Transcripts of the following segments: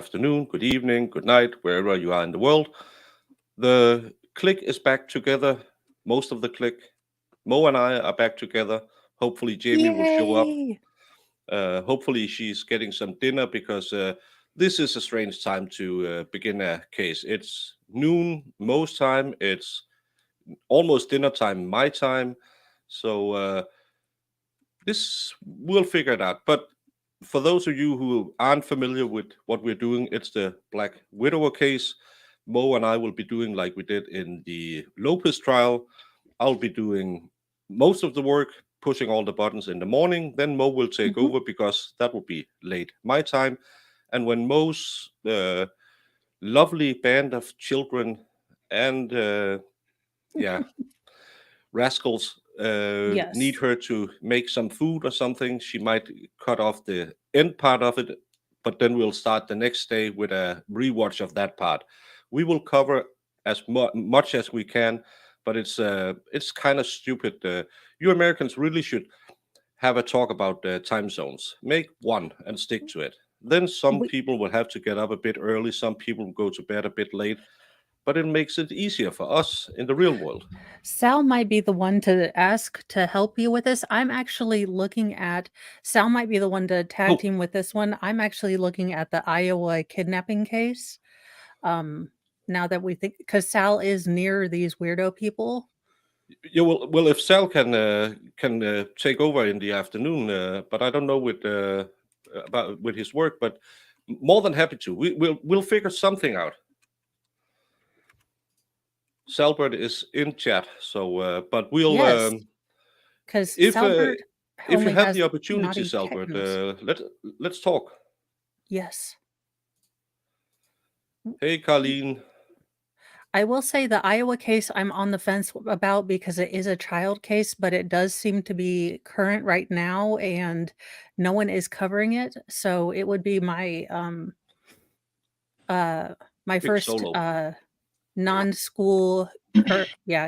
afternoon, good evening, good night, wherever you are in the world. The click is back together. Most of the click. Mo and I are back together. Hopefully, Jamie will show up. Yay! Hopefully, she's getting some dinner because this is a strange time to begin a case. It's noon most time. It's almost dinner time my time. So this we'll figure it out. But for those of you who aren't familiar with what we're doing, it's the Black Widower case. Mo and I will be doing like we did in the Lopez trial. I'll be doing most of the work, pushing all the buttons in the morning. Then Mo will take Mhm. over because that will be late my time. And when Mo's lovely band of children and yeah, rascals need Yes. her to make some food or something, she might cut off the end part of it, but then we'll start the next day with a rewatch of that part. We will cover as much as we can, but it's kind of stupid. You Americans really should have a talk about time zones. Make one and stick to it. Then some We, people will have to get up a bit early. Some people will go to bed a bit late, but it makes it easier for us in the real world. Sal might be the one to ask to help you with this. I'm actually looking at Sal might be the one to tag Oh, team with this one. I'm actually looking at the Iowa kidnapping case. Um, now that we think, because Sal is near these weirdo people. yeah, well, if Sal can take over in the afternoon, but I don't know with his work, but more than happy to. We'll figure something out. Salbert is in chat, so but we'll Yes, because if you only have has the opportunity, naughty Salbert, kittens. let's talk. Yes. Hey, Colleen. I will say the Iowa case I'm on the fence about because it is a child case, but it does seem to be current right now and no one is covering it. So it would be my Big first solo. non-school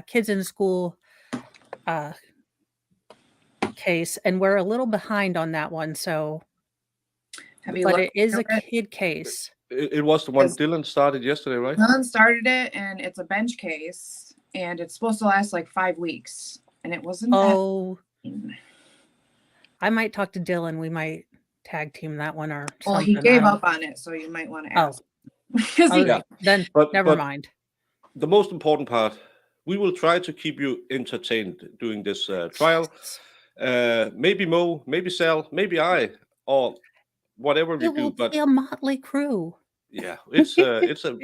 kids in school uh case, and we're a little behind on that one. So Have you but looked it is a into it? kid case. It was the one Yes. Dylan started yesterday, right? Dylan started it, and it's a bench case, and it's supposed to last like 5 weeks, and it wasn't Oh, that. I might talk to Dylan. We might tag team that one or Well, something. he gave up on it, so you might want to Oh. ask. Because Oh, he, Yeah. then But never mind. The most important part, we will try to keep you entertained doing this trial. Maybe Mo, maybe Sal, maybe I, or whatever we It do. will But be a motley crew. yeah, it's a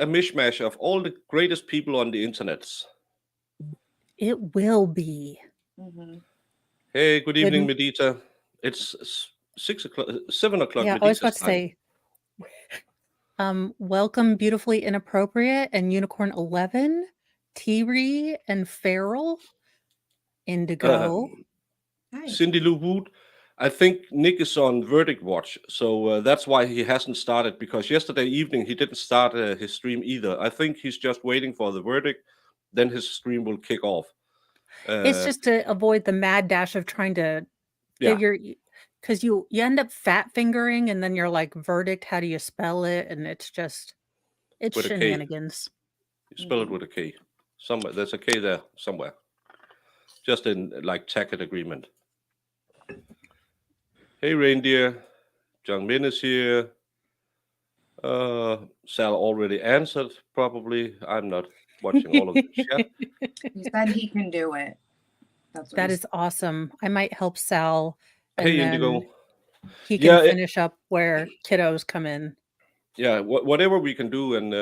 mishmash of all the greatest people on the internet. It will be. Mhm. Hey, good Good evening, m- Medita. It's 6 o'clock, 7 o'clock Yeah, I was about Medita's to time. say, welcome Beautifully Inappropriate and Unicorn 11, T-Ree and Feral, Indigo. Hi. Cindy Lou Wood. I think Nick is on verdict watch, so that's why he hasn't started. Because yesterday evening he didn't start his stream either. I think he's just waiting for the verdict, then his stream will kick off. It's just to avoid the mad dash of trying to Yeah, figure, because you end up fat fingering and then you're like, verdict, how do you spell it? And it's with a K. shenanigans. You spell it with a K. Somewhere there's a K there somewhere. Just in like tacit agreement. Hey reindeer, John Min is here. Sal already answered. Probably I'm not watching all of the chat. He said he can do it. That's what That he is awesome. I might help Sal and Hey then Indigo. he can Yeah, finish up where kiddos come in. yeah, whatever we can do, and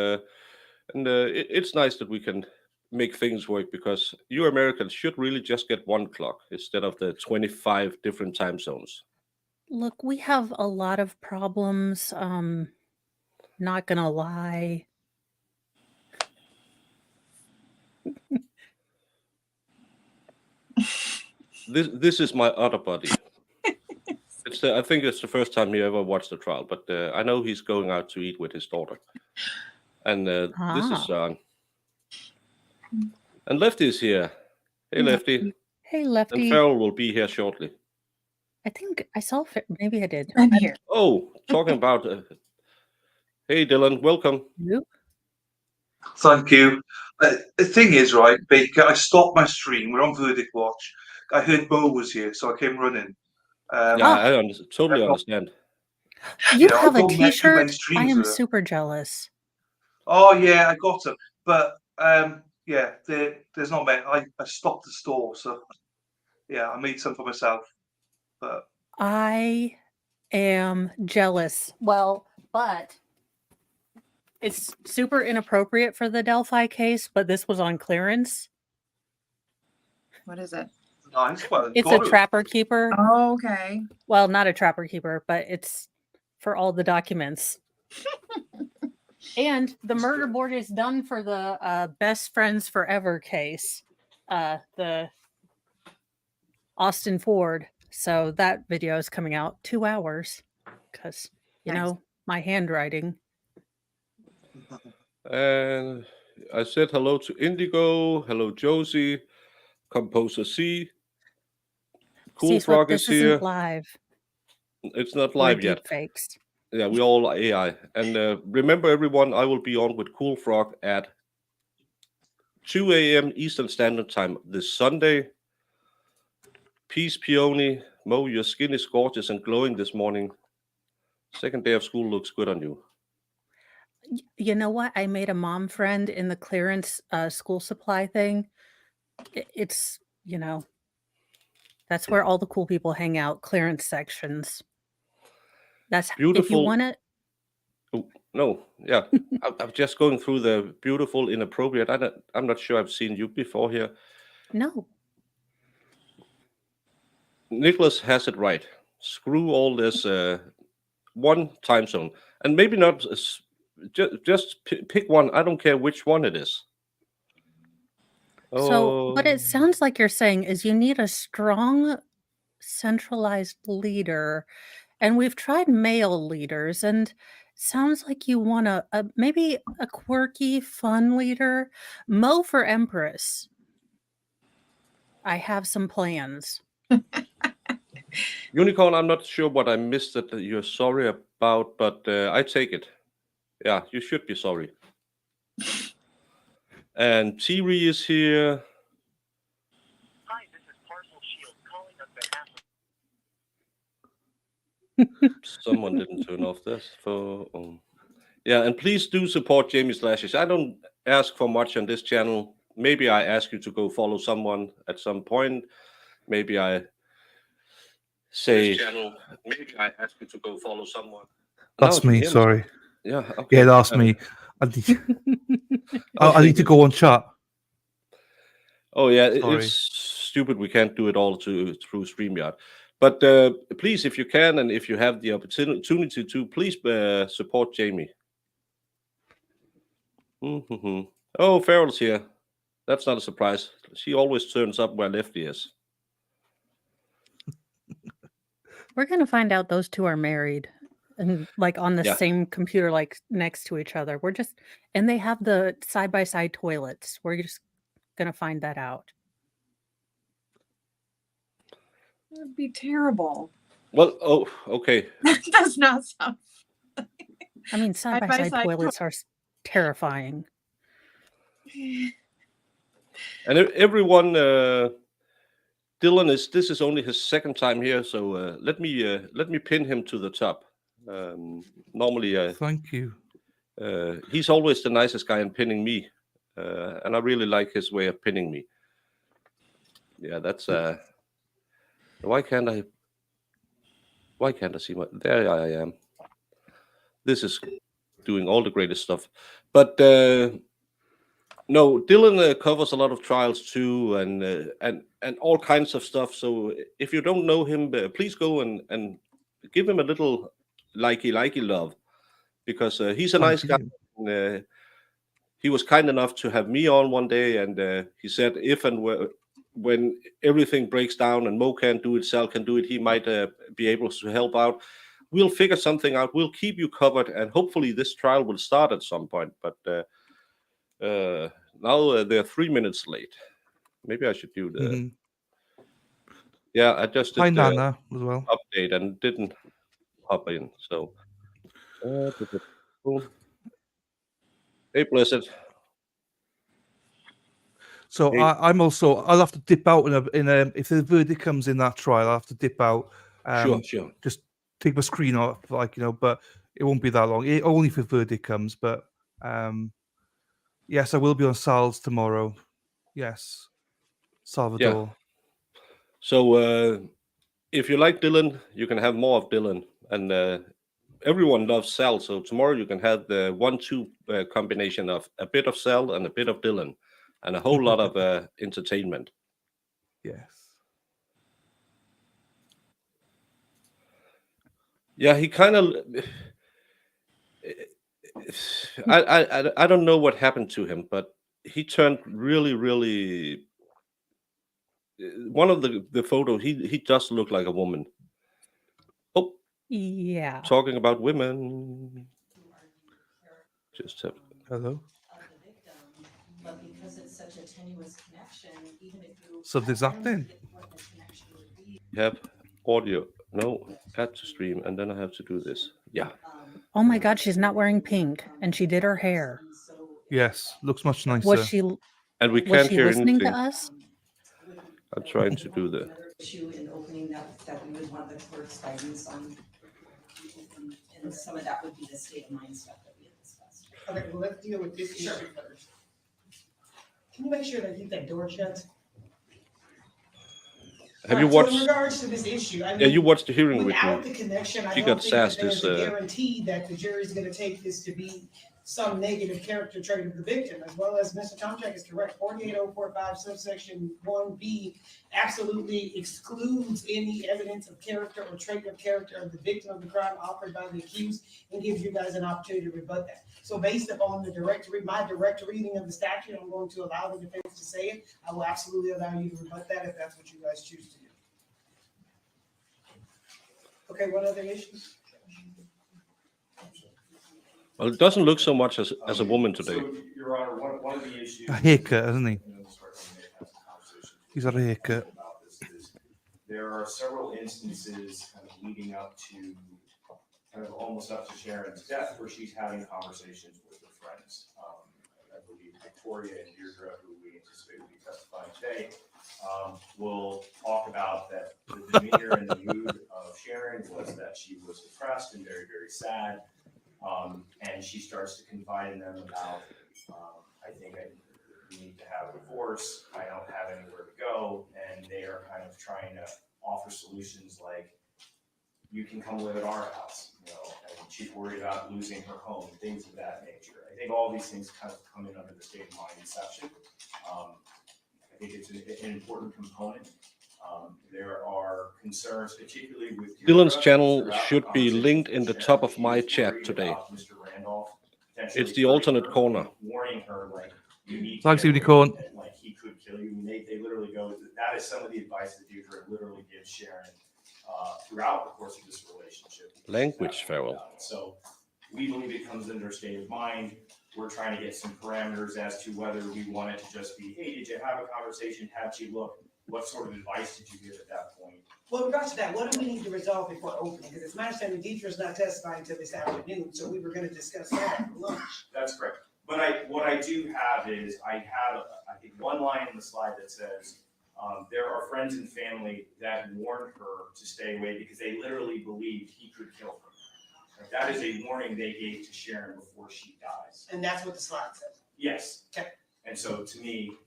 it's nice that we can make things work because you Americans should really just get one clock instead of the 25 different time zones. Look, we have a lot of problems. Not gonna lie. This is my other buddy. I think it's the first time he ever watched the trial, but I know he's going out to eat with his daughter, and this is and Lefty is here. Hey Lefty, Hey, and Lefty. Farrell will be here shortly. I think I saw. Maybe I did. I'm here. Oh, talking about. Hey, Dylan, welcome. Nope. Thank you. The thing is, right, Baker, I stopped my stream. We're on Verdict Watch. I heard Bo was here, so I came running. Yeah, Ah. I totally understand. You know, have I've a got too many T-shirt. I streams am with her. super jealous. Oh yeah, I got them, but yeah, there's not many. I stopped the store, so yeah, I made some for myself. But I am jealous. Well, but it's super inappropriate for the Delphi case, but this was on clearance. What is it? nice. Well, It's a trapper keeper. Oh, okay. Well, not a trapper keeper, but it's for all the documents. And the murder board is done for the Best Friends Forever case, the Austin Ford. So that video is coming out 2 hours because, you Nice. know, my handwriting. And I said hello to Indigo. Hello, Josie. Composer C. Cool See, Frog this is here. isn't live. It's not We're live yet. deep fakes. Yeah, we all AI. And remember, everyone, I will be on with Cool Frog at 2 a.m. Eastern Standard Time this Sunday. Peace, Peony. Mo, your skin is gorgeous and glowing this morning. Second day of school looks good on you. You know what? I made a mom friend in the clearance school supply thing. It's, you know, that's where all the cool people hang out, clearance sections. That's Beautiful. if you want it. Oh, no, yeah. I'm just going through the beautiful, inappropriate. I'm not sure I've seen you before here. No. Nicholas has it right. Screw all this one time zone. And maybe not, just pick one. I don't care which one it is. So what Oh, it sounds like you're saying is you need a strong, centralized leader. And we've tried male leaders, and sounds like you want maybe a quirky, fun leader. Mo for Empress. I have some plans. Unicorn, I'm not sure what I missed that you're sorry about, but I take it. Yeah, you should be sorry. And Tiri is here. Hi, this is Parcel Shield calling on behalf of... Someone didn't turn off this phone. Yeah, and please do support Jamie Slashes. I don't ask for much on this channel. Maybe I ask you to go follow someone at some point. Maybe I say... Maybe I ask you to go follow someone. That's me, sorry. Yeah, okay. Yeah, that's me. I need to go on chat. Oh, yeah, Sorry. it's stupid we can't do it all through StreamYard. But please, if you can, and if you have the opportunity to, please support Jamie. Mm-hmm. Oh, Farrell's here. That's not a surprise. She always turns up where Lefty is. We're going to find out those two are married and like on the same computer, like next to each other. And they have the side-by-side toilets. We're just going to find that out. That would be terrible. Well, oh, okay. That does not sound. I mean, side-by-side toilets are terrifying. And everyone, Dylan this is only his second time here, so let me pin him to the top. Normally, thank you. He's always the nicest guy in pinning me, and I really like his way of pinning me. Yeah, that's why can't I see there I am. This is doing all the greatest stuff, but no, Dylan covers a lot of trials too, and all kinds of stuff. So if you don't know him, please go and give him a little likey love, because he's a nice guy. And, he was kind enough to have me on one day, and he said if and when everything breaks down and Mo can't do it, Sal can do it, he might be able to help out. We'll figure something out. We'll keep you covered, and hopefully this trial will start at some point. But now they're 3 minutes late. Maybe I should do the... Yeah, I just Hi, did the Nana, as well. update and didn't pop in. So, boom. Hey, Blessed. So Hey. I'm also. I'll have to dip out if the verdict comes in that trial. I'll have to dip out. Sure. Just take my screen off, but it won't be that long. Only if the verdict comes. But yes, I will be on Sal's tomorrow. Yes, Salvador. Yeah. So if you like Dylan, you can have more of Dylan, and everyone loves Sal. So tomorrow you can have the 1-2 combination of a bit of Sal and a bit of Dylan, and a whole lot of entertainment. Yes. Yeah, he kind of. I don't know what happened to him, but he turned really, really. One of the photos, he does look like a woman. Oh, Yeah. talking about women. Just have. Hello. But because it's such a tenuous connection, even if you So there's that then. Have audio. No, add to stream, and then I have to do this. Yeah. Oh my God, she's not wearing pink, and she did her hair. Yes, looks much nicer. Was she? And we Was can't she hear listening anything. to us? I'm trying to do the. Another issue in opening that we would want the clerk's guidance on, and some of that would be the state of mind stuff that we had discussed. Okay, well, let's deal with this issue first. Can you make sure that you keep that door shut? Have you Alright, so watched? in regards to this issue, I Yeah, mean, you watched the hearing with without me. the connection, I She don't got think that sassed there's this, a guarantee that the jury's gonna take this to be some negative character trait of the victim, as well as Mr. Tomczak is correct. 48045 subsection 1B absolutely excludes any evidence of character or trait of character of the victim of the crime offered by the accused and gives you guys an opportunity to rebut that. So based upon my direct reading of the statute, I'm going to allow the defense to say it. I will absolutely allow you to rebut that if that's what you guys choose to do. Okay, what other issues? Well, it doesn't look so much as a woman today. So, Your Honor, one of the issues. A haircut, hasn't he? and then we'll start when we have some conversations He's had a haircut. about this is there are several instances kind of leading up to, kind of almost up to Sharon's death, where she's having conversations with her friends. I believe Victoria and Deirdre, who we anticipate will be testifying today, will talk about that the demeanor and the mood of Sharon was that she was depressed and very, very sad. And she starts to confide in them about, I think we need to have a divorce, I don't have anywhere to go, and they are kind of trying to offer solutions like, you can come live at our house, and she's worried about losing her home, things of that nature. I think all these things kind of come in under the state of mind exception. I think it's an important component. There are concerns, particularly with Dylan's channel should be linked in the top of my chat today. Mr. Randolph, It's the alternate corner. warning her like you need. Thanks, Unicorn. Like he could kill you. And they literally go. That is some of the advice that Deirdre literally gives Sharon throughout the course of this relationship. Language, Farrell. So we believe it comes under state of mind. We're trying to get some parameters as to whether we want it to just be, hey, did you have a conversation? How'd she look? What sort of advice did you give at that point? Well, in regards to that, what do we need to resolve before opening? Because it's my understanding Deidre's not testifying until this afternoon, so we were gonna discuss that at lunch. That's correct. But what I do have is, I think one line in the slide that says, there are friends and family that warned her to stay away because they literally believed he could kill her. Like, that is a warning they gave to Sharon before she dies. And that's what the slide says. Yes. Okay. And so to me,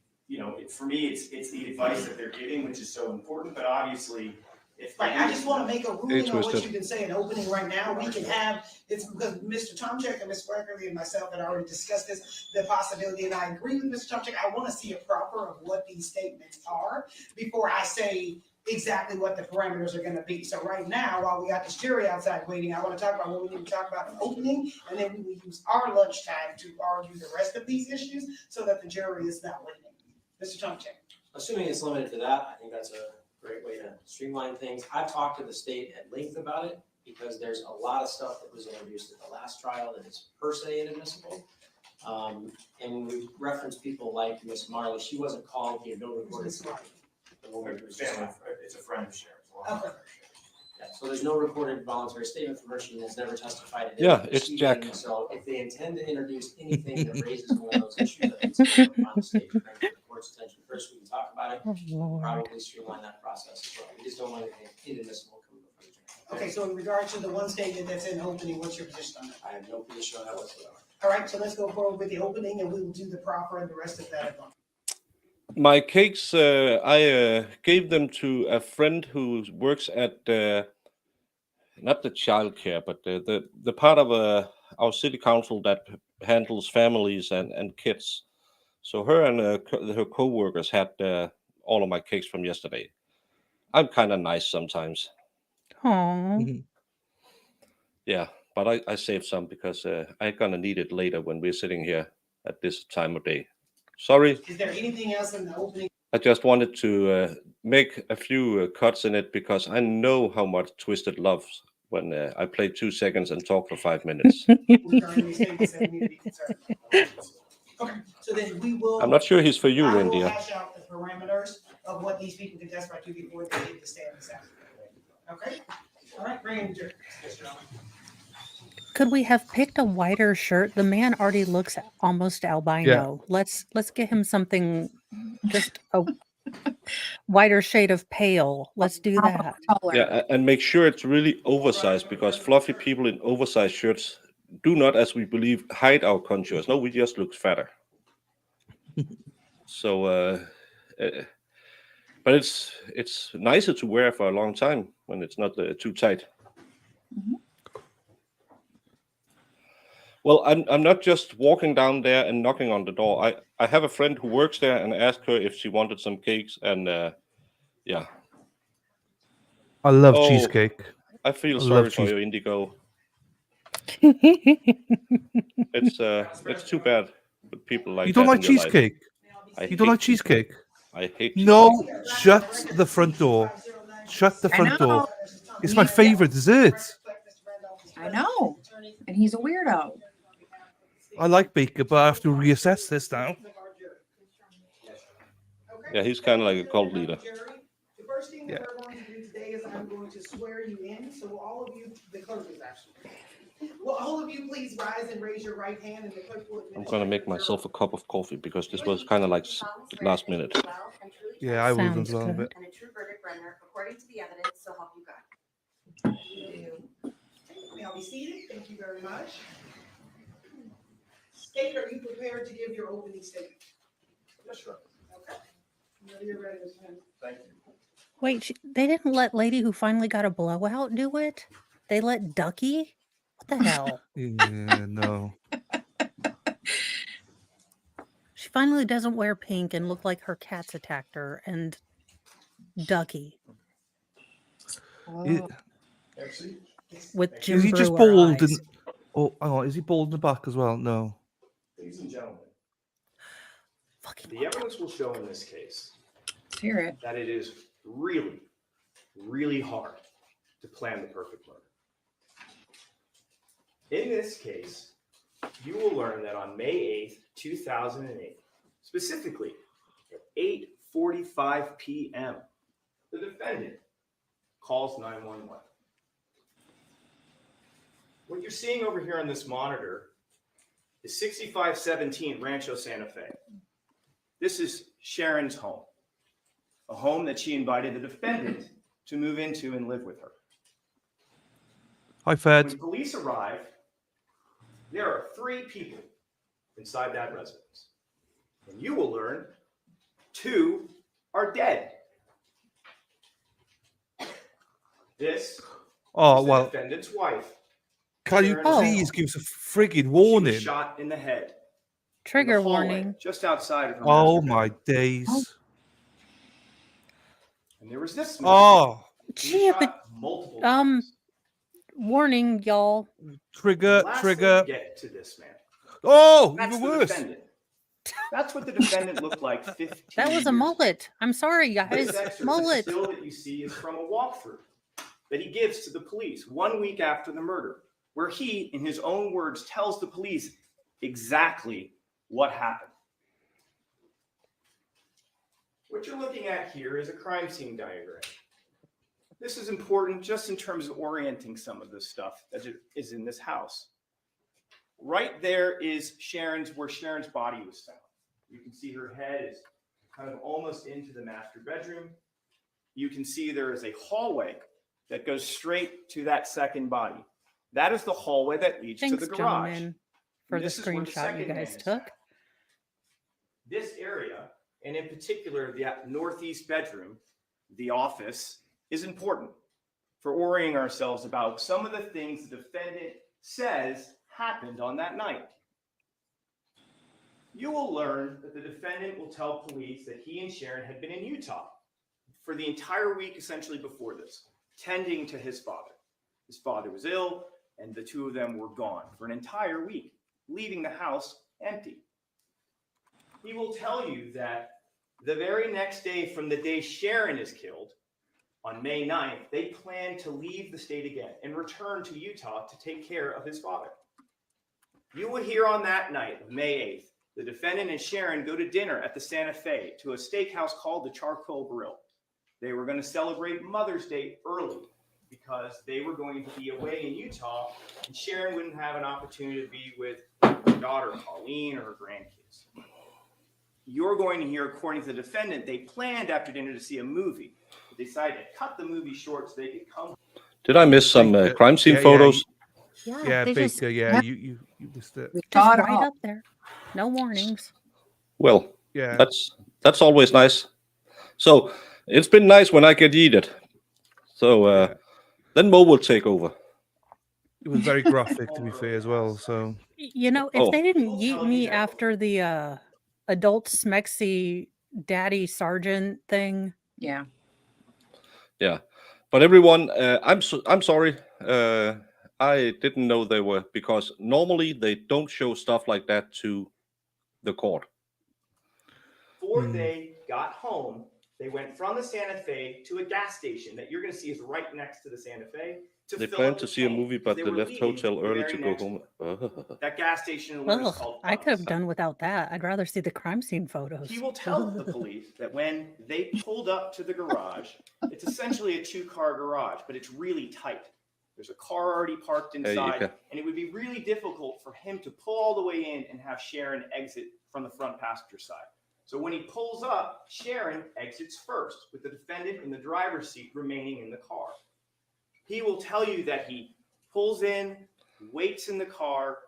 for me, it's the advice that they're giving, which is so important, but obviously, if. Right, I just wanna make a ruling on what twisted. you've been saying, opening right now, we can have, it's because Mr. Tomczak and Ms. Freckley and myself had already discussed this, the possibility, and I agree with Mr. Tomczak, I wanna see a proper of what these statements are before I say exactly what the parameters are gonna be. So right now, while we got this jury outside waiting, I wanna talk about what we need to talk about in opening, and then we will use our lunchtime to argue the rest of these issues so that the jury is not waiting. Mr. Tomczak. Assuming it's limited to that, I think that's a great way to streamline things. I've talked to the state at length about it because there's a lot of stuff that was introduced at the last trial that is per se inadmissible. And when we reference people like Miss Marley, she wasn't called, he had no recorded. The woman who's just- Family, it's a friend of Sharon's. a long-time Okay. friend of Sharon's. Yeah, so there's no recorded voluntary statement from her. She has never testified in Yeah, any it's Jack. proceeding. So if they intend to introduce anything that raises one of those issues, I think it's important on the state to bring to the court's attention first. We can talk about it. Oh, Lord. Probably streamline that process as well. We just don't want anything inadmissible coming before the jury. Okay, so in regard to the one statement that's in opening, what's your position on that? I have no position on that whatsoever. All right, so let's go forward with the opening and we will do the proper and the rest of that at once. My cakes, I gave them to a friend who works at not the childcare, but the part of our city council that handles families and kids. So her and her co-workers had all of my cakes from yesterday. I'm kind of nice sometimes. Aw. Yeah, but I saved some because I'm gonna need it later when we're sitting here at this time of day. Sorry, Is there anything else in the opening? I just wanted to make a few cuts in it because I know how much Twisted loves when I play 2 seconds and talk for 5 minutes. regarding these statements that we need to be concerned about? Okay, so then we will. I'm not sure he's for you, I will India. hash out the parameters of what these people can testify to before they get to stand this out. Okay? All right, bring in the jury. Could we have picked a whiter shirt? The man already looks almost albino. Let's get him something, just a whiter shade of pale. Let's do that. Color. Yeah, and make sure it's really oversized because fluffy people in oversized shirts do not, as we believe, hide our contours. No, we just look fatter. So, but it's nicer to wear for a long time when it's not too tight. Mhm. Well, I'm not just walking down there and knocking on the door. I have a friend who works there and asked her if she wanted some cakes, and yeah. I love Oh, cheesecake. I feel I sorry love for you, Indigo. It's too bad with people like You don't that like in your life. cheesecake? I You don't like hate cheesecake? I hate No, cheesecake. shut the front door. Shut the I front door. know. It's my favorite dessert. I know. And he's a weirdo. I like bacon, but I have to reassess this now. Yeah, he's kind of like a cult leader. The first thing that Yeah. we're going to do today is I'm going to swear you in. So will all of you, the clerk is actually. Will all of you please rise and raise your right hand and the clerk will I'm gonna make administer myself a cup of coffee because this was kind of like last minute. Yeah, I would Sounds as well. good. But And a true verdict rendered according to the evidence, so help you God. May I be seated? Thank you very much. State, are you prepared to give your opening statement? Yes, sure. Okay. Whenever you're ready, Mr. Henry. Thank you. Wait, they didn't let lady who finally got a blowout do it? They let Ducky? What the hell? yeah, no. She finally doesn't wear pink and look like her cats attacked her and Ducky Is, MC? with Jim is he just Brewer bald? eyes. And, oh, hang on. Is he bald in the back as well? No. Ladies and gentlemen, Fucking the evidence will show in this case Let's hear it. that it is really, really hard to plan the perfect murder. In this case, you will learn that on May 8th, 2008, specifically at 8:45 p.m., the defendant calls 911. What you're seeing over here on this monitor is 6517 Rancho Santa Fe. This is Sharon's home, a home that she invited the defendant to move into and live with her. Hi, Fed. When police arrive, there are 3 people inside that residence. And you will learn 2 are dead. This Oh, is the well, defendant's wife. can you Sharon Oh. please give us a friggin' She warning? was shot in the head. in the Trigger hallway, warning. Just outside of her Oh, master my bedroom. days. And there was this man. Oh, He was Yeah, shot but multiple um, times. warning, y'all. trigger, Lastly, trigger. we get to this man. Oh, That's even the worse. defendant. That's what the defendant looked like 15 That was a years ago. mullet. I'm sorry, This guys. excerpt, the Mullet. still that you see is from a walkthrough that he gives to the police 1 week after the murder, where he, in his own words, tells the police exactly what happened. What What you're looking at here is a crime scene diagram. This is important just in terms of orienting some of the stuff that is in this house. Right there is where Sharon's body was found. You can see her head is kind of almost into the master bedroom. You can see there is a hallway that goes straight to that second body. That is the hallway that leads to Thanks, the garage. gentlemen, for the This is where the screenshot you second man guys is took. found. This area, and in particular the northeast bedroom, the office, is important for orienting ourselves about some of the things the defendant says happened on that night. You will learn that the defendant will tell police that he and Sharon had been in Utah for the entire week essentially before this, tending to his father. His father was ill, and the two of them were gone for an entire week, leaving the house empty. He will tell you that the very next day from the day Sharon is killed, on May 9th, they plan to leave the state again and return to Utah to take care of his father. You will hear on that night of May 8th, the defendant and Sharon go to dinner at the Santa Fe to a steakhouse called the Charcoal Grill. They were going to celebrate Mother's Day early because they were going to be away in Utah and Sharon wouldn't have an opportunity to be with her daughter, Colleen, or her grandkids. You're going to hear, according to the defendant, they planned after dinner to see a movie. They decided to cut the movie short so they could come. Did I miss some crime scene photos? Yeah, they just Baker. Yeah, you missed it. just right up there. No warnings. Well, Yeah. that's always nice. So it's been nice when I get yeeted. So then Mo will take over. It was very graphic, to be fair, as well. So You know, if they didn't yeet me after the adult smexy daddy sergeant thing. Yeah. Yeah, but everyone, I'm sorry. I didn't know they were, because normally they don't show stuff like that to the court. Before they got home, they went from the Santa Fe to a gas station that you're going to see is right next to the Santa Fe. They planned to see a movie, but they left hotel early to go home. That gas station in Lewis Ugh, called I could have done without that. I'd rather see the crime scene photos. He will tell the police that when they pulled up to the garage, it's essentially a two-car garage, but it's really tight. There's a car already parked inside, and it would be really difficult for him to pull all the way in and have Sharon exit from the front passenger side. So when he pulls up, Sharon exits first, with the defendant in the driver's seat remaining in the car. He will tell you that he pulls in, waits in the car,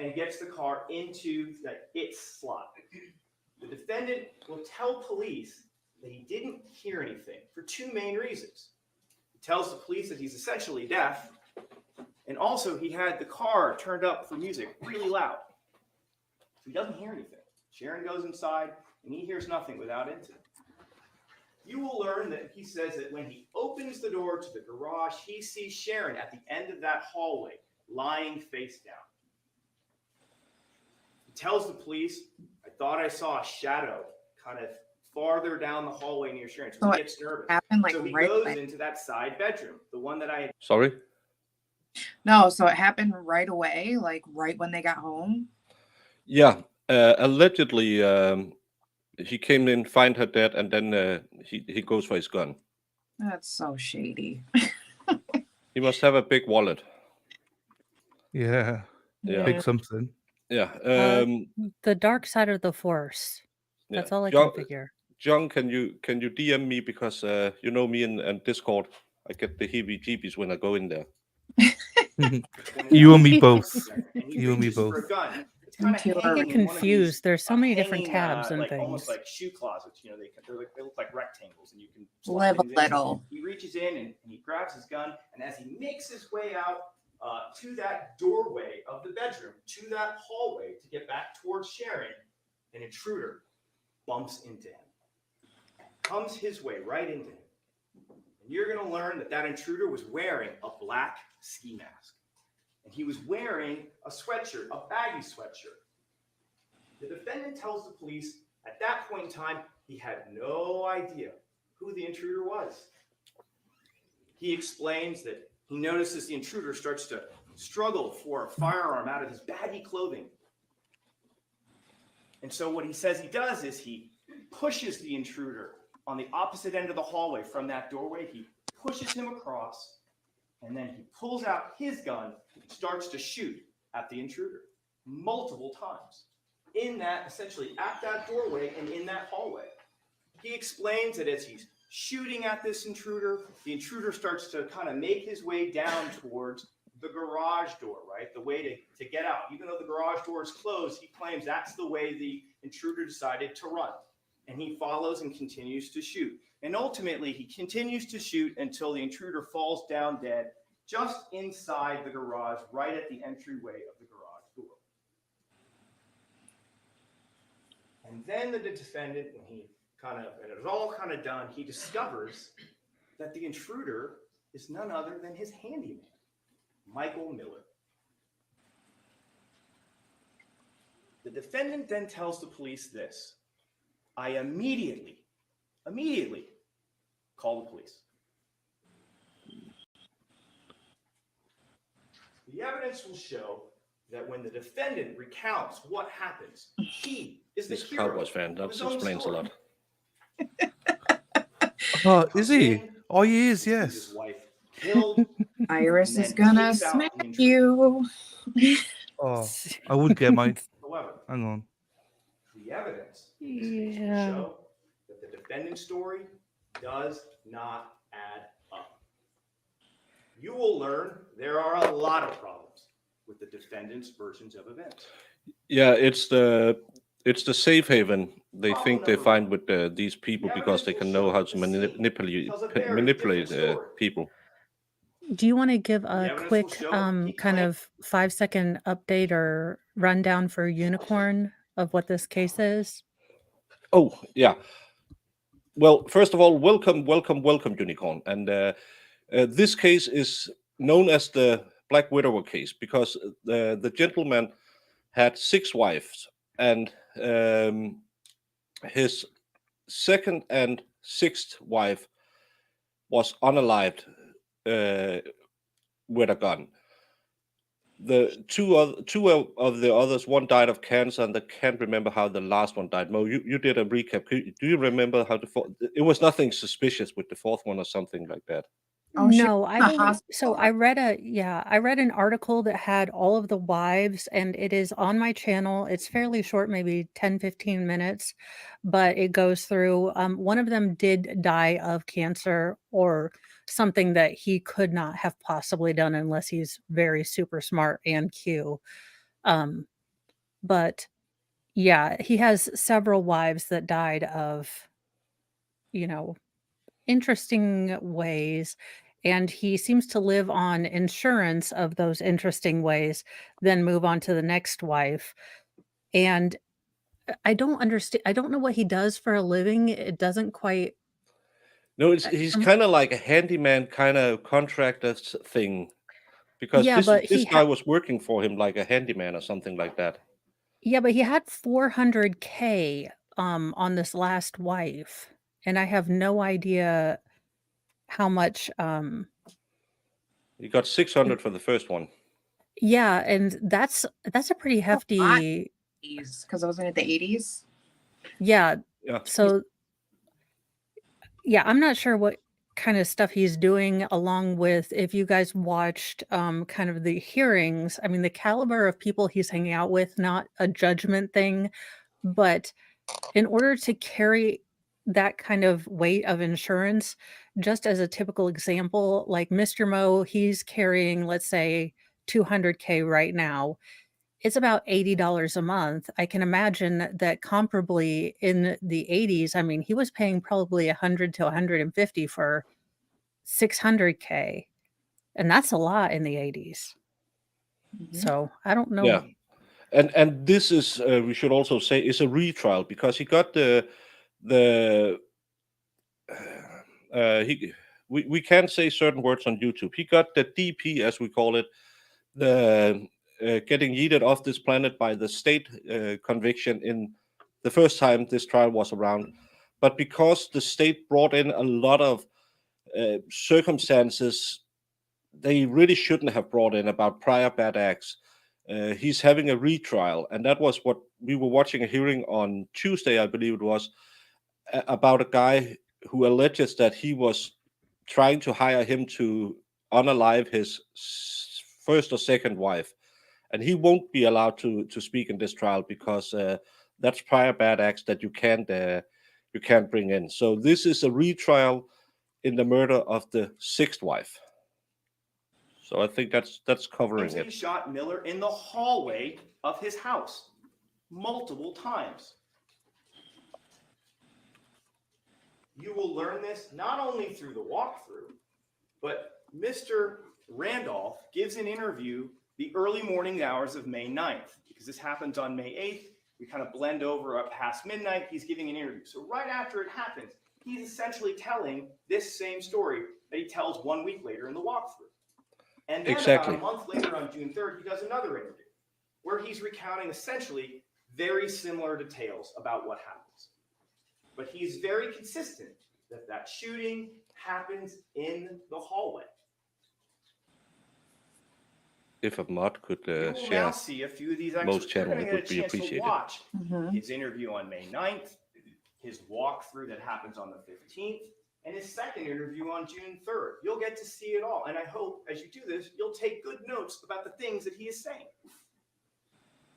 and gets the car into its slot. The defendant will tell police that he didn't hear anything for two main reasons. He tells the police that he's essentially deaf, and also he had the car turned up for music really loud. So he doesn't hear anything. Sharon goes inside, and he hears nothing without incident. You will learn that he says that when he opens the door to the garage, he sees Sharon at the end of that hallway, lying face down. He tells the police, "I thought I saw a shadow kind of farther down the hallway near Sharon." So he gets nervous. So he goes into that side bedroom, the one that I... Sorry? No, so it happened right away, like right when they got home? Yeah, allegedly, he came in, find her dead, and then he goes for his gun. That's so shady. He must have a big wallet. yeah, big something. Yeah. The dark side of the force. That's all I John, can figure. John, can you DM me, because you know me and Discord, I get the heebie-jeebies when I go in there. You and me both. You and me both. I get confused. There's so many different tabs and things. Almost like shoe closets, you know, they look like rectangles, and you can live a little. He reaches in and he grabs his gun, and as he makes his way out to that doorway of the bedroom, to that hallway to get back towards Sharon, an intruder bumps into him, comes his way right into him. And you're going to learn that that intruder was wearing a black ski mask. And he was wearing a sweatshirt, a baggy sweatshirt. The defendant tells the police at that point in time, he had no idea who the intruder was. He explains that he notices the intruder starts to struggle for a firearm out of his baggy clothing. And so what he says he does is he pushes the intruder on the opposite end of the hallway from that doorway. He pushes him across, and then he pulls out his gun and starts to shoot at the intruder multiple times in that, essentially at that doorway and in that hallway. He explains that as he's shooting at this intruder, the intruder starts to kind of make his way down towards the garage door, right? The way to get out. Even though the garage door is closed, he claims that's the way the intruder decided to run. And he follows and continues to shoot. And ultimately, he continues to shoot until the intruder falls down dead just inside the garage, right at the entryway of the garage door. And then the defendant, when it was all kind of done, he discovers that the intruder is none other than his handyman, Michael Miller. The defendant then tells the police this: I immediately call the police. The evidence will show that when the defendant recounts what happens, he is the This hero Cowboys fan, of that his own explains a story. lot. Oh, is he? In, Oh, he is. sees Yes. His wife killed. Iris And is then gonna takes out smack the intruder. you. Oh, I would get my. However, Hang on. the evidence in this case will Yeah. show that the defendant's story does not add up. You will learn there are a lot of problems with the defendant's versions of events. Yeah, it's the safe haven they Problem think they number find one. with these people The because they evidence can will know show how to the scene manipulate tells a very manipulate different story. people. Do you want to give The a evidence will quick show he kind claimed of 5-second update or rundown for Unicorn of what this case is? Oh yeah. Well, first of all, welcome, Unicorn. And this case is known as the Black Widower case because the gentleman had 6 wives, and his second and 6th wife was unalived with a gun. The two of the others, one died of cancer, and I can't remember how the last one died. Mo, you did a recap. Do you remember how it was nothing suspicious with the 4th one or something like that? Oh, she No, was I in the believe so. hospital. I read an article that had all of the wives, and it is on my channel. It's fairly short, maybe 10-15 minutes, but it goes through. One of them did die of cancer or something that he could not have possibly done unless he's very super smart and Q. But yeah, he has several wives that died of, you know, interesting ways, and he seems to live on insurance of those interesting ways, then move on to the next wife. And I don't understand. I don't know what he does for a living. It doesn't quite. No, he's From, kind of like a handyman kind of contractor thing, because yeah, but this guy was working for him like a handyman or something like that. yeah, but he had 400K on this last wife, and I have no idea how much He got 600 for the first one. yeah, and that's a pretty hefty. Because it wasn't it the 80s. Yeah. Yeah. So yeah, I'm not sure what kind of stuff he's doing, along with if you guys watched kind of the hearings. I mean, the caliber of people he's hanging out with, not a judgment thing, but in order to carry that kind of weight of insurance, just as a typical example, like Mr. Mo, he's carrying, let's say, 200K right now. It's about $80 a month. I can imagine that comparably in the 80s, I mean, he was paying probably 100 to 150 for 600K, and that's a lot in the 80s. So I don't know. Yeah. And this is we should also say is a retrial, because he got we can't say certain words on YouTube. He got the DP, as we call it, the getting yeeted off this planet by the state conviction in the first time this trial was around. But because the state brought in a lot of circumstances they really shouldn't have brought in about prior bad acts, he's having a retrial. And that was what we were watching a hearing on Tuesday, I believe it was. about a guy who alleges that he was trying to hire him to unalive his first or second wife, and he won't be allowed to speak in this trial because that's prior bad acts that you can't bring in. So this is a retrial in the murder of the sixth wife. So I think that's covering He it. shot Miller in the hallway of his house multiple times. You will learn this not only through the walkthrough, but Mr. Randolph gives an interview the early morning hours of May 9th, because this happens on May 8th. We kind of blend over up past midnight. He's giving an interview. So right after it happens, he's essentially telling this same story that he tells 1 week later in the walkthrough. And then Exactly. about a month later on June 3rd, he does another interview where he's recounting essentially very similar details about what happens. But he's very consistent that that shooting happens in the hallway. If a mod could You will now share see a few of these most excerpts. You're channel, going it to would get be a chance to appreciated. watch Mhm. his interview on May 9th, his walkthrough that happens on the 15th, and his second interview on June 3rd. You'll get to see it all. And I hope as you do this, you'll take good notes about the things that he is saying.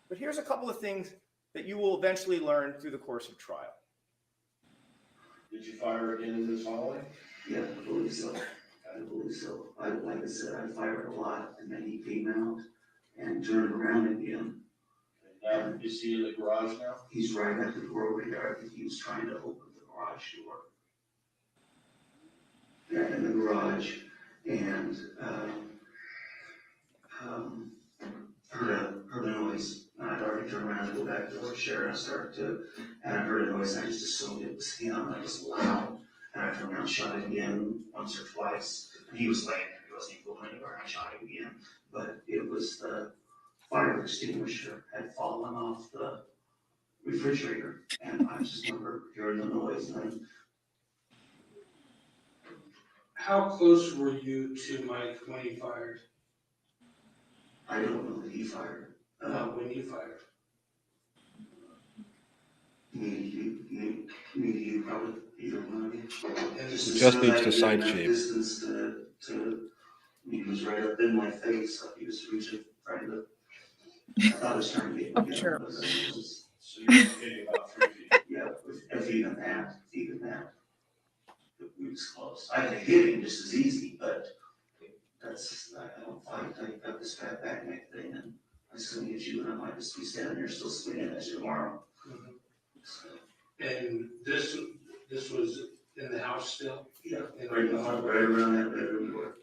But here's a couple of things that you will eventually learn through the course of trial. Did you fire again in this hallway? Yeah, I believe so. I believe so. Like I said, I fired a lot, and then he came out and turned around again. Now, is he in the garage now? He's right at the doorway there. I think he was trying to open the garage door. Yeah, in the garage, and heard a noise. And I'd already turned around to go back to the chair, and I heard a noise, and I just assumed it was him. I was loud, and I turned around and shot it again once or twice. And he was laying there, he wasn't even going anywhere, and I shot it again. But it was the fire extinguisher had fallen off the refrigerator, and I just remember hearing the noise, and then How close were you to Mike when he fired? I don't know that he fired. When you fired? You probably, you don't know me. And He just needs the side shape. Distance he was right up in my face, like he was reaching, trying to, I thought he was trying to get me. Oh, sure. But it was, So you were getting about 3 feet. yeah, if even that. We was close. I could hit him just as easy, but I don't fight. I got this fat back neck thing, and I swing at you, and I might just be standing there still swinging at you tomorrow. So, And this was in the house still? yeah, right around that bedroom door.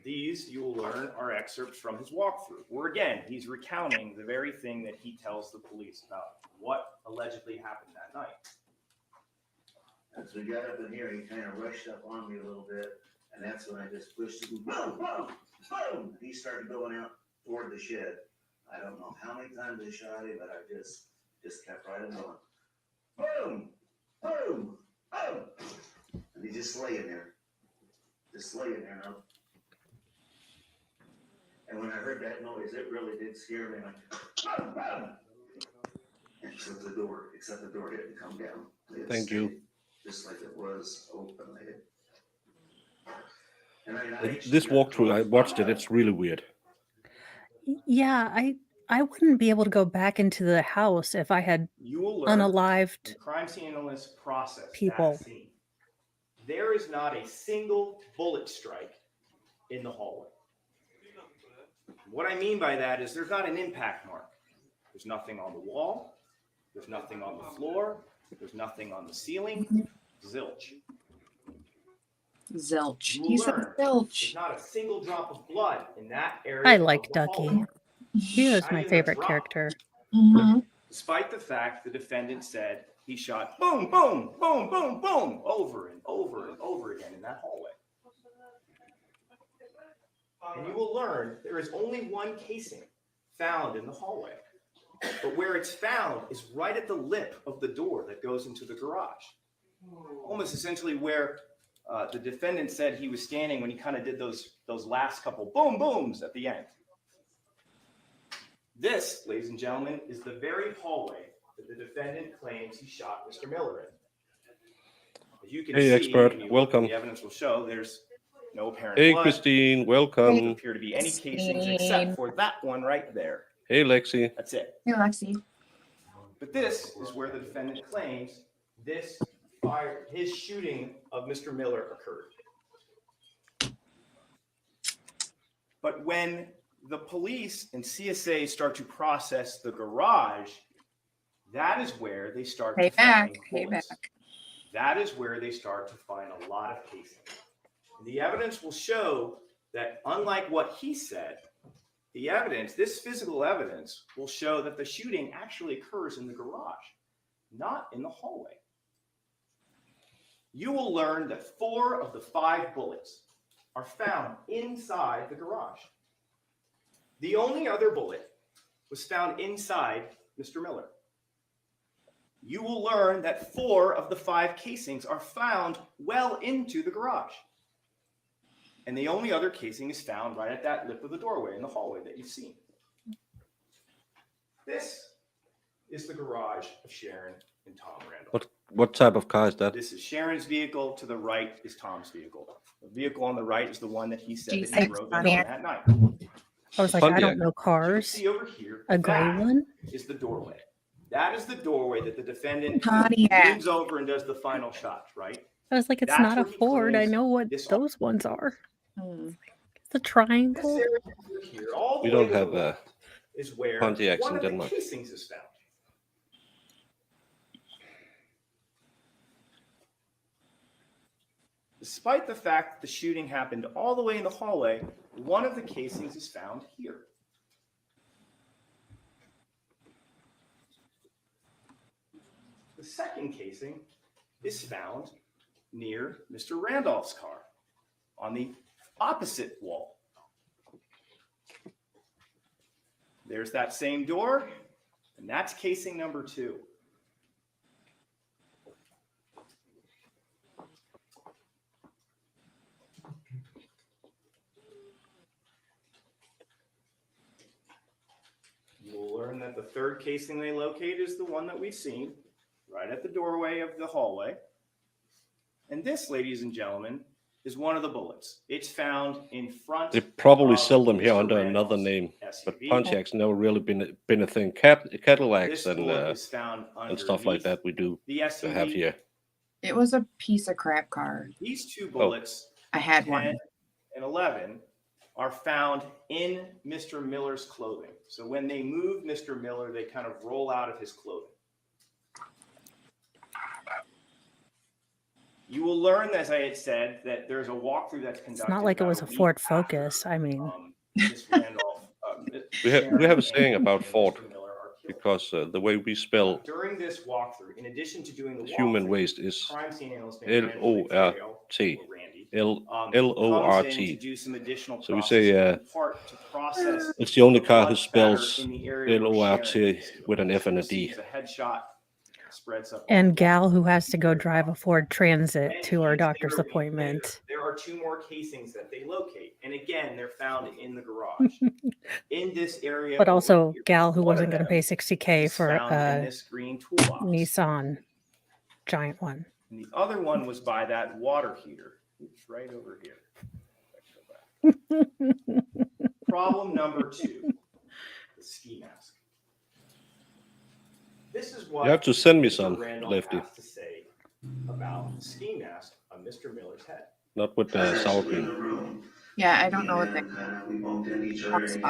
These, you will learn, are excerpts from his walkthrough, where again, he's recounting the very thing that he tells the police about what allegedly happened that night. As we got up in here, he kind of rushed up on me a little bit, and that's when I just pushed him, boom, boom, boom. He started going out toward the shed. I don't know how many times I shot him, but I just kept right on going. Boom, boom, boom. And he's just laying there. Now. And when I heard that noise, it really did scare me. Like, boom, boom. Except the door didn't come down. Thank you. Just like it was open. This walkthrough, I watched it. It's really weird. Yeah, I wouldn't be able to go back into the house if I had You will learn unalived the crime scene analysts process people. that scene. There is not a single bullet strike in the hallway. What I mean by that is there's not an impact mark. There's nothing on the wall. There's nothing on the floor. There's nothing on the ceiling. Zilch. Zilch. You will He said learn zilch. there's not a single drop of blood in that area. I of like the Ducky. hallway. He was Not my even a favorite drop. character. Mhm. Despite the fact the defendant said he shot boom, boom, boom, boom, boom, over and over and over again in that hallway. And you will learn there is only one casing found in the hallway. But where it's found is right at the lip of the door that goes into the garage. Almost essentially where the defendant said he was standing when he kind of did those last couple boom booms at the end. This, ladies and gentlemen, is the very hallway that the defendant claims he shot Mr. Miller in. As you can Hey, see, expert, when you look, welcome. the evidence will show there's no apparent Hey, blood. Christine, Doesn't welcome. appear to be any casings except for that one right there. Hey, Lexi. That's it. Hey, Lexi. But this is where the defendant claims his shooting of Mr. Miller occurred. But when the police and CSA start to process the garage, that is where they start to find bullets. That is where they start to find a lot of casing. And the evidence will show that, unlike what he said, the evidence, this physical evidence, will show that the shooting actually occurs in the garage, not in the hallway. You will learn that 4 of the 5 bullets are found inside the garage. The only other bullet was found inside Mr. Miller. You will learn that 4 of the 5 casings are found well into the garage. And the only other casing is found right at that lip of the doorway in the hallway that you've seen. This is the garage of Sharon and Tom Randolph. What type of car is that? This is Sharon's vehicle. To the right is Tom's vehicle. The vehicle on the right is the one that he said that he drove in on that night. I was like, I don't know cars. See over here, A gray that one? is the doorway. That is the doorway that the defendant Pontiac. leans over and does the final shot, right? I was like, it's That's not a where he Ford. I claims know what this those ones are. Hmm. It's a triangle. This area over here, all the We way don't to have the left, is where Pontiacs one in of the Denmark. casings is found. Despite the fact that the shooting happened all the way in the hallway, one of the casings is found here. The second casing is found near Mr. Randolph's car on the opposite wall. There's that same door, and that's casing number 2. You will learn that the third casing they locate is the one that we've seen, right at the doorway of the hallway. And this, ladies and gentlemen, is one of the bullets. It's found in front. They probably of sell them here Mr. under Randolph's another name, but SUV. Pontiac's never really been a thing. Cadillacs This and bullet was found stuff like underneath that we do the SUV. have here. It was a piece of crap car. These 2 bullets, I had 10 one. and 11, are found in Mr. Miller's clothing. So when they move Mr. Miller, they kind of roll out of his clothing. You will learn, as I had said, that there's a walkthrough that's conducted. It's not like it about was a week Ford after, Focus. I mean, Ms. Randolph, We have a saying Sharon about and Ford Mr. Miller are killed. because the way we spell During this walkthrough, in addition to doing the human walkthrough, waste is crime scene analyst named L-O-R-T. Randy, L-O-R-T. comes in to do some additional So we say processing, in part to process it's the only car who blood spatter spells in the area where L-O-R-T Sharon is killed. with an F and a So he D. receives a headshot, spreads up. and gal who has to go drive a Ford Transit And to her he's doctor's there a week later. appointment. There are 2 more casings that they locate, and again, they're found in the garage. In this area, But over also, here, gal who one wasn't of going to them pay $60K is for found in a this green toolbox. Nissan giant one. And the other one was by that water heater. It's right over here. Problem number 2, the ski mask. This is what You have to send me Mr. some, Randolph Lefty. has to say about the ski mask on Mr. Miller's head. Not with I was sour actually in the cream. room. Yeah, I don't know what they. We bumped into each other and he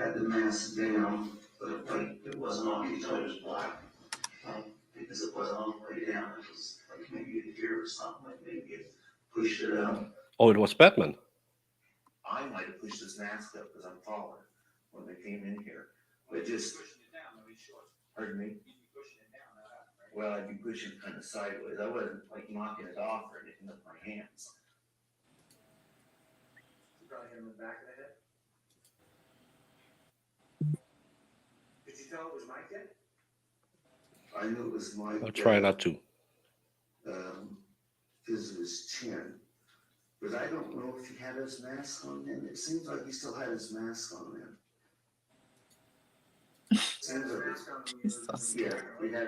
had the mask down, but like it wasn't on each other's black. Because it wasn't all the way down, it was like maybe a year or something, like maybe it pushed it up. Oh, it was Batman. I might have pushed his mask up because I'm taller when they came in here. But just, pardon me? Well, I'd be pushing kind of sideways. I wasn't like knocking it off or anything with my hands. You probably hit him in the back of the head? Did you tell it was Mike yet? I knew it was Mike. I'll try not to. Because of his chin. But I don't know if he had his mask on then. It seems like he still had his mask on then. Seems like it's, He's so scared. yeah,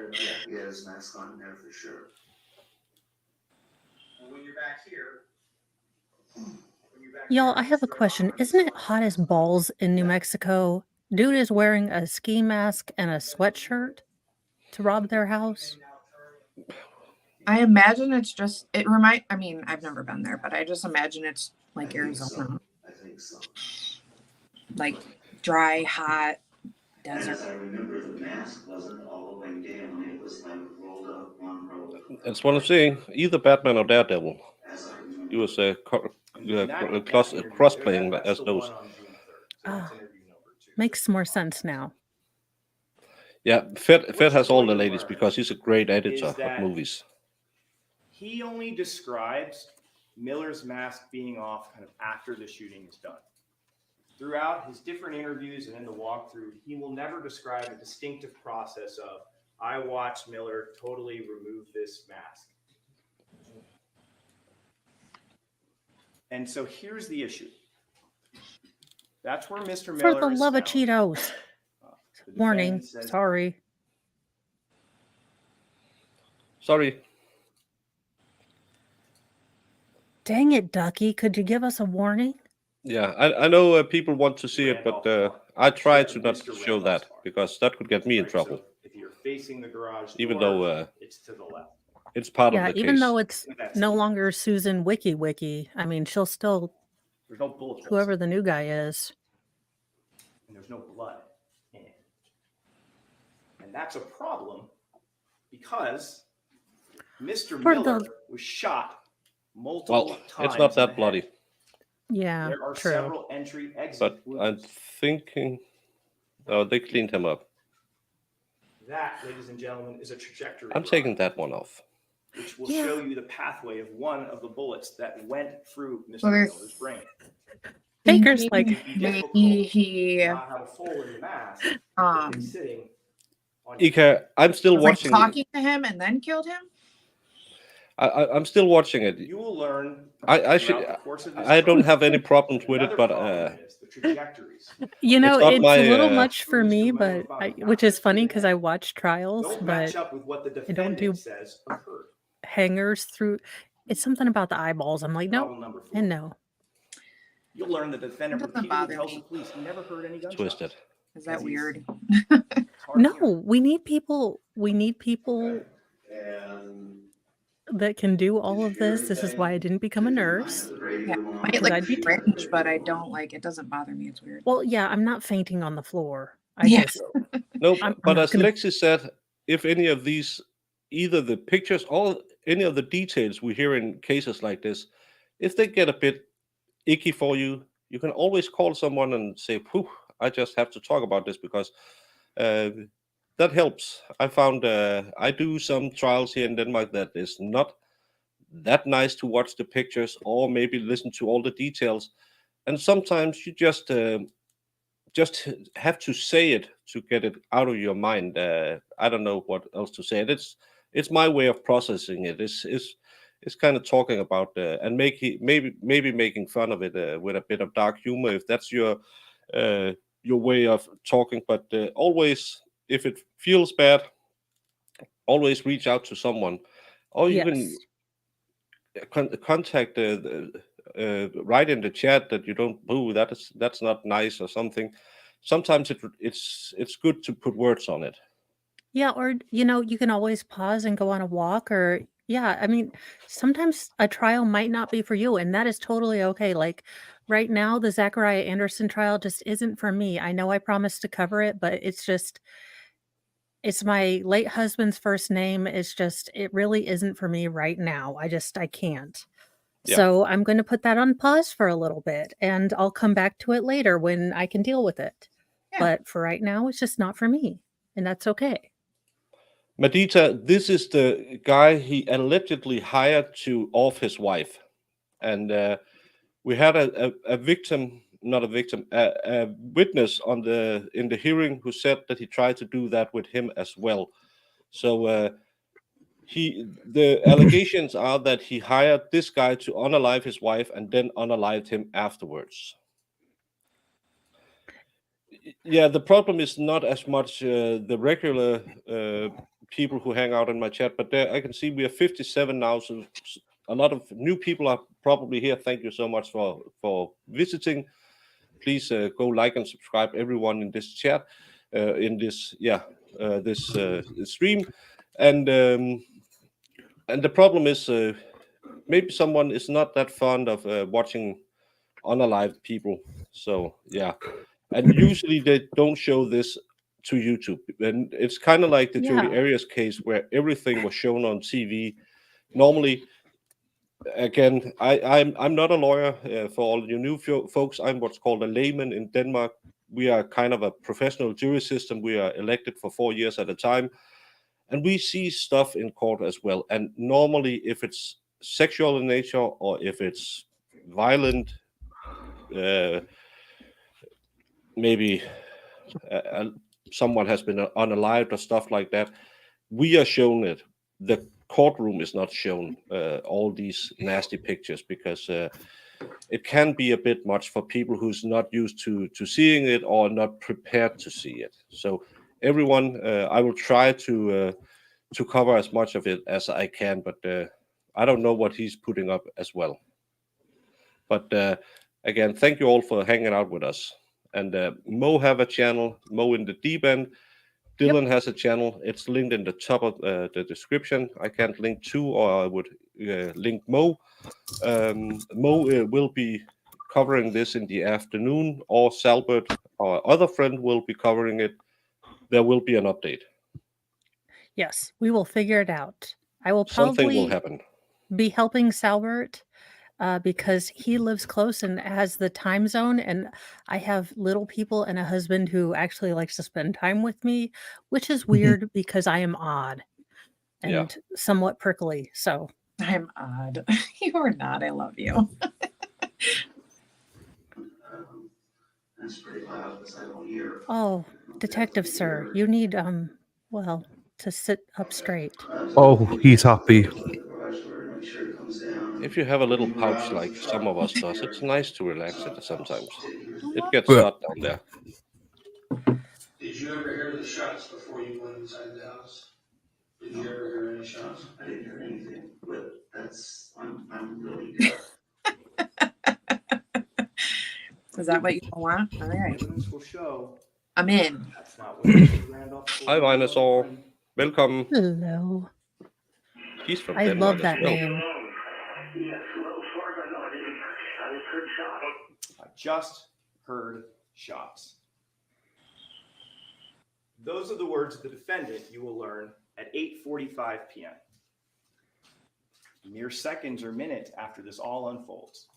he had his mask on there for sure. And when you're back here. Y'all, I have a question. Isn't it hot as balls in New Mexico? Dude is wearing a ski mask and a sweatshirt to rob their house. I imagine it's just, I mean, I've never been there, but I just imagine it's like I think Arizona, so. I think so. like dry, hot, And desert. as I remember, the mask wasn't all the way down, it was like rolled up one row. That's what I'm saying. Either Batman or Daredevil. As I remember. He was That cross-playing that's as the those. one on June 3rd. So Ah, that's interview number 2. Makes more sense now. Yeah, Fed What has you're all the going to ladies learn because he's a great editor is of that movies. he only describes Miller's mask being off kind of after the shooting is done. Throughout his different interviews and in the walkthrough, he will never describe a distinctive process of, I watched Miller totally remove this mask. And so here's the issue. That's where Mr. For Miller the is love of found. Cheetos. The Warning. defendant says, Sorry. Sorry. Dang it, Ducky. Could you give us a warning? Yeah, I know people want to see it, but I try to not Mr. show that because that could get me in right, trouble, so if you're facing the garage even door, though it's to the left. it's part of Yeah, the even case. though it's That's no the- longer Susan Wiki. I mean, she'll still, There's no bullet holes whoever the new guy is. and there's no blood in it. And that's a problem because Mr. For Miller the- was shot multiple Well, times. it's not in the that head. bloody, Yeah, There are true. several entry exit but I'm wounds. thinking, oh, they cleaned him up. That, ladies and gentlemen, is a trajectory. I'm taking that one off. Which will Yeah. show you the pathway of one of the bullets that went through Mr. So there's- Miller's brain. Baker's like, Maybe he Not have a hole in the mask. um It's sitting on Ika, I'm still was like watching. talking to him and then killed him. I'm still watching it. You will learn. I should. throughout the course of this I don't program. have any problems with it, Another but problem is the trajectories. you know, not it's my, a little uh, much for Mr. me, Miller but found which is not funny in the because head. I watch trials, Don't but match up with what the I don't do defendant says occurred. hangers through. It's something about the eyeballs. I'm like, no, Problem number 4. and no. You'll learn the defendant Doesn't repeatedly bother tells me. the police he never heard any gunshots. twisted. Is that He's- weird? It's hard to hear. No, we need people. We need people And. that can do all of this. This is why I didn't become a nurse. Yeah, might Because like I'd be cringe, but I don't like it. Doesn't bother me. It's weird. Well, yeah, I'm not fainting on the floor. I Yeah. just No, I'm but not as gonna- Lexi said, if any of these, either the pictures or any of the details we hear in cases like this, if they get a bit icky for you, you can always call someone and say, "Phew, I just have to talk about this," because that helps. I found I do some trials here in Denmark that is not that nice to watch the pictures or maybe listen to all the details, and sometimes you just have to say it to get it out of your mind. I don't know what else to say. It's my way of processing it. It's kind of talking about and maybe making fun of it with a bit of dark humor if that's your way of talking. But always, if it feels bad, always reach out to someone, or even yes. contact write in the chat that you don't boo. That's not nice or something. Sometimes it's good to put words on it. Yeah, or you can always pause and go on a walk, or yeah, I mean, sometimes a trial might not be for you, and that is totally okay. Like right now, the Zachariah Anderson trial just isn't for me. I know I promised to cover it, but it's my late husband's first name. It really isn't for me right now. I can't. Yeah. So I'm going to put that on pause for a little bit, and I'll come back to it later when I can deal with it. Yeah. But for right now, it's just not for me, and that's okay. Madita, this is the guy he allegedly hired to off his wife, and we had a victim, not a victim, a witness in the hearing who said that he tried to do that with him as well. So the allegations are that he hired this guy to unalive his wife and then unalived him afterwards. Yeah, the problem is not as much the regular people who hang out in my chat, but there I can see we are 57 now, so a lot of new people are probably here. Thank you so much for visiting. Please go like and subscribe everyone in this chat, in this this stream, and the problem is maybe someone is not that fond of watching unalived people. So yeah, and usually they don't show this to YouTube, and it's kind of like the Jodi Yeah. Arias case where everything was shown on TV. Normally, again, I'm not a lawyer. For all you new folks, I'm what's called a layman in Denmark. We are kind of a professional jury system. We are elected for 4 years at a time, and we see stuff in court as well. And normally, if it's sexual in nature or if it's violent, maybe someone has been unalived or stuff like that, we are shown it. The courtroom is not shown all these nasty pictures because it can be a bit much for people who's not used to seeing it or not prepared to see it. So everyone, I will try to cover as much of it as I can, but I don't know what he's putting up as well. But again, thank you all for hanging out with us. And Mo have a channel, Mo in the deep end. Dylan has a channel. It's linked in the top of the description. I can't link to, or I would link Mo. Mo will be covering this in the afternoon, or Salbert, our other friend, will be covering it. There will be an update. Yes, we will figure it out. I will Something will probably happen. be helping Salbert because he lives close and has the time zone, and I have little people and a husband who actually likes to spend time with me, which is weird because I am odd and somewhat prickly. So I'm odd. You are not. I love you. That's pretty loud because I don't hear. Oh, detective sir, you need well, to sit up straight. Oh, he's happy. If you have a little pouch like some of us does, it's nice to relax it sometimes. It gets Yeah. hot down there. Did you ever hear the shots before you went inside the house? Did you ever hear any shots? I didn't hear anything, but I'm really deaf. Is that what you want? All right. Evidence will show I'm in. that's not what Mr. Randolph told Hi, you. Dinosaur. Welcome. Hello. He's from I Denmark love that as well. name. Yes, well, as far as I know, I just heard shots. I just heard shots. Those are the words of the defendant you will learn at 8:45 p.m. Mere seconds or minutes after this all unfolds.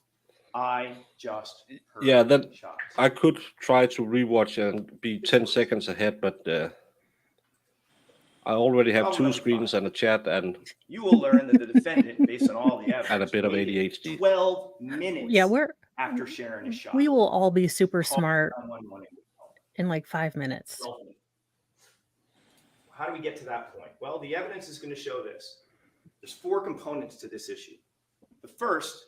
I just heard Then shots. I could try to rewatch and be 10 seconds ahead, but I already have Probably two gonna be screens fine. and a chat and You will learn that the defendant, based on all the evidence, and a bit of waited ADHD. 12 minutes Yeah, we're after sharing a shot. we will all be super Called smart 911. in like 5 minutes. 12 minutes. How do we get to that point? Well, the evidence is going to show this. There's 4 components to this issue. The first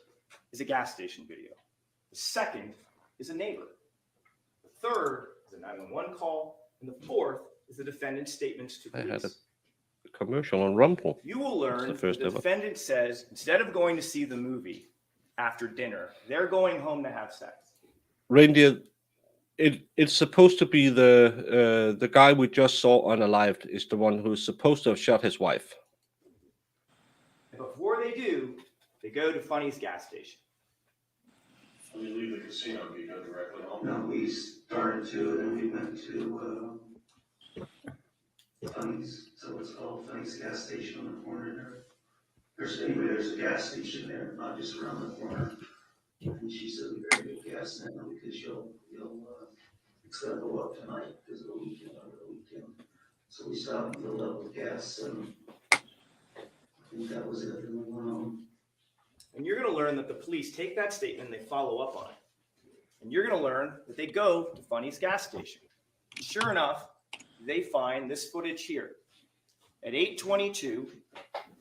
is a gas station video. The second is a neighbor. The third is a 911 call. And the fourth is the defendant's statements to I police. had a commercial on Rumble. You will learn the that first the ever. defendant says instead of going to see the movie after dinner, they're going home to have sex. Reindeer, it's supposed to be the guy we just saw unalived is the one who's supposed to have shot his wife. And before they do, they go to Funny's gas station. When you leave the casino, do you go directly home? No, we started to, and then we went to Funny's, so it's called Funny's gas station on the corner there. There's a gas station there, not just around the corner. And she said we better get gas now because it's gonna go up tonight because of the weekend, over the weekend. So we stopped and filled up with gas, and I think that was it, and we went home. And you're going to learn that the police take that statement and they follow up on it. And you're going to learn that they go to Funny's gas station. Sure enough, they find this footage here. At 8:22,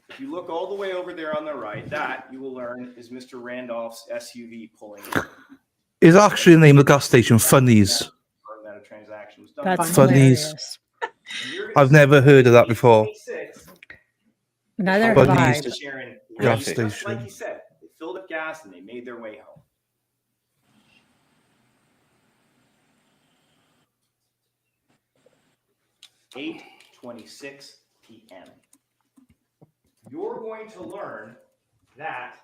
if you look all the way over there on the right, that you will learn is Mr. Randolph's SUV pulling in. Is actually the name of the gas station Funnies. That a transaction. That's Funnies. hilarious. I've never heard of that before. Neither But have I. he's- but- Sharon, Gas just like station. you said, they filled up gas and they made their way home. 8:26 p.m. You're going to learn that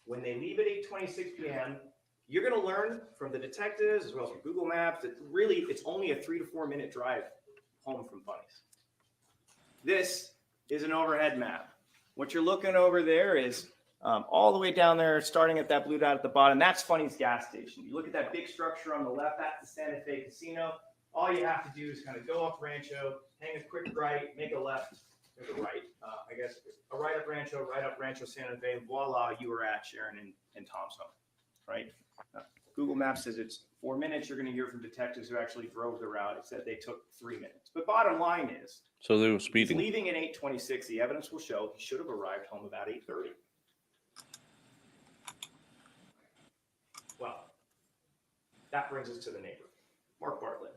when they leave at 8:26 p.m., you're going to learn from the detectives as well as from Google Maps that really it's only a 3 to 4 minute drive home from Funny's. This is an overhead map. What you're looking over there is all the way down there, starting at that blue dot at the bottom. That's Funny's gas station. You look at that big structure on the left, that's the Santa Fe Casino. All you have to do is kind of go up Rancho, hang a quick right, make a left, make a right. I guess a right up Rancho Santa Fe, and voila, you are at Sharon and Tom's home, right? Google Maps says it's 4 minutes. You're going to hear from detectives who actually drove the route. It said they took 3 minutes. But bottom line is, So they were he's speeding. leaving at 8:26. The evidence will show he should have arrived home about 8:30. Well, that brings us to the neighbor, Mark Bartlett.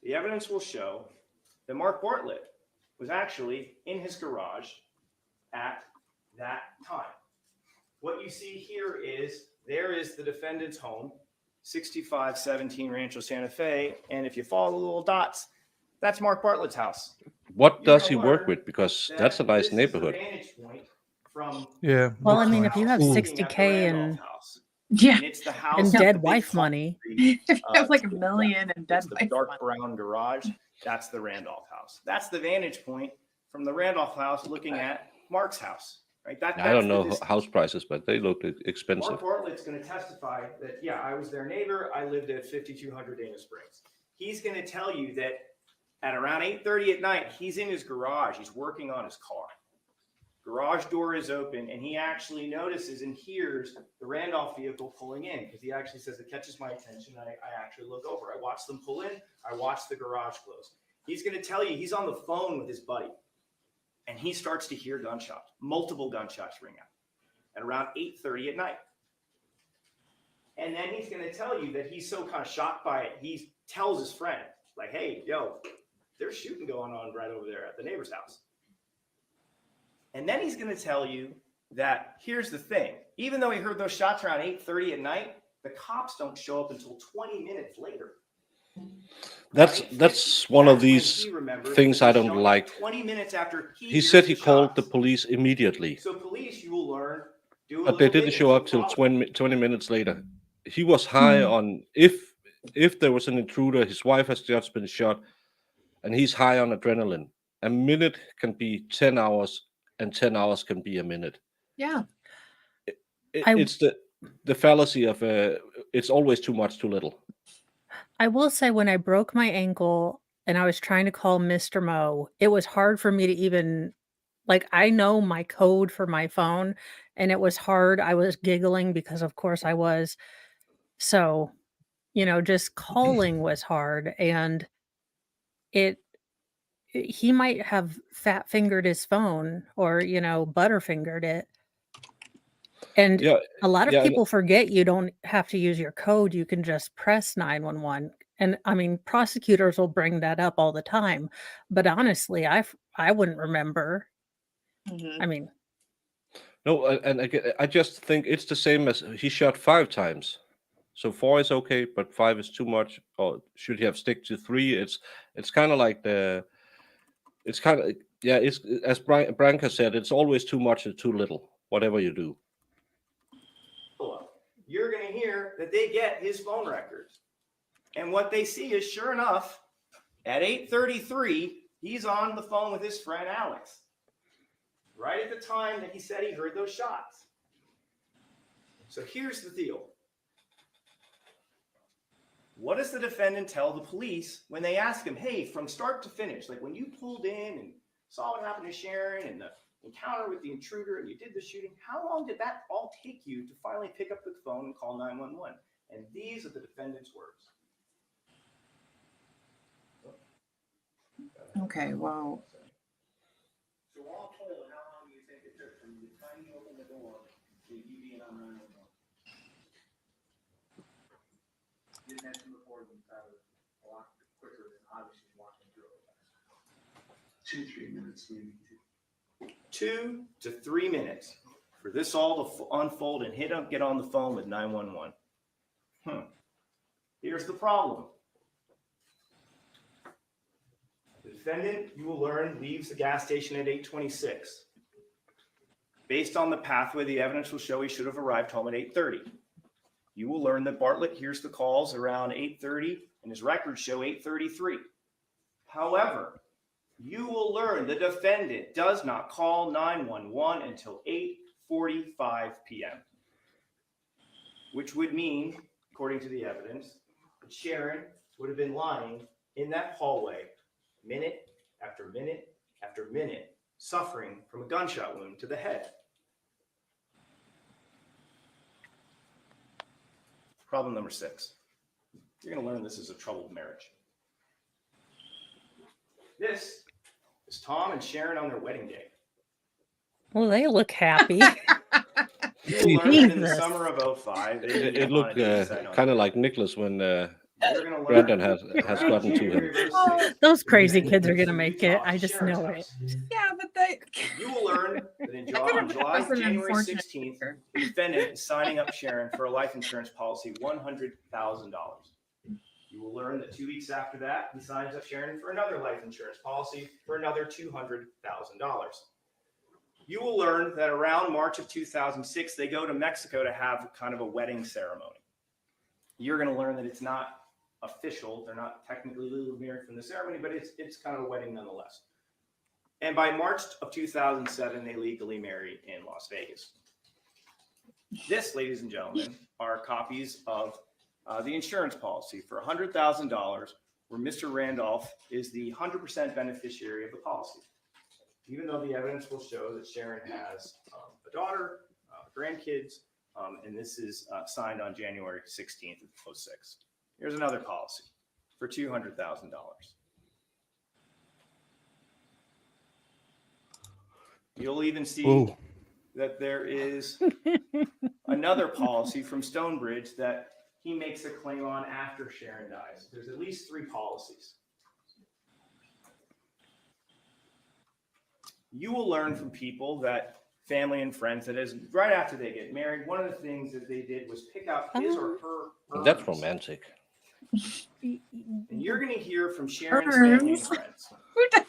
The evidence will show that Mark Bartlett was actually in his garage at that time. What you see here is there is the defendant's home, 6517 Rancho Santa Fe. And if you follow the little dots, that's Mark Bartlett's house. What You're does he gonna work learn with? Because that that's a nice this is the neighborhood. vantage point from Yeah. Well, I looks mean, nice. if you have Ooh. 60K and house. Yeah. And it's the house and with the dead big wife tall money. tree, If you have like to a the million and dead It's the wife dark money. brown garage. That's the Randolph house. That's the vantage point from the Randolph house looking at Mark's house, right? I don't know distance. house prices, but they look expensive. Mark Bartlett's going to testify that, yeah, I was their neighbor. I lived at 5200 Dana Springs. He's going to tell you that at around 8:30 at night, he's in his garage. He's working on his car. Garage door is open, and he actually notices and hears the Randolph vehicle pulling in because he actually says it catches my attention. I actually look over. I watch them pull in. I watch the garage close. He's going to tell you he's on the phone with his buddy, and he starts to hear gunshots, multiple gunshots ring out at around 8:30 at night. And then he's going to tell you that he's so kind of shocked by it. He tells his friend, like, hey, yo, there's shooting going on right over there at the neighbor's house. And then he's going to tell you that here's the thing. Even though he heard those shots around 8:30 at night, the cops don't show up until 20 minutes later. That's one of That's when these he remembers things that I they're don't showing up like. 20 minutes after He hears said he the called the shots. police immediately, So police, you will learn, do a but they little didn't digging. show So up till follow- 20 minutes later. He was high on if there was an intruder, his wife has just been shot, and he's high on adrenaline. A minute can be 10 hours, and 10 hours can be a minute. Yeah. It's the fallacy of it's always too much, too little. I will say when I broke my ankle and I was trying to call Mr. Mo, it was hard for me to even like I know my code for my phone and it was hard. I was giggling because of course I was. So, just calling was hard and he might have fat fingered his phone or, butterfingered it. And Yeah, a lot of yeah, and- people forget you don't have to use your code. You can just press 911. And I mean, prosecutors will bring that up all the time. But honestly, I wouldn't remember. I mean, No, and again, I just think it's the same as he shot 5 times. So 4 is okay, but 5 is too much. Or should he have stick to 3? It's kind of like it's as Branka said, it's always too much and too little, whatever you do. You're going to hear that they get his phone records. And what they see is, sure enough, at 8:33, he's on the phone with his friend Alex. Right at the time that he said he heard those shots. So here's the deal. What does the defendant tell the police when they ask him, hey, from start to finish, like when you pulled in and saw what happened to Sharon and the encounter with the intruder and you did the shooting, how long did that all take you to finally pick up the phone and call 911? And these are the defendant's words. Okay, well, So all told, how long do you think it took from the time you opened the door to you being on 911? Didn't mention before the entire lot quicker than obviously walking through it. 2-3 minutes maybe. 2 to 3 minutes for this all to unfold and get on the phone with 911. Here's the problem. The defendant, you will learn, leaves the gas station at 8:26. Based on the pathway, the evidence will show he should have arrived home at 8:30. You will learn that Bartlett hears the calls around 8:30 and his records show 8:33. However, you will learn the defendant does not call 911 until 8:45 p.m., which would mean, according to the evidence, that Sharon would have been lying in that hallway minute after minute after minute, suffering from a gunshot wound to the head. Problem number 6. You're going to learn this is a troubled marriage. This is Tom and Sharon on their wedding day. Well, they look happy. You will learn that in the Jesus. summer of 2005, It looked kind of like Nicholas when you're going to Brandon learn has gotten to him. Those crazy kids are gonna make it. I just know it. Yeah, but they. You will learn that on January 16th, the defendant is signing up Sharon for a life insurance policy, $100,000. You will learn that 2 weeks after that, he signs up Sharon for another life insurance policy for another $200,000. You will learn that around March of 2006, they go to Mexico to have kind of a wedding ceremony. You're going to learn that it's not official. They're not technically legally married from the ceremony, but it's kind of a wedding nonetheless. And by March of 2007, they legally marry in Las Vegas. This, ladies and gentlemen, are copies of the insurance policy for $100,000, where Mr. Randolph is the 100% beneficiary of the policy. Even though the evidence will show that Sharon has a daughter, grandkids, and this is signed on January 16th of 2006. Here's another policy for $200,000. You'll even see that there is another policy from Stonebridge that he makes a claim on after Sharon dies. There's at least 3 policies. You will learn from people that family and friends that is right after they get married, one of the things that they did was pick out his or her That's urns. romantic. And you're going to hear from Sharon's family and friends.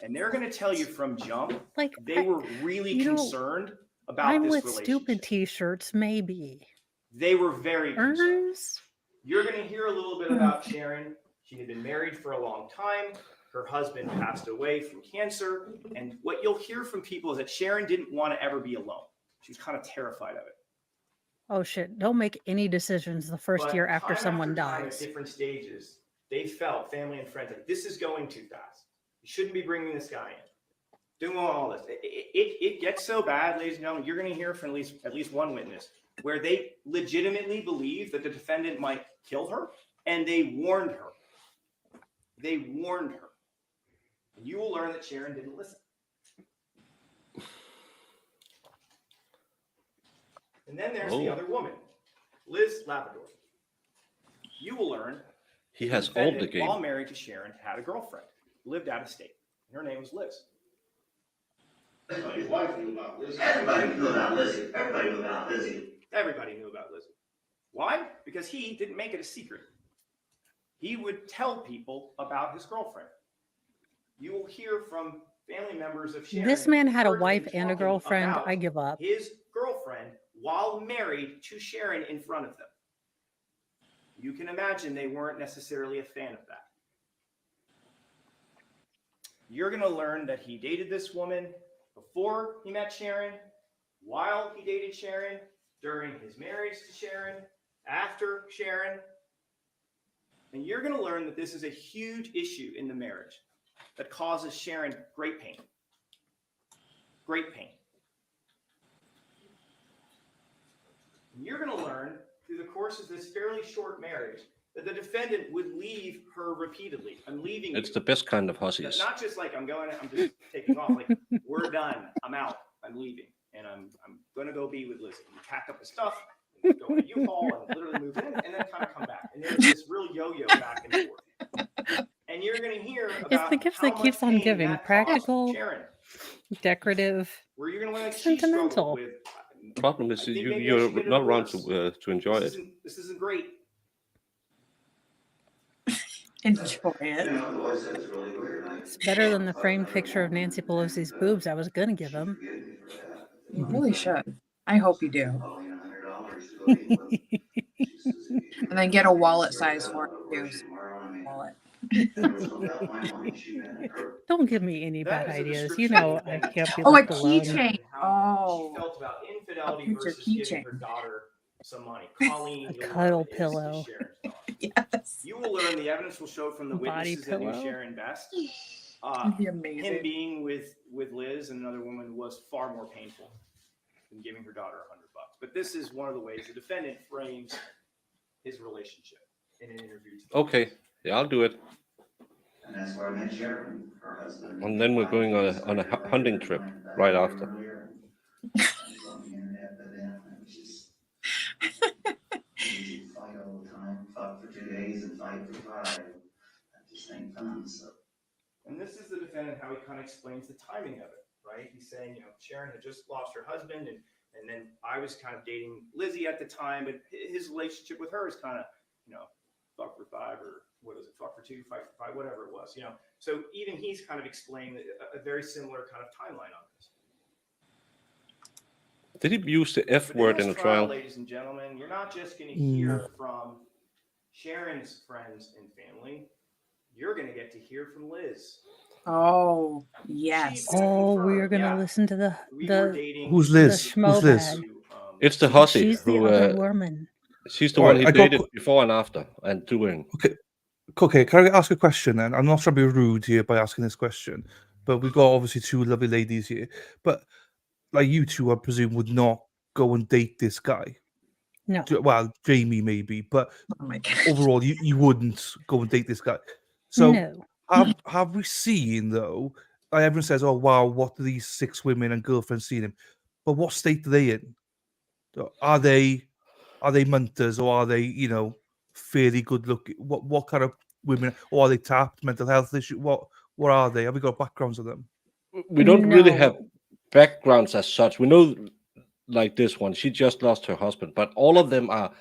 And they're going to tell you from jump, Like they were really concerned about I'm this with relationship. stupid t-shirts, maybe. They were very concerned. Urns? You're going to hear a little bit about Sharon. She had been married for a long time. Her husband passed away from cancer. And what you'll hear from people is that Sharon didn't want to ever be alone. She was kind of terrified of it. Oh shit! Don't make any decisions the first But year after time someone time dies. At different stages, they felt, family and friends, like this is going too fast. You shouldn't be bringing this guy in. Doing all this. It gets so bad, ladies and gentlemen. You're going to hear from at least one witness where they legitimately believe that the defendant might kill her, and they warned her. They warned her. And you will learn that Sharon didn't listen. And then there's the other woman, Liz Labrador. You will learn He has the all the defendant, game. while married to Sharon, had a girlfriend, lived out of state. And her name was Liz. His wife knew about Lizzie. Everybody knew about Lizzie. Everybody knew about Lizzie. Everybody knew about Lizzie. Why? Because he didn't make it a secret. He would tell people about his girlfriend. You will hear from family members of Sharon. This man had a heard him wife and a talking girlfriend. about I give up. His girlfriend while married to Sharon in front of them. You can imagine they weren't necessarily a fan of that. You're going to learn that he dated this woman before he met Sharon, while he dated Sharon, during his marriage to Sharon, after Sharon. And you're going to learn that this is a huge issue in the marriage that causes Sharon great pain. Great pain. And you're going to learn through the course of this fairly short marriage that the defendant would leave her repeatedly. I'm leaving It's you. the best kind of But hussies. not just like I'm just taking off. Like we're done. I'm out. I'm leaving, and I'm going to go be with Lizzie. And pack up his stuff, and go in a U-Haul, and literally move in, and then kind of come back. And there's this real yo-yo back and forth. It's the about gift how that much keeps on pain giving. that caused Practical, Sharon, decorative, where you're gonna learn that she struggled sentimental. with. Problem is I think you maybe I should you're get a not around divorce. to enjoy it. This isn't great. Enjoy You it. know, I've always said it's really weird. It's better than the framed picture of Nancy Pelosi's boobs I was gonna give him. Forgive me for that. You really should. I hope you do. Pauline $100 to go eat with. She says, And then get a wallet size for it too. Wallet. Don't give me any That bad is a ideas. description You know of I an can't be Oh, a left alone. keychain. How she Oh, felt about infidelity picture versus giving keychain. her daughter some money. Colleen, A you'll cuddle learn, is pillow. Sharon's daughter. yes. You will learn the evidence will show from the Body witnesses that knew pillow. Sharon best. It'd be Him amazing. being with Liz and another woman was far more painful than giving her daughter $100. But this is one of the ways the defendant frames his relationship in an interview. Okay, yeah, I'll do it. And that's where I met Sharon, her husband. And then we're going on a hunting trip right after. We fight all the time, fought for 2 days and fight for 5 at the same time. So And this is the defendant, how he kind of explains the timing of it, right? He's saying, Sharon had just lost her husband, and then I was kind of dating Lizzie at the time, but his relationship with her is kind of, fuck for 5 or what is it, fuck for 2, fight for 5, whatever it was, So even he's kind of explained a very similar kind of timeline on this. Did he use the F But word this in the trial? ladies and gentlemen, you're not just going to hear from Sharon's friends and family. You're going to get to hear from Liz. Oh, yes. Oh, we're gonna listen to the Who's the Liz? schmo Who's Liz? bag. It's the hussy She's the who other woman. she's the All one right, he I got dated before and after and doing. Okay, can I ask a question then? I'm not trying to be rude here by asking this question, but we've got obviously 2 lovely ladies here. But like you two, I presume, would not go and date this guy. No. Well, Jamie maybe, but Oh my God. overall, you wouldn't go and date this guy. So No. have we seen though? Like everyone says, "Oh wow, what do these 6 women and girlfriends seen him?" But what state are they in? Are they munters or are they fairly good looking? What kind of women? Or are they tapped? Mental health issue? What are they? Have we got backgrounds of them? We don't really No. have backgrounds as such. We know, like this one, she just lost her husband, but all of them are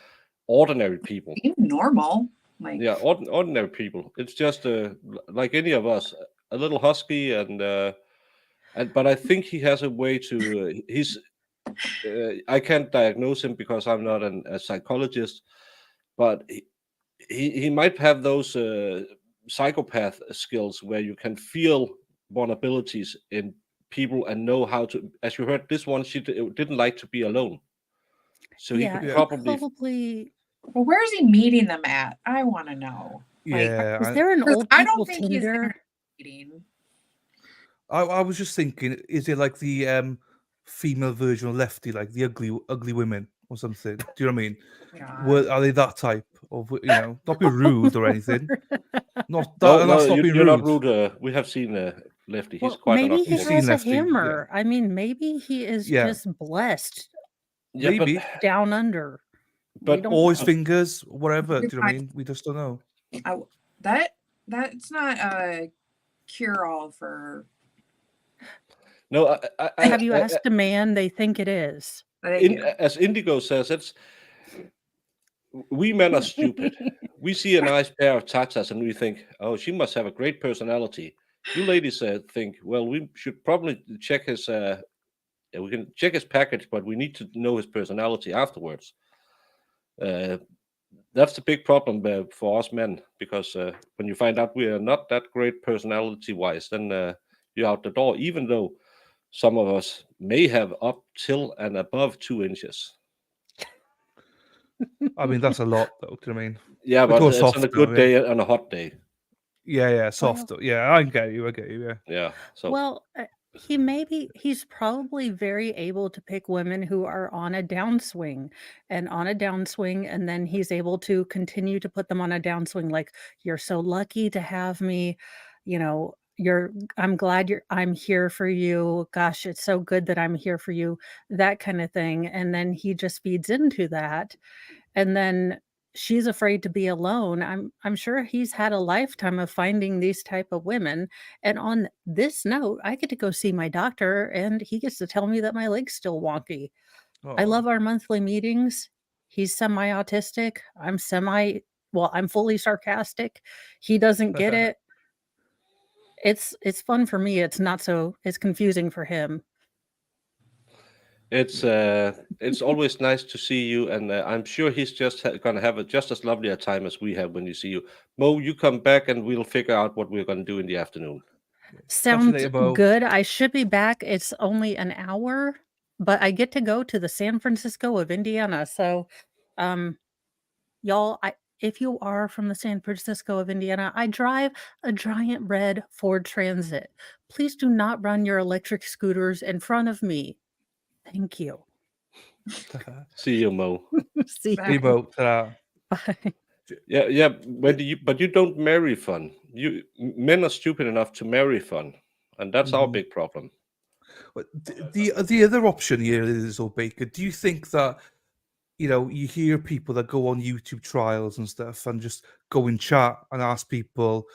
ordinary people. Seem normal. Like, Yeah, ordinary people. It's just like any of us, a little husky, and but I think he has a way to. I can't diagnose him because I'm not a psychologist, but he might have those psychopath skills where you can feel vulnerabilities in people and know how to. As you heard, this one she didn't like to be alone, so he Yeah, could he probably. well, where's he meeting them at? I want to know. Yeah, Is there an 'Cause old I people don't think he's Tinder? meeting. I was just thinking, is it like the female version of Lefty, like the ugly women or something? Do you know what I mean? God. Are they that type of not be rude or anything? Not that, No, and that's no, not being you're not rude. rude. We have seen Lefty. He's Well, quite an maybe he You've awful. seen has a Lefty, yeah. hammer. I mean, maybe he is Yeah. just blessed Yeah, but Maybe. down under. We But don't Or his know. fingers, whatever. Do you know what I mean? We just don't know. That's not a cure all for. no, Have you asked a man? They think it is. as Indigo says, we men are stupid. We see a nice pair of tatas and we think, oh, she must have a great personality. You ladies think, well, we should probably check his. We can check his package, but we need to know his personality afterwards. That's the big problem for us men, because when you find out we are not that great personality-wise, then you're out the door, even though some of us may have up till and above 2 inches. I mean, that's a lot, though. Do you know what I mean? Yeah, We but go it's soft on a now, good yeah. day and a hot day. Yeah, soft. Yeah, I get you. Yeah. Yeah. So Well, he's probably very able to pick women who are on a downswing, and then he's able to continue to put them on a downswing. Like, you're so lucky to have me, I'm glad I'm here for you. Gosh, it's so good that I'm here for you. That kind of thing. And then he just feeds into that. And then she's afraid to be alone. I'm sure he's had a lifetime of finding these type of women. And on this note, I get to go see my doctor and he gets to tell me that my leg's still wonky. I love our monthly meetings. He's semi-autistic. I'm fully sarcastic. He doesn't get it. It's fun for me. It's confusing for him. It's always nice to see you, and I'm sure he's just gonna have just as lovely a time as we have when you see you. Mo, you come back and we'll figure out what we're gonna do in the afternoon. Sounds later, Bo. good. I should be back. It's only an hour, but I get to go to the San Francisco of Indiana. So, y'all, if you are from the San Francisco of Indiana, I drive a giant red Ford Transit. Please do not run your electric scooters in front of me. Thank you. See you, Mo. See Hey, you. Bo. Ta-ra. Bye. Yeah. But you don't marry fun. Men are stupid enough to marry fun, and that's our big problem. But the other option here is, Baker, do you think that, you hear people that go on YouTube trials and stuff and just go in chat and ask people,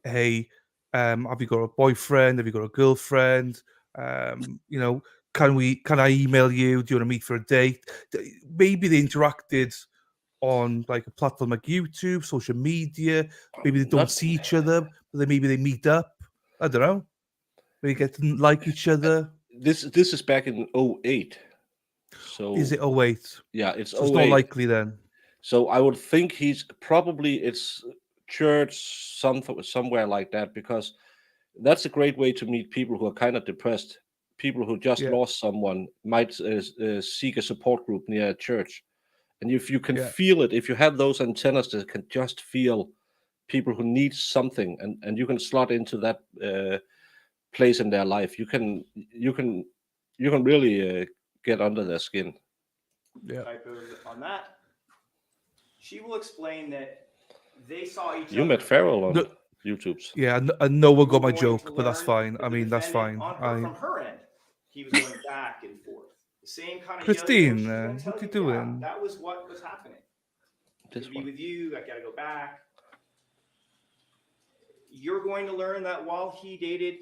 hey, have you got a boyfriend? Have you got a girlfriend? Can I email you? Do you want to meet for a date? Maybe they interacted on like a platform like YouTube, social media. Maybe they don't see each other, but maybe they meet up. I don't know. Maybe get to like each other. This is back in 2008. So Is it 2008? Yeah, it's So it's 08. not likely then. So I would think it's church, somewhere like that, because that's a great way to meet people who are kind of depressed. People who just lost someone might seek a support group near a church. And if you can feel it, if you have those antennas that can just feel people who need something, and you can slot into that place in their life, you can really get under their skin. On that, she will explain that they saw each other. You met Farrell on YouTube's. Yeah, and no one got my joke, but that's fine. I mean, that's fine. From her end, he was going back and forth. The same kind of Christine, what you doing? That was what was happening. To be with you, I gotta go back. You're going to learn that while he dated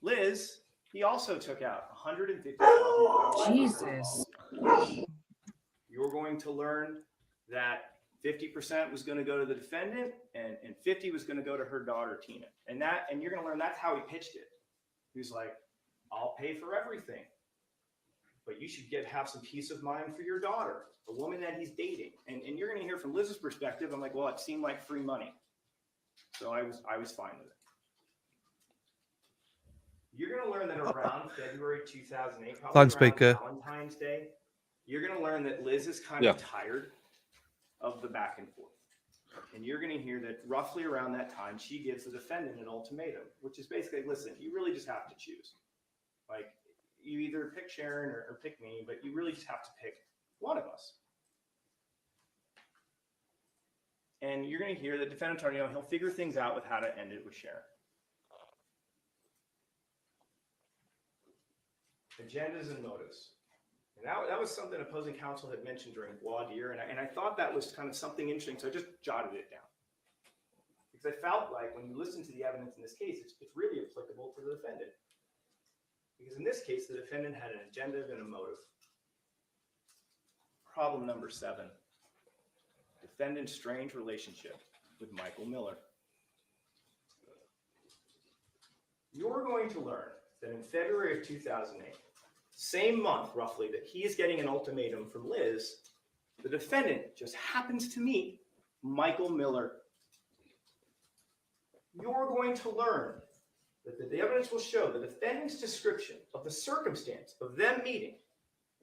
Liz, he also took out $150,000. Jesus. You're going to learn that 50% was going to go to the defendant and 50 was going to go to her daughter, Tina. And you're going to learn that's how he pitched it. He was like, I'll pay for everything, but you should have some peace of mind for your daughter, the woman that he's dating. And you're going to hear from Liz's perspective. I'm like, well, it seemed like free money. So I was fine with it. You're going to learn that around February 2008, probably around Valentine's Day, you're going to learn that Liz is kind of tired of the back and forth. And you're going to hear that roughly around that time, she gives the defendant an ultimatum, which is basically, listen, you really just have to choose. Like, you either pick Sharon or pick me, but you really just have to pick one of us. And you're going to hear the defendant attorney, he'll figure things out with how to end it with Sharon. Agendas and motives. And that was something opposing counsel had mentioned during voir dire, and I thought that was kind of something interesting, so I just jotted it down. Because I felt like when you listen to the evidence in this case, it's really applicable to the defendant. Because in this case, the defendant had an agenda and a motive. Problem number 7. Defendant's strange relationship with Michael Miller. You're going to learn that in February of 2008, same month roughly that he is getting an ultimatum from Liz, the defendant just happens to meet Michael Miller. You're going to learn that the evidence will show the defendant's description of the circumstance of them meeting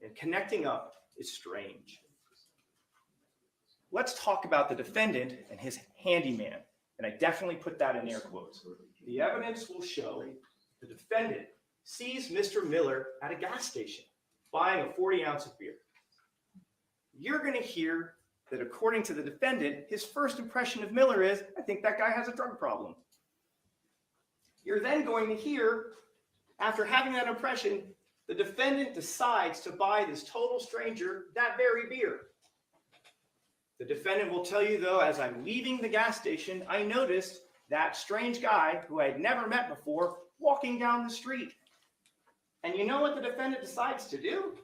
and connecting up is strange. Let's talk about the defendant and his handyman, and I definitely put that in air quotes. The evidence will show the defendant sees Mr. Miller at a gas station buying a 40-ounce of beer. You're going to hear that according to the defendant, his first impression of Miller is, I think that guy has a drug problem. You're then going to hear, after having that impression, the defendant decides to buy this total stranger that very beer. The defendant will tell you, though, as I'm leaving the gas station, I noticed that strange guy who I had never met before walking down the street. And you know what the defendant decides to do?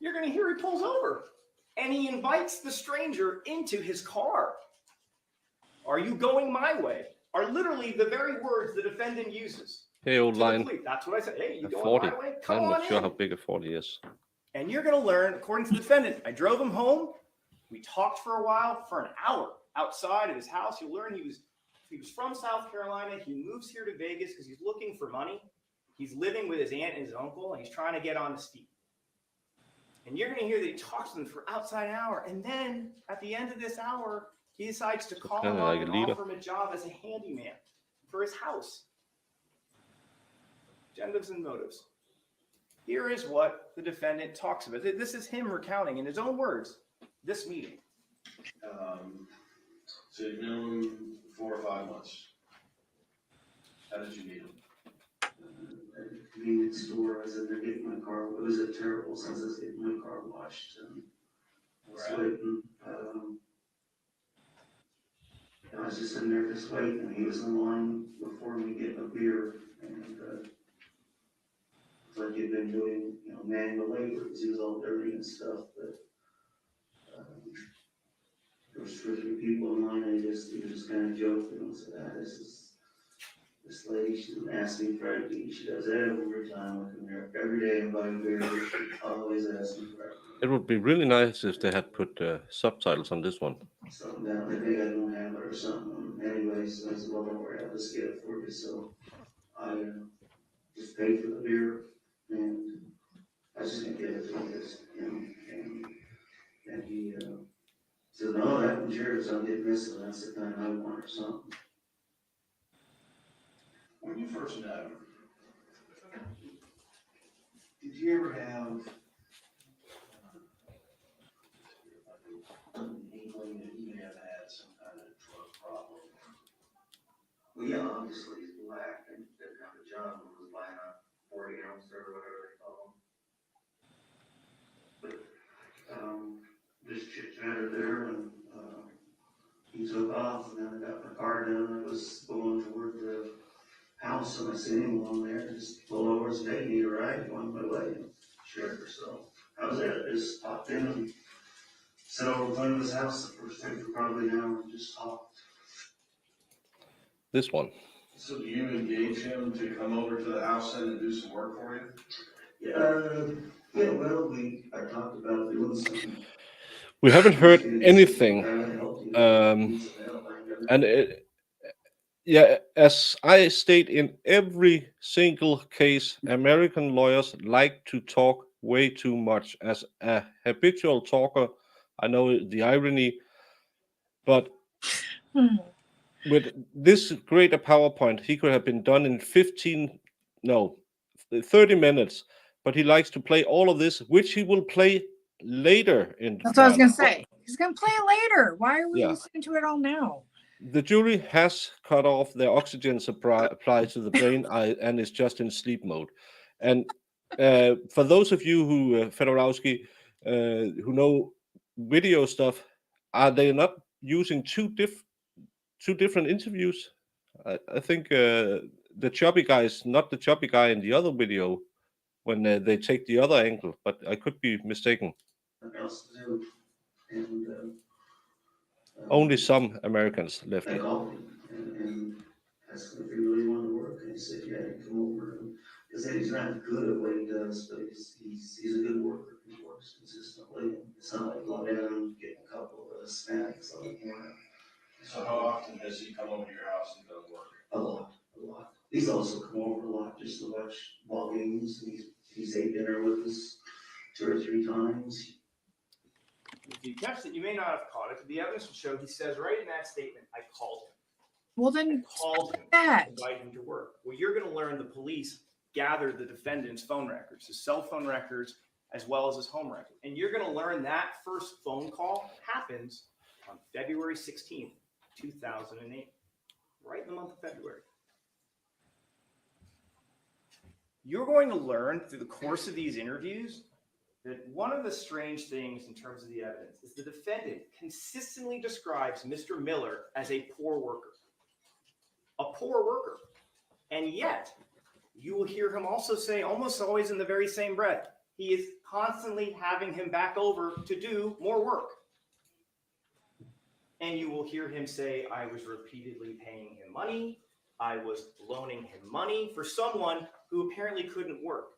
You're going to hear he pulls over and he invites the stranger into his car. Are you going my way? Are literally the very words the defendant uses. Hey, old to the line. police. That's what I said. Hey, you A going 40. my way? Come I'm on not sure in. how big a 40 is. And you're going to learn, according to the defendant, I drove him home. We talked for a while, for an hour outside of his house. You'll learn he was from South Carolina. He moves here to Vegas because he's looking for money. He's living with his aunt and his uncle, and he's trying to get on his feet. And you're going to hear that he talks to them for outside an hour. And then at the end of this hour, he decides to call him up and offer him a job as a handyman for his house. Agendas and motives. Here is what the defendant talks about. This is him recounting in his own words this meeting. So you've known him 4 or 5 months. How did you meet him? At the convenience store, I was in there getting my car. It was a terrible since I was getting my car washed. I was waiting. I was just in there just waiting, and he was in line before me getting a beer. And it's like he'd been doing, manual labor because he was all dirty and stuff. But there was 2 or 3 people in line. He was just kind of joking and said, this lady, she didn't ask me for ID. She does every time I come here. Every day I'm buying beer. She always asks me for ID. It would be really nice if they had put subtitles on this one. Something down there, maybe I don't have it or something. Anyways, I said, well, don't worry, I'll just get it for you. So I just paid for the beer, and I was just gonna give it to him. And he said, no, that one's yours. I'll get this, and that's the kind I want or something. When you first met him, did you ever have an inkling that he may have had some kind of drug problem? Well, yeah, obviously he's black and didn't have a job and was buying a 40 ounce or whatever they call them. But just chit chatted there, and he took off, and then I got my car down, and I was going toward the house, and I seen him along there, and just pulled over and said, hey, need a ride? Going my way. And sure, so that was it. I just popped in and sat over in front of his house the first time for probably an hour and just talked. This one. So do you engage him to come over to the house and do some work for you? Yeah, well, I talked about doing something. We haven't heard anything. Yeah, as I state in every single case, American lawyers like to talk way too much. As a habitual talker, I know the irony, but with this great a PowerPoint, he could have been done in 30 minutes, but he likes to play all of this, which he will play later in the That's what I was trial. gonna say. He's gonna play it later. Why are we listening to it all now? The jury has cut off their oxygen supply to the brain and is just in sleep mode. And for those of you who, Fedorowski, who know video stuff, are they not using two different interviews? I think the choppy guy is not the choppy guy in the other video when they take the other angle, but I could be mistaken. Only some Americans left. I called him and asked him if he really wanted to work, and he said, yeah, he'd come over. And he said he's not good at what he does, but he's a good worker. He works consistently. It's not like go down and get a couple of snacks on the corner. So how often does he come over to your house and go to work? A lot. He's also come over a lot just to watch ball games, and he's ate dinner with us 2 or 3 times. If you catch it, you may not have caught it, but the evidence will show he says right in that statement, I called him. Well, then I called him that. to invite him to work. Well, you're going to learn the police gathered the defendant's phone records, his cell phone records, as well as his home record. And you're going to learn that first phone call happens on February 16th, 2008, right in the month of February. You're going to learn through the course of these interviews that one of the strange things in terms of the evidence is the defendant consistently describes Mr. Miller as a poor worker. A poor worker. And yet, you will hear him also say, almost always in the very same breath, he is constantly having him back over to do more work. And you will hear him say, I was repeatedly paying him money. I was loaning him money for someone who apparently couldn't work.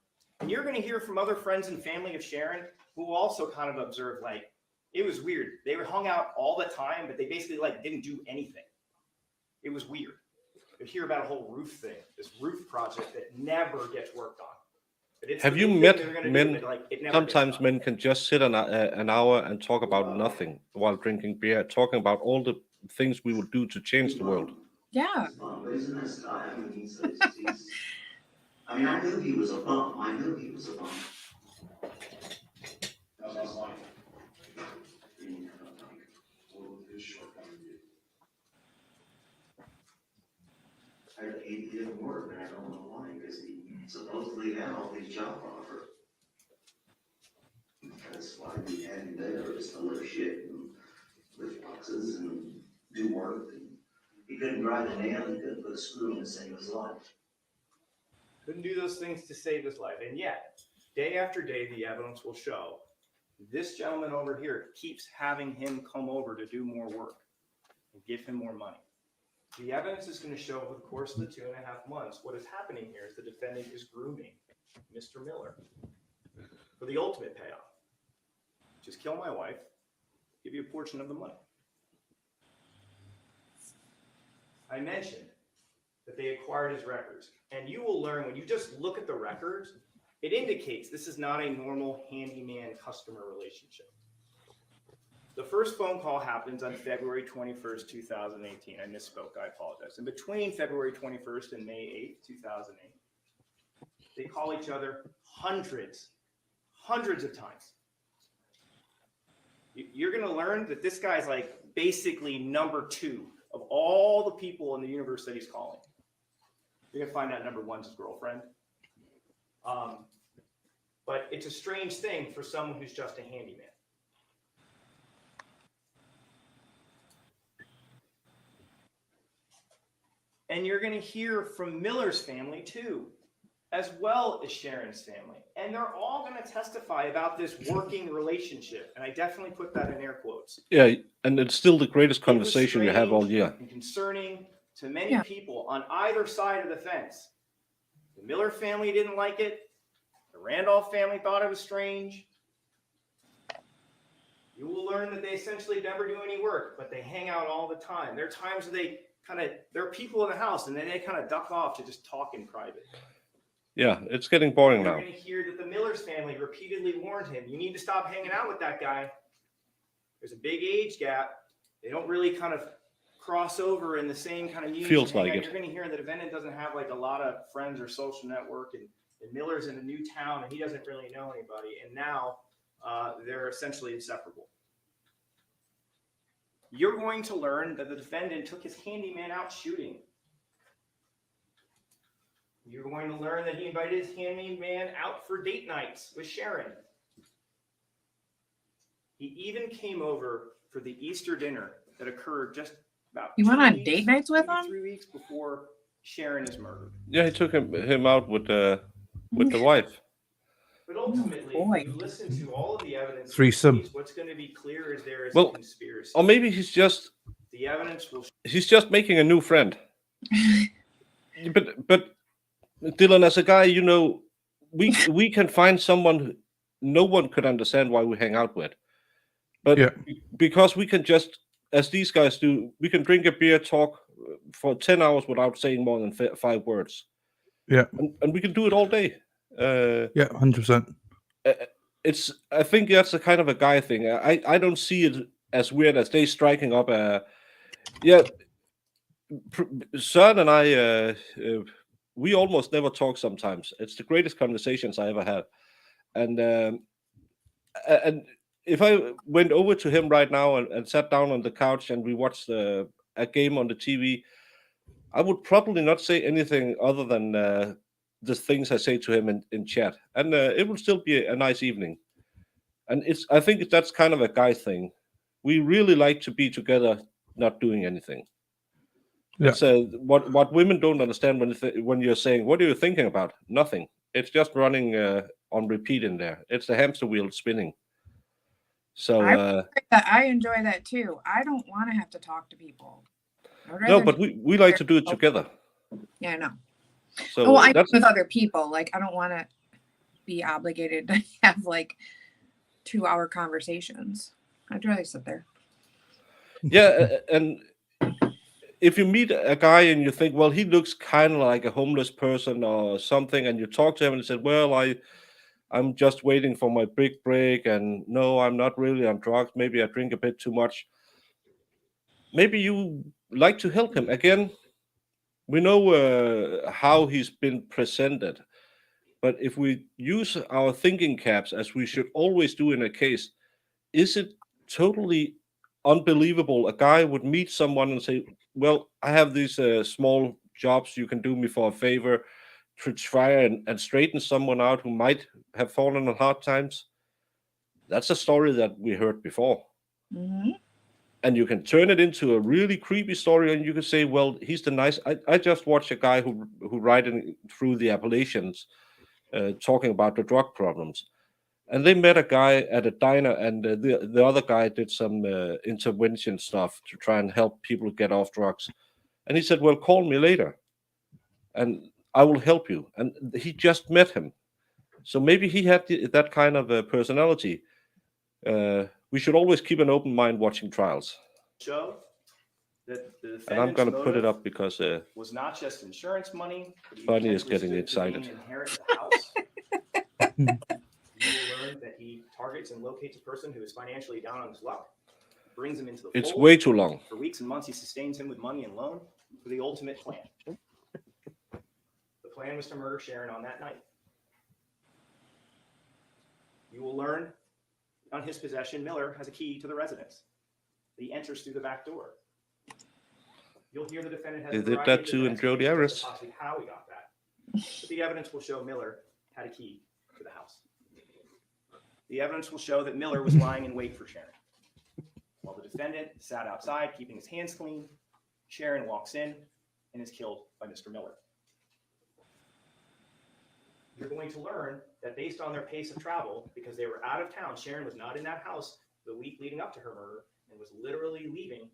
And you're going to hear from other friends and family of Sharon who also kind of observed, like, it was weird. They were hung out all the time, but they basically like didn't do anything. It was weird. You hear about a whole roof thing, this roof project that never gets worked on. But it's Have the you big thing met they're gonna do, men? but, like, it never gets Sometimes done. men can just sit an hour and talk about nothing while drinking beer, talking about all the things we would do to change the world. Yeah. But he's a nice guy. I mean, he's I mean, I knew he was a bum. I knew he was a bum. How's his life? What would his shortcoming be? He didn't work, and I don't know why, because he supposedly had all these job offers. That's why we had him there, just to lift shit and lift boxes and do work. And he couldn't grind a nail, he couldn't put a screw in to save his life. Couldn't do those things to save his life. And yet, day after day, the evidence will show this gentleman over here keeps having him come over to do more work and give him more money. The evidence is going to show over the course of the 2.5 months, what is happening here is the defendant is grooming Mr. Miller for the ultimate payoff. Just kill my wife, give you a portion of the money. I mentioned that they acquired his records, and you will learn when you just look at the records, it indicates this is not a normal handyman-customer relationship. The first phone call happens on February 21st, 2018. I misspoke, I apologize. And between February 21st and May 8th, 2008, they call each other hundreds of times. You're going to learn that this guy's like basically number 2 of all the people in the universe that he's calling. You're going to find out number 1's his girlfriend. But it's a strange thing for someone who's just a handyman. And you're going to hear from Miller's family too, as well as Sharon's family. And they're all going to testify about this working relationship. And I definitely put that in air quotes. Yeah, and it's still the greatest conversation you have all year. And concerning to many people on either side of the fence. The Miller family didn't like it. The Randolph family thought it was strange. You will learn that they essentially never do any work, but they hang out all the time. There are times where there are people in the house and then they kind of duck off to just talk in private. Yeah, it's getting boring now. You're going to hear that the Miller's family repeatedly warned him, you need to stop hanging out with that guy. There's a big age gap. They don't really kind of cross over in the same kind of union. Feels like it. You're going to hear the defendant doesn't have like a lot of friends or social network, and Miller's in a new town and he doesn't really know anybody. And now they're essentially inseparable. You're going to learn that the defendant took his handyman out shooting. You're going to learn that he invited his handyman out for date nights with Sharon. He even came over for the Easter dinner that occurred just about You went on date nights with him? 3 weeks before Sharon is murdered. Yeah, he took him out with the wife. But ultimately, if you listen to all of the evidence, Threesome. what's going to be clear is there is Well, a conspiracy. or maybe he's just making a new friend. But Dylan, as a guy, you know, we can find someone no one could understand why we hang out with. But because we can just, as these guys do, we can drink a beer, talk for 10 hours without saying more than 5 words. Yeah. And we can do it all day. 100%. I think that's a kind of a guy thing. I don't see it as weird as they striking up Søren and I we almost never talk sometimes. It's the greatest conversations I ever had. And if I went over to him right now and sat down on the couch and we watched a game on the TV, I would probably not say anything other than the things I say to him in chat. And it would still be a nice evening. And I think that's kind of a guy thing. We really like to be together, not doing anything. Yeah. It's what women don't understand when you're saying, "What are you thinking about?" Nothing. It's just running on repeat in there. It's the hamster wheel spinning. So I enjoy that too. I don't want to have to talk to people. no, but we like to do it together. Yeah, I know. So I that's with other people. Like, I don't want to be obligated to have like 2-hour conversations. I'd rather sit there. yeah, and if you meet a guy and you think, well, he looks kind of like a homeless person or something, and you talk to him and he said, well, I'm just waiting for my big break, and no, I'm not really on drugs. Maybe I drink a bit too much. Maybe you like to help him. Again, we know how he's been presented, but if we use our thinking caps as we should always do in a case, is it totally unbelievable a guy would meet someone and say, well, I have these small jobs, you can do me for a favor, to try and straighten someone out who might have fallen on hard times? That's a story that we heard before. Mm-hmm. And you can turn it into a really creepy story, and you can say, well, he's the nice. I just watched a guy who riding through the Appalachians talking about the drug problems. And they met a guy at a diner, and the other guy did some intervention stuff to try and help people get off drugs. And he said, well, call me later, and I will help you. And he just met him. So maybe he had that kind of a personality. We should always keep an open mind watching trials. Show that the And I'm going to put it motive up because was not just insurance money, but he Bunny is potentially getting stood to excited. gain inherit the house. You will learn that he targets and locates a person who is financially down on his luck, brings him into the It's fold. way too long. For weeks and months, he sustains him with money and loan for the ultimate plan. The plan was to murder Sharon on that night. You will learn on his possession, Miller has a key to the residence. He enters through the back door. You'll hear the defendant has They a did variety that of too in defense Jodi against Arias. possibly how he got that. But the evidence will show Miller had a key to the house. The evidence will show that Miller was lying in wait for Sharon. While the defendant sat outside, keeping his hands clean, Sharon walks in and is killed by Mr. Miller. You're going to learn that based on their pace of travel, because they were out of town, Sharon was not in that house the week leading up to her murder and was literally leaving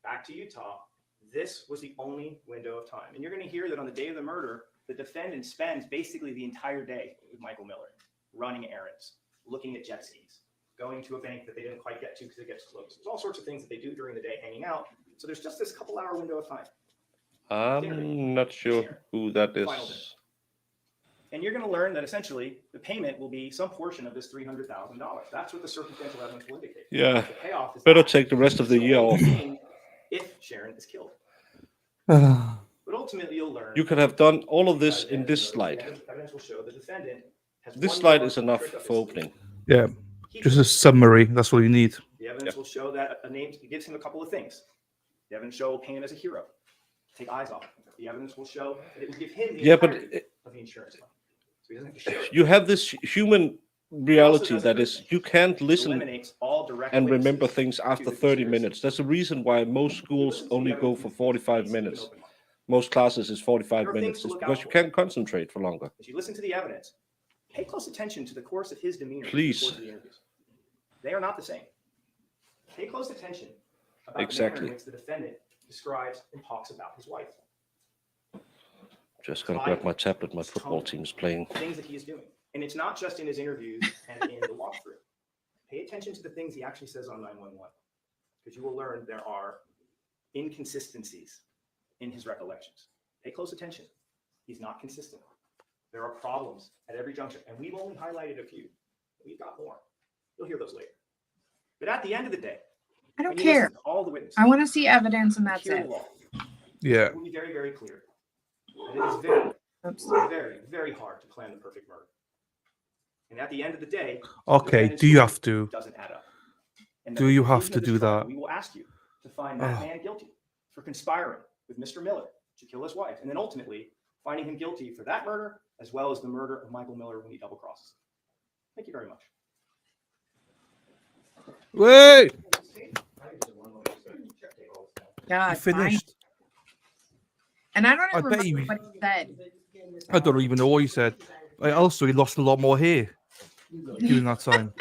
back to Utah. This was the only window of time. And you're going to hear that on the day of the murder, the defendant spends basically the entire day with Michael Miller, running errands, looking at jet skis, going to a bank that they didn't quite get to because it gets closed. There's all sorts of things that they do during the day hanging out. So there's just this couple-hour window of time. I'm not sure who that is. Final day. And you're going to learn that essentially the payment will be some portion of this $300,000. That's what the circumstantial evidence will indicate. Yeah, The payoff is better that. take the rest of the It's year only off. thing if Sharon is killed. But ultimately, you'll learn. You could have done all of this in this slide. Evidence will show the defendant has This one slide more is enough trick up his for sleeve. opening. Yeah, just a summary. That's all you need. The evidence will show that a name gives him a couple of things. The evidence show will paint him as a hero. Take eyes off him. The evidence will show that it will give him the entirety of the insurance money. So he doesn't have to share it. You have this human reality that is, you can't listen Eliminates all direct and remember witnesses things to after the 30 conspiracy. minutes. That's the reason why most schools only go for 45 minutes. Most classes is 45 There are things minutes. to It's look because out you for. can't concentrate for longer. As you listen to the evidence, pay close attention to the course of his demeanor. Please. In the course of the interviews. They are not the same. Pay close attention about the manner Exactly. in which the defendant describes and talks about his wife. Just gonna grab my tablet. My football team is playing. Things that he is doing. And it's not just in his interviews and in the walkthrough. Pay attention to the things he actually says on 911, because you will learn there are inconsistencies in his recollections. Pay close attention. He's not consistent. There are problems at every juncture, and we've only highlighted a few. We've got more. You'll hear those later. But at the end of the day, I don't when you listen care. to all the witnesses, I want to see evidence, and that's hear it. the law. Yeah. It will be very, very clear. And it is very, very, very hard to plan the perfect murder. And at the end of the day, the Okay, defendant's do you story have to? Doesn't add up. And Do at the you have conclusion to of this do trial, that? We will ask you to find that Oh. man guilty for conspiring with Mr. Miller to kill his wife, and then ultimately finding him guilty for that murder as well as the murder of Michael Miller when he double crosses. Thank you very much. Wait, God, he fine. finished. And I don't I even bet remember he. what he said. I don't even know what he said. Also, he lost a lot more hair during that time.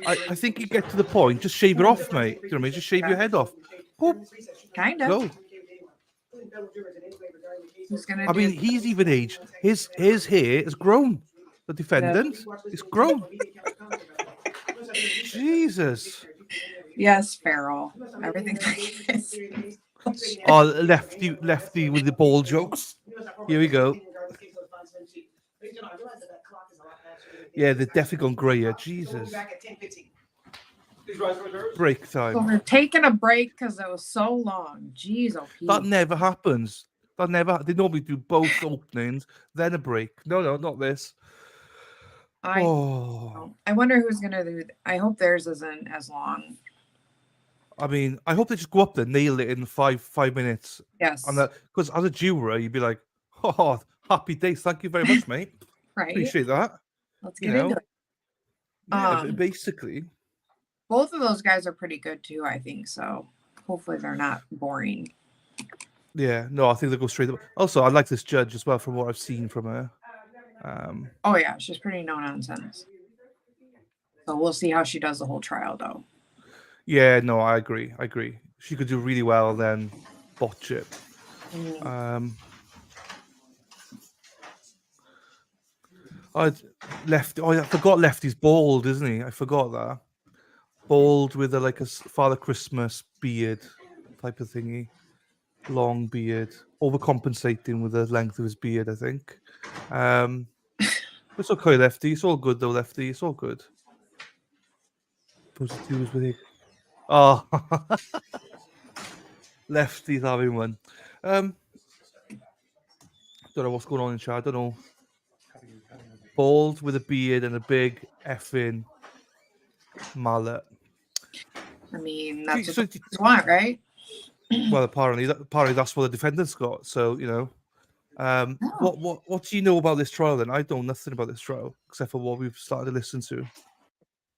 I think you get to the point, just shave it off, mate. Do you know what I mean? Just shave your head off. Boop. Kind of. Go. Who's gonna I do mean, he's even aged. His hair has grown. The defendant, it's grown. Jesus. Yes, Farrell. Everything. Oh, lefty with the ball jokes. Here we go. Yeah, they're definitely gone grey here. Jesus. Break So time. we're taking a break because it was so long. Jeez, oh, Pete. That never happens. That never. They normally do both openings, then a break. No, not this. I wonder who's gonna do. I hope theirs isn't as long. I mean, I hope they just go up there, nail it in five minutes. Yes. And that, because as a juror, you'd be like, oh, happy days. Thank you very much, mate. Right. Appreciate that. Let's You get into know? it. Yeah, basically. Both of those guys are pretty good too, I think. So hopefully they're not boring. Yeah, no, I think they'll go straight up. Also, I like this judge as well from what I've seen from her. Oh yeah, she's pretty no nonsense. So we'll see how she does the whole trial though. Yeah, no, I agree. She could do really well, then botch it. I forgot Lefty's bald, isn't he? I forgot that. Bald with a Father Christmas beard type of thingy. Long beard. Overcompensating with the length of his beard, I think. It's okay, Lefty. It's all good though, Lefty. It's all good. Positives with it. Oh, Lefty's having one. Don't know what's going on in chat. I don't know. Bald with a beard and a big effing mallet. I mean, that's So- what the you want, right? Well, apparently that's what the defendant's got. So you know, what do you know about this trial? Then I know nothing about this trial except for what we've started to listen to.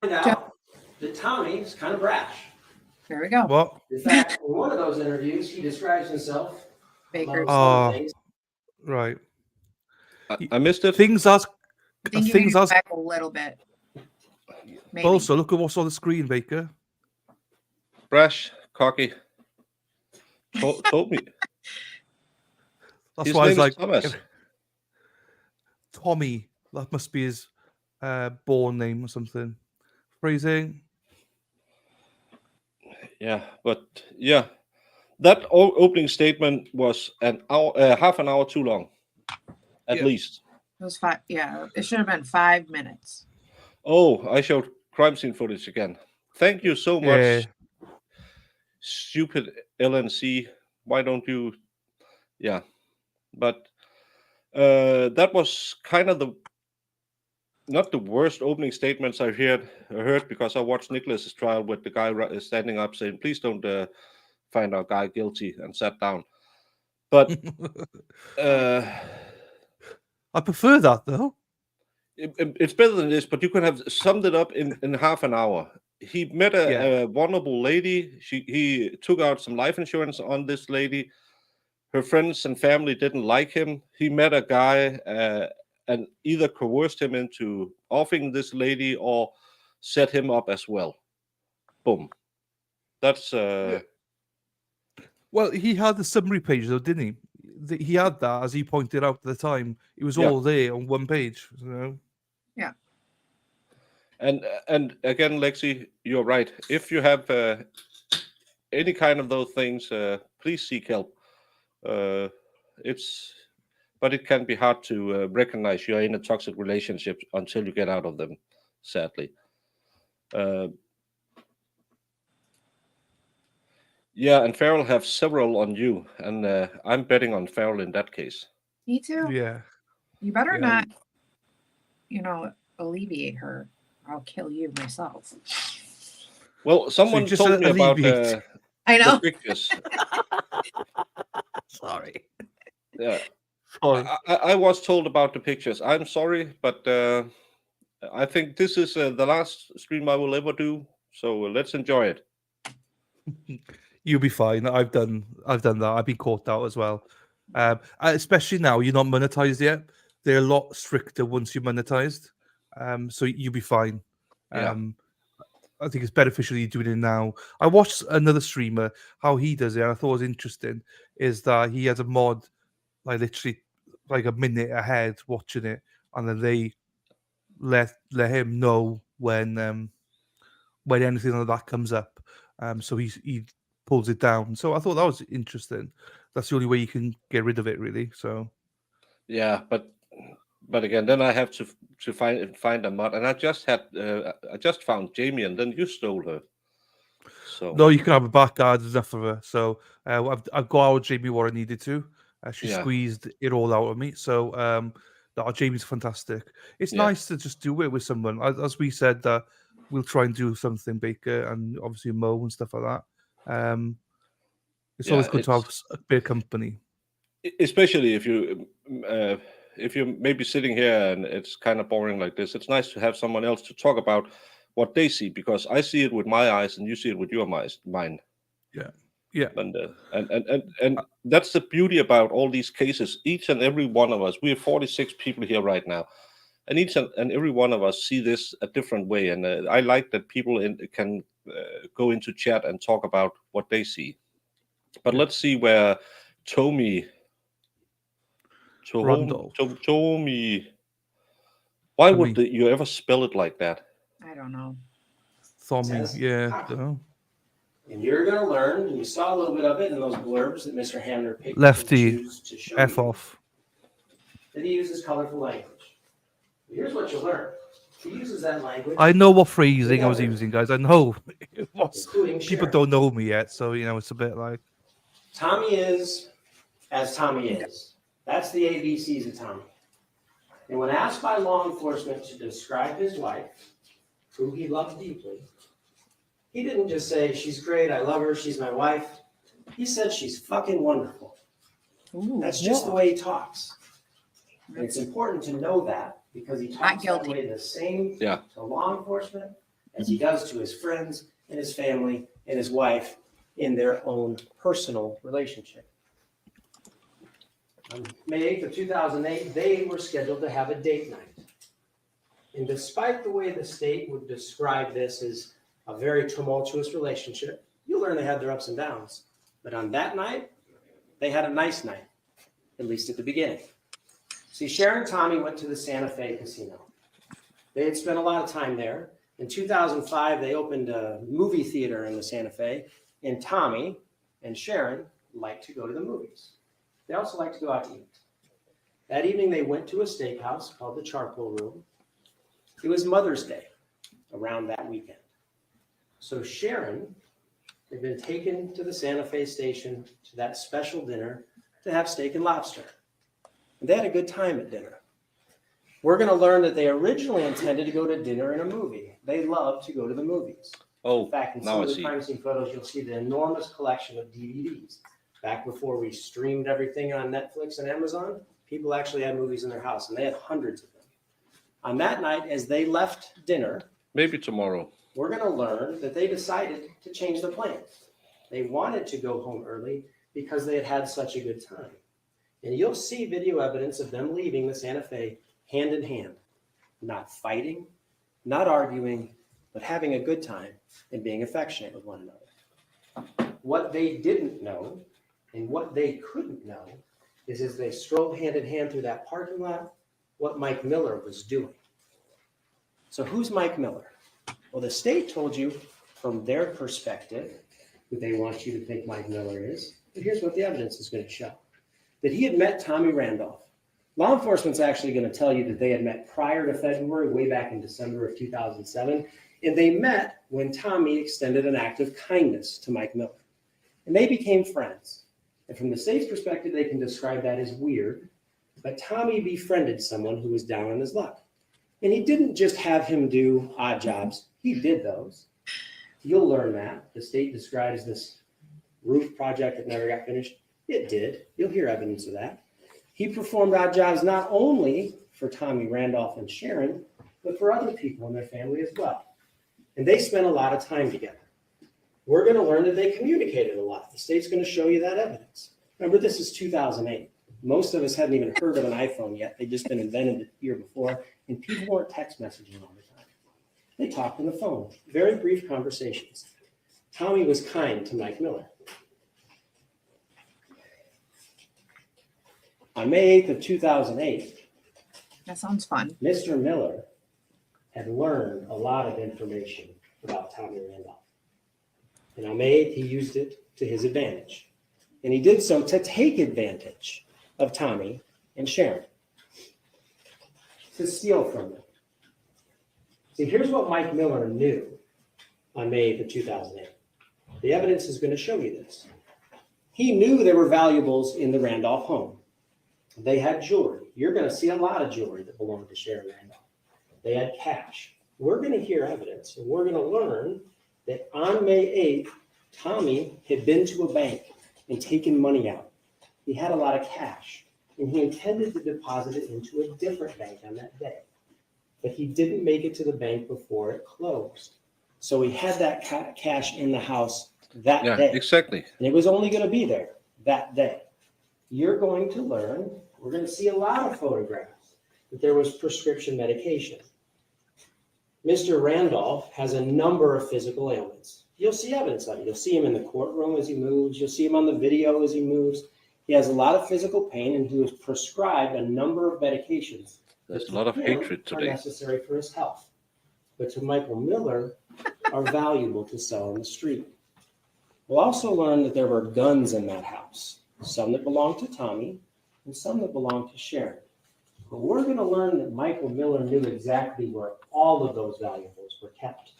Find out that Tommy is kind of brash. There we go. What? In fact, in one of those interviews, he describes himself. Baker. amongst other things, Right. I missed it. Things as I think you things can go as. back a little bit. Maybe. Also, look at what's on the screen, Baker. Brash, cocky. Told me. That's His why I was name is like, Thomas. Tommy. That must be his born name or something. Phrasing. Yeah, but yeah, that opening statement was an hour, half an hour too long, at least. It was 5. Yeah, it should have been 5 minutes. Oh, I showed crime scene footage again. Thank you so much, Yeah. stupid LNC. Why don't you? Yeah, but that was kind of not the worst opening statements I've heard because I watched Nicholas's trial with the guy standing up saying, "Please don't find our guy guilty," and sat down. But I prefer that though. It's better than this, but you could have summed it up in half an hour. He met a vulnerable lady. He took out some life insurance on this lady. Her friends and family didn't like him. He met a guy and either coerced him into offing this lady or set him up as well. Boom. That's Well, he had the summary page though, didn't he? He had that, as he pointed out at the time. It was all there on one page. You know? Yeah. And again, Lexi, you're right. If you have any kind of those things, please seek help. But it can be hard to recognize you're in a toxic relationship until you get out of them, sadly. Yeah, and Farrell have several on you, and I'm betting on Farrell in that case. Me too. Yeah. You better Yeah. not, alleviate her. I'll kill you myself. Well, someone just told me about alleviate. I know. the pictures. Sorry. Yeah. Sorry. I was told about the pictures. I'm sorry, but I think this is the last stream I will ever do. So let's enjoy it. You'll be fine. I've done that. I've been caught out as well. Especially now, you're not monetized yet. They're a lot stricter once you're monetized. So you'll be fine. Yeah. I think it's beneficial you doing it now. I watched another streamer, how he does it, and I thought it was interesting, is that he has a mod, like literally like a minute ahead watching it, and then they let him know when anything like that comes up. So he pulls it down. So I thought that was interesting. That's the only way you can get rid of it, really. So Yeah, but again, then I have to find a mod, and I just found Jamie, and then you stole her. So no, you can have her back. There's enough of her. So I've got out Jamie what I needed to. She squeezed it all out of me. So Jamie's fantastic. It's nice to just do it with someone. As we said, we'll try and do something, Baker, and obviously Mo and stuff like that. It's always good to have a bit of company, especially if you're maybe sitting here and it's kind of boring like this. It's nice to have someone else to talk about what they see, because I see it with my eyes and you see it with your mind. Yeah. And that's the beauty about all these cases. Each and every one of us, we have 46 people here right now, and each and every one of us see this a different way. And I like that people can go into chat and talk about what they see. But let's see where Tommy Randolph. Tommy. Why would you ever spell it like that? I don't know. Tommy, yeah. And you're going to learn, and you saw a little bit of it in those blurbs that Mr. Hamner picked Lefty, to show F you, off. that he uses colorful language. Here's what you learn. He uses that language. I know what phrasing I was using, guys. I know it was. Including People Sharon. don't know me yet, so it's a bit like Tommy is as Tommy is. That's the ABCs of Tommy. And when asked by law enforcement to describe his wife, who he loved deeply, he didn't just say, she's great, I love her, she's my wife. He said, she's fucking wonderful. Ooh, that's just the way he talks. And it's important to know that, because he talks that way the same to law enforcement as he does to his friends and his family and his wife in their own personal relationship. On May 8th of 2008, they were scheduled to have a date night. And despite the way the state would describe this as a very tumultuous relationship, you'll learn they had their ups and downs. But on that night, they had a nice night, at least at the beginning. See, Sharon and Tommy went to the Santa Fe casino. They had spent a lot of time there. In 2005, they opened a movie theater in the Santa Fe, and Tommy and Sharon liked to go to the movies. They also like to go out to eat. That evening, they went to a steakhouse called the Charcoal Room. It was Mother's Day around that weekend. So Sharon had been taken to the Santa Fe station to that special dinner to have steak and lobster. And they had a good time at dinner. We're going to learn that they originally intended to go to dinner and a movie. They love to go to the movies. In fact, in some of the crime scene photos, you'll see the enormous collection of DVDs. Back before we streamed everything on Netflix and Amazon, people actually had movies in their house, and they had hundreds of them. On that night, as they left dinner, maybe tomorrow, we're going to learn that they decided to change the plans. They wanted to go home early because they had had such a good time. And you'll see video evidence of them leaving the Santa Fe hand in hand, not fighting, not arguing, but having a good time and being affectionate with one another. What they didn't know and what they couldn't know is as they strolled hand in hand through that parking lot, what Mike Miller was doing. So who's Mike Miller? Well, the state told you from their perspective who they want you to think Mike Miller is. But here's what the evidence is going to show. That he had met Tommy Randolph. Law enforcement's actually going to tell you that they had met prior to February, way back in December of 2007. And they met when Tommy extended an act of kindness to Mike Miller. And they became friends. And from the state's perspective, they can describe that as weird. But Tommy befriended someone who was down on his luck. And he didn't just have him do odd jobs. He did those. You'll learn that. The state describes this roof project that never got finished. It did. You'll hear evidence of that. He performed odd jobs not only for Tommy Randolph and Sharon, but for other people in their family as well. And they spent a lot of time together. We're going to learn that they communicated a lot. The state's going to show you that evidence. Remember, this is 2008. Most of us hadn't even heard of an iPhone yet. They'd just been invented the year before, and people weren't text messaging all the time. They talked on the phone, very brief conversations. Tommy was kind to Mike Miller. On May 8th of 2008, That sounds fun. Mr. Miller had learned a lot of information about Tommy Randolph. And on May 8th, he used it to his advantage. And he did so to take advantage of Tommy and Sharon, to steal from them. See, here's what Mike Miller knew on May 8th of 2008. The evidence is going to show you this. He knew there were valuables in the Randolph home. They had jewelry. You're going to see a lot of jewelry that belonged to Sharon Randolph. They had cash. We're going to hear evidence, and we're going to learn that on May 8th, Tommy had been to a bank and taken money out. He had a lot of cash, and he intended to deposit it into a different bank on that day. But he didn't make it to the bank before it closed. So he had that cash in the house that day. Exactly. And it was only going to be there that day. You're going to learn, we're going to see a lot of photographs, that there was prescription medication. Mr. Randolph has a number of physical ailments. You'll see evidence of it. You'll see him in the courtroom as he moves. You'll see him on the video as he moves. He has a lot of physical pain, and he was prescribed a number of medications. There's a lot of hatred Are today. necessary for his health, but to Michael Miller are valuable to sell on the street. We'll also learn that there were guns in that house, some that belonged to Tommy and some that belonged to Sharon. But we're going to learn that Michael Miller knew exactly where all of those valuables were kept,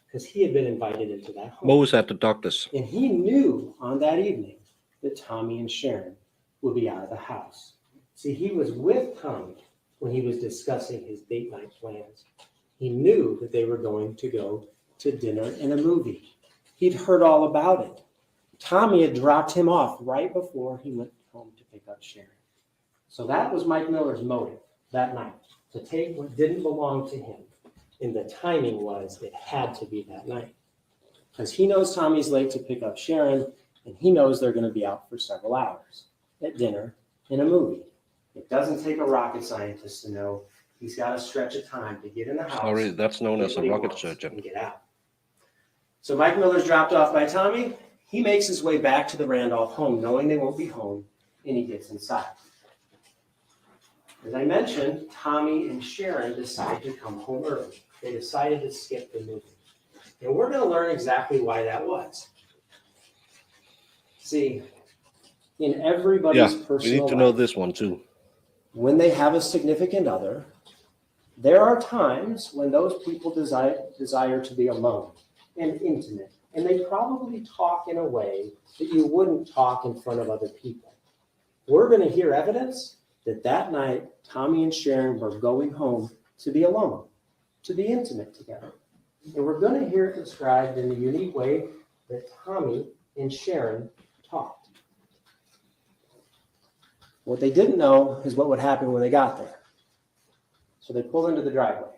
because he had been invited into that home. Mo was at the doctor's. And he knew on that evening that Tommy and Sharon would be out of the house. See, he was with Tommy when he was discussing his date night plans. He knew that they were going to go to dinner and a movie. He'd heard all about it. Tommy had dropped him off right before he went home to pick up Sharon. So that was Mike Miller's motive that night, to take what didn't belong to him. And the timing was it had to be that night, because he knows Tommy's late to pick up Sharon, and he knows they're going to be out for several hours at dinner and a movie. It doesn't take a rocket scientist to know he's got a stretch of time to get in the house. Sorry, that's known as a get what he rocket wants, surgeon. and get out. So Mike Miller's dropped off by Tommy. He makes his way back to the Randolph home, knowing they won't be home, and he gets inside. As I mentioned, Tommy and Sharon decided to come home early. They decided to skip the movie. And we're going to learn exactly why that was. See, in everybody's We personal need to know life, this one too. when they have a significant other, there are times when those people desire to be alone and intimate. And they probably talk in a way that you wouldn't talk in front of other people. We're going to hear evidence that night, Tommy and Sharon were going home to be alone, to be intimate together. And we're going to hear it described in the unique way that Tommy and Sharon talked. What they didn't know is what would happen when they got there. So they pulled into the driveway.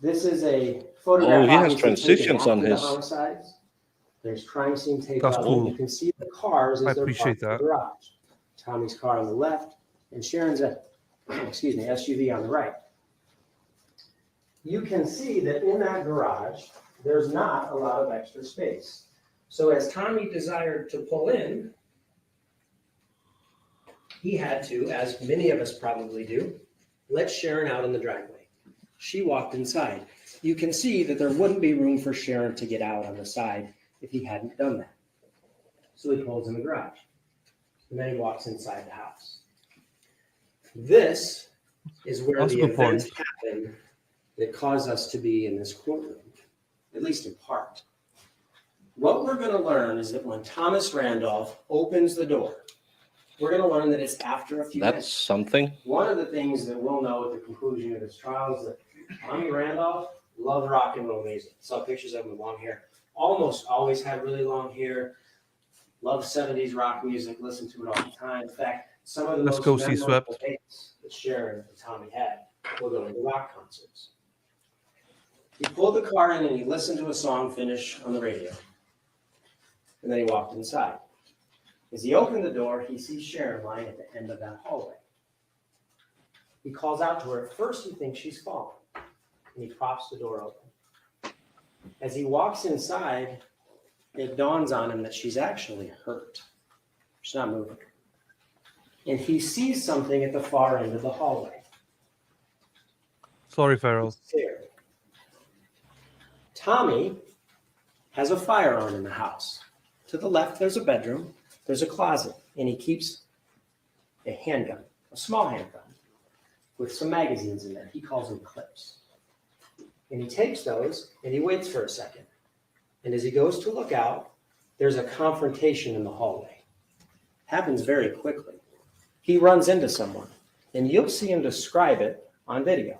This is a photograph. Oh, he has obviously taken transitions on after the his. homicides. There's crime scene tape That's up. cool. You can see the cars as I they're appreciate parked in the that. garage. Tommy's car on the left and Sharon's SUV on the right. You can see that in that garage, there's not a lot of extra space. So as Tommy desired to pull in, he had to, as many of us probably do, let Sharon out in the driveway. She walked inside. You can see that there wouldn't be room for Sharon to get out on the side if he hadn't done that. So he pulls in the garage. And then he walks inside the house. This is where That's a the good point. events happen that cause us to be in this courtroom, at least in part. What we're going to learn is that when Thomas Randolph opens the door, we're going to learn that it's after a few That's minutes. something. One of the things that we'll know at the conclusion of this trial is that Tommy Randolph loved rock and roll music. Saw pictures of him with long hair. Almost always had really long hair. Loved 70s rock music. Listened to it all the time. In fact, some of the Let's most go see memorable Swept. dates that Sharon and Tommy had were going to rock concerts. He pulled the car in and he listened to a song finish on the radio. And then he walked inside. As he opened the door, he sees Sharon lying at the end of that hallway. He calls out to her. At first, he thinks she's fallen, and he props the door open. As he walks inside, it dawns on him that she's actually hurt. She's not moving. And he sees something at the far end of the hallway. Sorry, Farrell. He's scared. Tommy has a firearm in the house. To the left, there's a bedroom. There's a closet, and he keeps a handgun, a small handgun, with some magazines in there. He calls them clips. And he takes those, and he waits for a second. And as he goes to look out, there's a confrontation in the hallway. Happens very quickly. He runs into someone, and you'll see him describe it on video.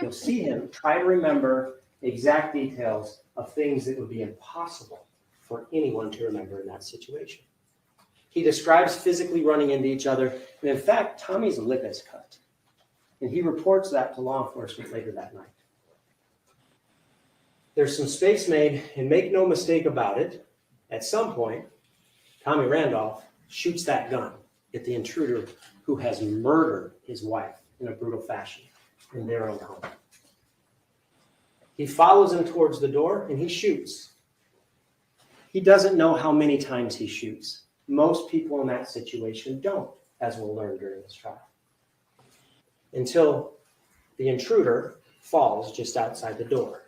You'll see him try to remember exact details of things that would be impossible for anyone to remember in that situation. He describes physically running into each other, and in fact, Tommy's lip is cut. And he reports that to law enforcement later that night. There's some space made, and make no mistake about it, at some point, Tommy Randolph shoots that gun at the intruder who has murdered his wife in a brutal fashion in their own home. He follows him towards the door and he shoots. He doesn't know how many times he shoots. Most people in that situation don't, as we'll learn during this trial. Until the intruder falls just outside the door.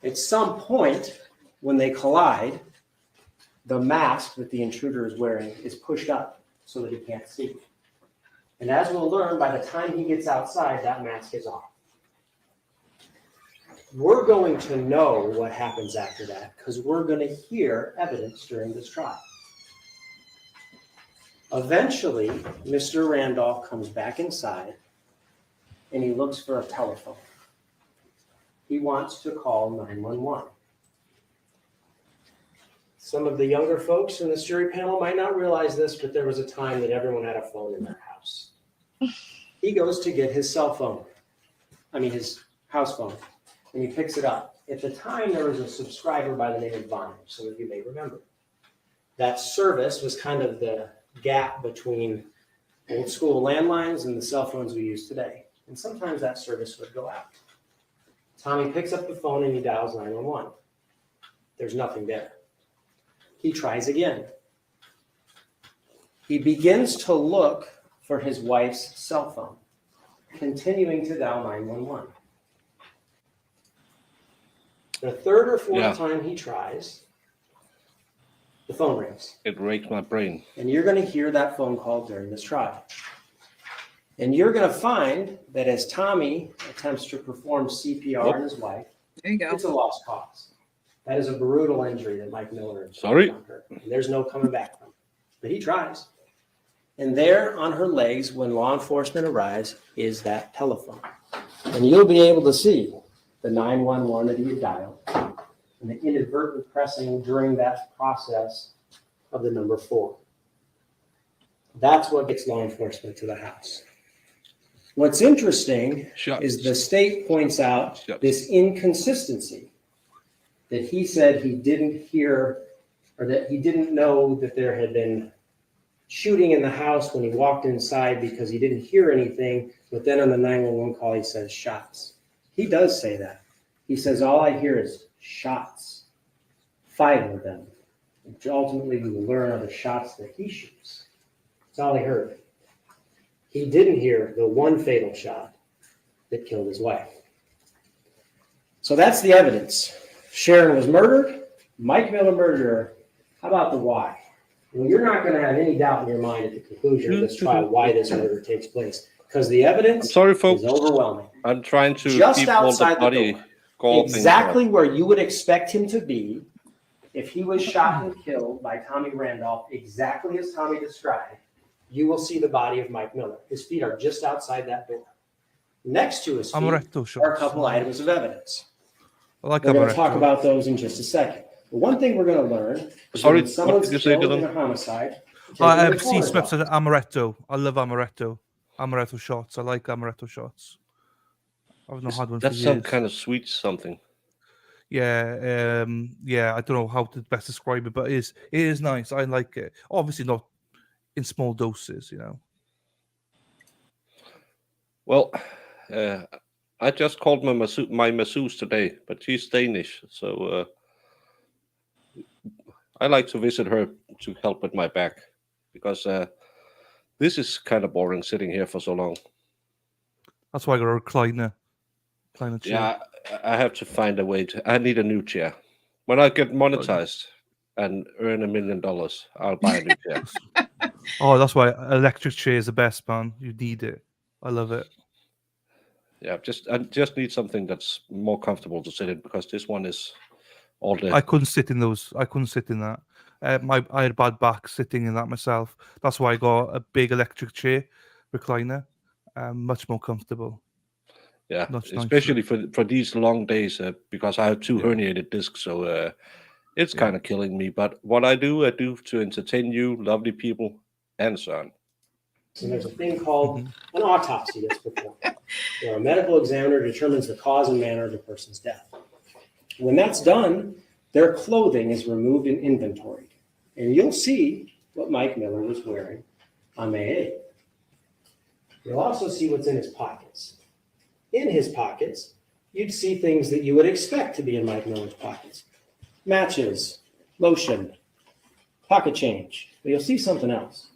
At some point, when they collide, the mask that the intruder is wearing is pushed up so that he can't see. And as we'll learn, by the time he gets outside, that mask is off. We're going to know what happens after that because we're going to hear evidence during this trial. Eventually, Mr. Randolph comes back inside and he looks for a telephone. He wants to call 911. Some of the younger folks in this jury panel might not realize this, but there was a time that everyone had a phone in their house. He goes to get his cell phone, his house phone, and he picks it up. At the time, there was a subscriber by the name of Vine, some of you may remember. That service was kind of the gap between old school landlines and the cell phones we use today. And sometimes that service would go out. Tommy picks up the phone and he dials 911. There's nothing there. He tries again. He begins to look for his wife's cell phone, continuing to dial 911. The third or fourth time he tries, the phone rings. It rakes my brain. And you're going to hear that phone call during this trial. And you're going to find that as Tommy attempts to perform CPR on his wife, there you go. It's a lost cause. That is a brutal injury that Mike Miller encountered. And there's no coming back from it. But he tries. And there on her legs, when law enforcement arrives, is that telephone. And you'll be able to see the 911 that he had dialed and the inadvertent pressing during that process of the number 4. That's what gets law enforcement to the house. What's interesting is the state points out this inconsistency that he said he didn't hear or that he didn't know that there had been shooting in the house when he walked inside because he didn't hear anything. But then on the 911 call, he says shots. He does say that. He says, all I hear is shots, 5 of them, which ultimately we will learn are the shots that he shoots. That's all he heard. He didn't hear the one fatal shot that killed his wife. So that's the evidence. Sharon was murdered. Mike Miller murdered her. How about the why? Well, you're not going to have any doubt in your mind at the conclusion of this trial why this murder takes place because the evidence is overwhelming. I'm trying to Just keep all the outside body door, call exactly where you would expect him to be if he was shot and killed by Tommy Randolph, exactly as Tommy described. You will see the body of Mike Miller. His feet are just outside that door. Next to his feet are a couple items of evidence. We're going to talk about those in just a second. But one thing we're going to learn is when someone's killed in a homicide. C. Smith said amaretto. I love amaretto. Amaretto shots. I like amaretto shots. I've not had one for That's some years. kind of sweet something. Yeah, yeah. I don't know how to best describe it, but it is nice. I like it. Obviously, not in small doses, you know. Well, I just called my masseuse today, but she's Danish, so I like to visit her to help with my back because this is kind of boring sitting here for so long. That's why I got a recliner chair. Yeah, I have to find a way to. I need a new chair. When I get monetized and earn $1 million, I'll buy a new chair. Oh, that's why electric chair is the best, man. You need it. I love it. Yeah, I just need something that's more comfortable to sit in because this one is all day. I couldn't sit in those. I couldn't sit in that. I had bad back sitting in that myself. That's why I got a big electric chair recliner. Much more comfortable. Yeah, Much especially for these long days because I have 2 herniated discs, so it's kind of killing me. But what I do to entertain you, lovely people, and so on. And there's a thing called an autopsy that's performed, where a medical examiner determines the cause and manner of the person's death. When that's done, their clothing is removed and inventoried. And you'll see what Mike Miller was wearing on May 8th. You'll also see what's in his pockets. In his pockets, you'd see things that you would expect to be in Mike Miller's pockets. Matches, lotion, pocket change. But you'll see something else.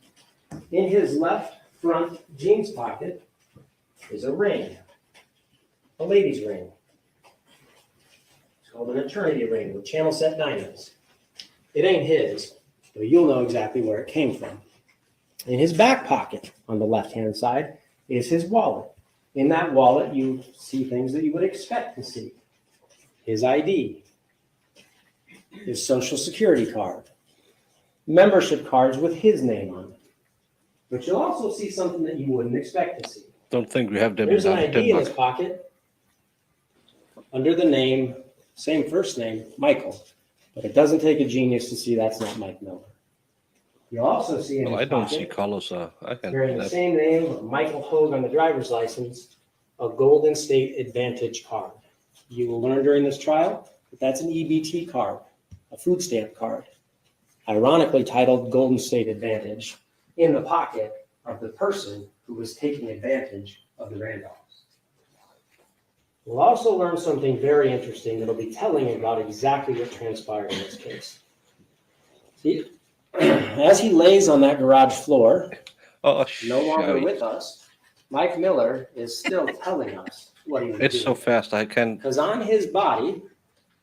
In his left front jeans pocket is a ring, a lady's ring. It's called an eternity ring with channel set diamonds. It ain't his, but you'll know exactly where it came from. In his back pocket on the left-hand side is his wallet. In that wallet, you see things that you would expect to see. His ID, his social security card, membership cards with his name on them. But you'll also see something that you wouldn't expect to see. Don't think we have them. There's an in ID in his Denmark. pocket under the name, same first name, Michael. But it doesn't take a genius to see that's not Mike Miller. You'll also see in his I don't pocket, see colors. I can. bearing the same name, Michael Hogue on the driver's license, a Golden State Advantage card. You will learn during this trial that that's an EBT card, a food stamp card, ironically titled Golden State Advantage, in the pocket of the person who was taking advantage of the Randolphs. We'll also learn something very interesting that'll be telling about exactly what transpired in this case. See, as he lays on that garage floor, no longer with us, Mike Miller is still telling us what he was doing. It's so fast. I can. Because on his body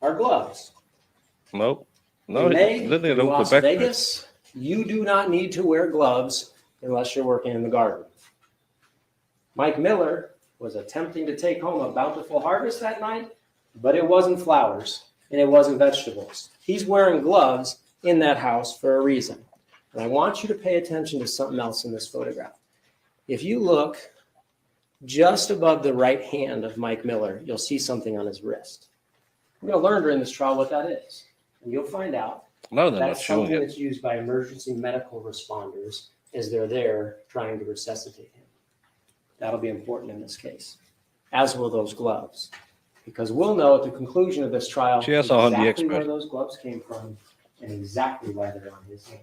are gloves. No. In May, Then they in don't go Las back. Vegas, you do not need to wear gloves unless you're working in the garden. Mike Miller was attempting to take home a bountiful harvest that night, but it wasn't flowers and it wasn't vegetables. He's wearing gloves in that house for a reason. And I want you to pay attention to something else in this photograph. If you look just above the right hand of Mike Miller, you'll see something on his wrist. We're going to learn during this trial what that is. And you'll find out No, they're not that's showing something it. that's used by emergency medical responders as they're there trying to resuscitate him. That'll be important in this case, as will those gloves. Because we'll know at the conclusion of this trial Cheers on the exactly expert. where those gloves came from and exactly why they're on his hand.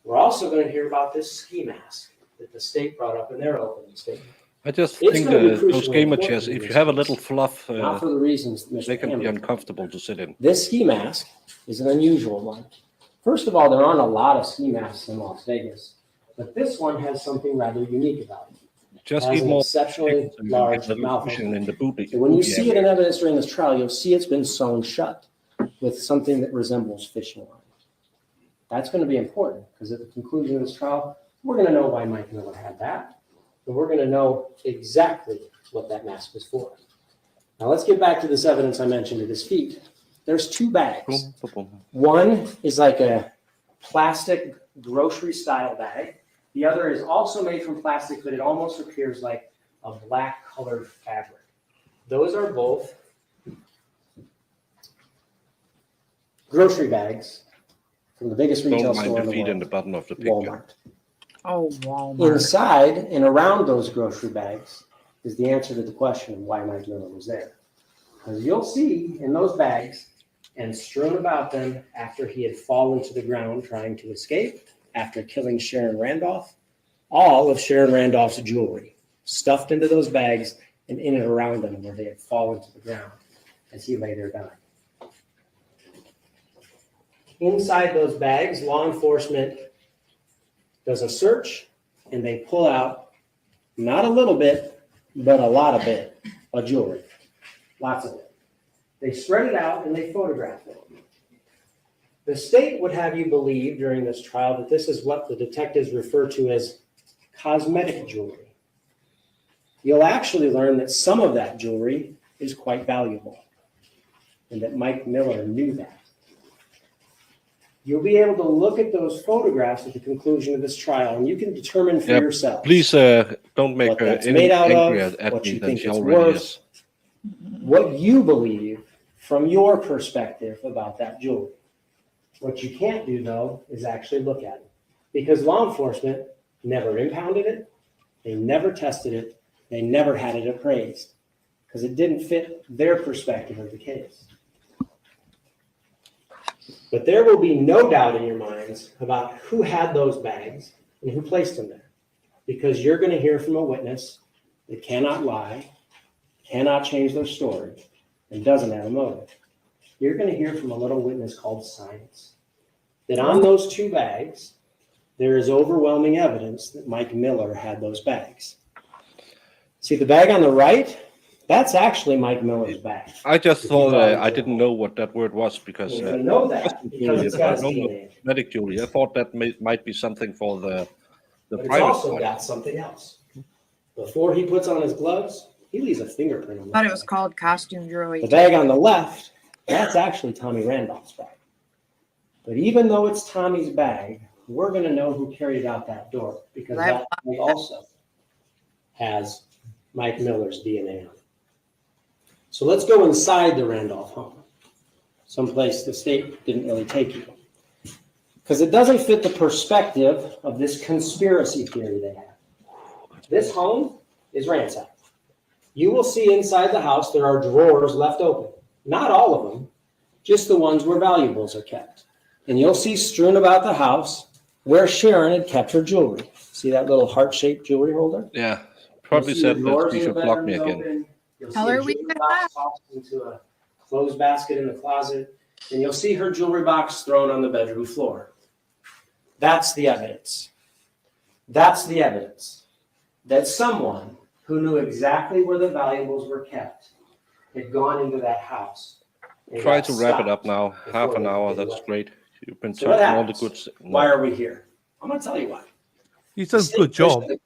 We're also going to hear about this ski mask that the state brought up in their opening statement. I just It's think gonna be those crucially gamer important chairs, in if you this have a case. little fluff, Not for the reasons that Mr. they can be Hammond- uncomfortable to sit in. This ski mask is an unusual one. First of all, there aren't a lot of ski masks in Las Vegas, but this one has something rather unique about it. Just It has eat an more exceptionally chicken and large get a little mouth cushion opening. in the booty. And when you booty see it area. in evidence during this trial, you'll see it's been sewn shut with something that resembles fishing line. That's going to be important because at the conclusion of this trial, we're going to know why Mike Miller had that, and we're going to know exactly what that mask was for. Now let's get back to this evidence I mentioned at his feet. There's 2 bags. Boom, boom, boom. One is like a plastic grocery style bag. The other is also made from plastic, but it almost appears like a black colored fabric. Those are both grocery bags from the biggest retail Don't mind store the in the feet world, in the bottom of the picture. Walmart. Oh, Walmart. Inside and around those grocery bags is the answer to the question of why Mike Miller was there. Because you'll see in those bags and strewn about them after he had fallen to the ground trying to escape, after killing Sharon Randolph, all of Sharon Randolph's jewelry stuffed into those bags and in and around them where they had fallen to the ground as he lay there dying. Inside those bags, law enforcement does a search and they pull out not a little bit, but a lot of it of jewelry. Lots of it. They spread it out and they photograph it. The state would have you believe during this trial that this is what the detectives refer to as cosmetic jewelry. You'll actually learn that some of that jewelry is quite valuable and that Mike Miller knew that. You'll be able to look at those photographs at the conclusion of this trial and you can determine for yourself. Please don't make what her that's any made out angrier of, at what me you than think she it's already worth, is. what you believe from your perspective about that jewelry. What you can't do, though, is actually look at it. Because law enforcement never impounded it, they never tested it, they never had it appraised. Because it didn't fit their perspective of the case. But there will be no doubt in your minds about who had those bags and who placed them there. Because you're going to hear from a witness that cannot lie, cannot change their story, and doesn't have a motive. You're going to hear from a little witness called Science. That on those two bags, there is overwhelming evidence that Mike Miller had those bags. See the bag on the right? That's actually Mike Miller's bag. I just thought I didn't know what that word was because You're going to know that because it's got his DNA. cosmetic jewelry. I thought that might be something for the But it's private also part. got something else. Before he puts on his gloves, he leaves a fingerprint on I the thought it bag. was called costume jewelry. The bag on the left, that's actually Tommy Randolph's bag. But even though it's Tommy's bag, we're going to know who carried out that door because that bag also has Mike Miller's DNA on it. So let's go inside the Randolph home, someplace the state didn't really take you. Because it doesn't fit the perspective of this conspiracy theory they have. This home is ransacked. You will see inside the house there are drawers left open. Not all of them, just the ones where valuables are kept. And you'll see strewn about the house where Sharon had kept her jewelry. See that little heart-shaped jewelry holder? Yeah, probably said that she should block me again. You'll Tell see her a we jewelry did box tossed into a clothes basket in the closet. And you'll see her jewelry box thrown on the bedroom floor. That's the evidence. That's the evidence that someone who knew exactly where the valuables were kept had gone into that house. and Try got to wrap it stopped up now. Half before an they hour, could get that's away. great. You've been So what talking all the happens? good. Why are we here? I'm going to tell you why. He's done a good job. But,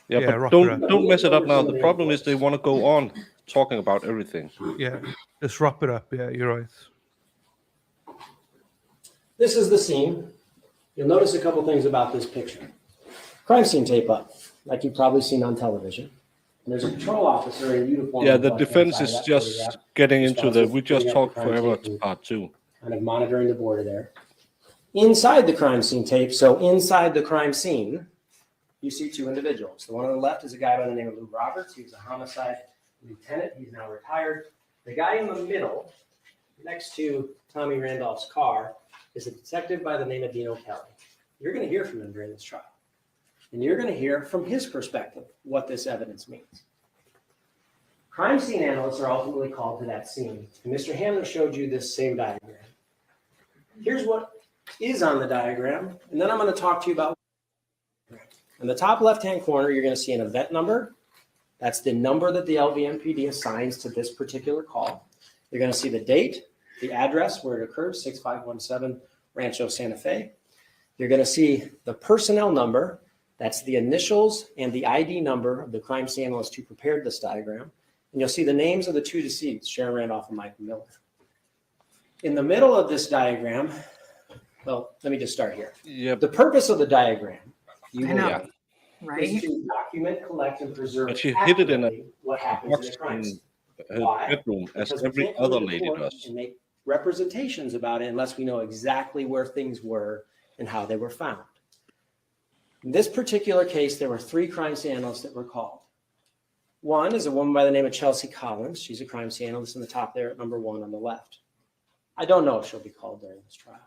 Yeah, yeah, but wrap it up. don't mess it up now. The problem is they want to go on talking about everything. Yeah, let's wrap it up. Yeah, you're right. This is the scene. You'll notice a couple things about this picture. Crime scene tape up, like you've probably seen on television. And there's a patrol officer in uniform. Yeah, on the left-hand defense side of is that just photograph, getting into the. responsible We for just putting up talked the crime forever tape to and part two. kind of monitoring the border there. Inside the crime scene tape, so inside the crime scene, you see two individuals. The one on the left is a guy by the name of Lou Roberts. He was a homicide lieutenant. He's now retired. The guy in the middle, next to Tommy Randolph's car, is a detective by the name of Dino Kelly. You're going to hear from him during this trial. And you're going to hear from his perspective what this evidence means. Crime scene analysts are ultimately called to that scene. And Mr. Hamler showed you this same diagram. Here's what is on the diagram, and then I'm going to talk to you about. In the top left-hand corner, you're going to see an event number. That's the number that the LVMPD assigns to this particular call. You're going to see the date, the address where it occurred, 6517 Rancho Santa Fe. You're going to see the personnel number. That's the initials and the ID number of the crime scene analyst who prepared this diagram. And you'll see the names of the two deceased, Sharon Randolph and Michael Miller. In the middle of this diagram, well, let me just start here. Yep. The purpose of the diagram, I know, know, right? is to document, collect, and preserve But she hid it in a accurately what happens in box a crime in scene. her Why? bedroom, as Because we every can't go other into lady court does. and make representations about it unless we know exactly where things were and how they were found. In this particular case, there were three crime scene analysts that were called. One is a woman by the name of Chelsea Collins. She's a crime scene analyst in the top there at number 1 on the left. I don't know if she'll be called during this trial.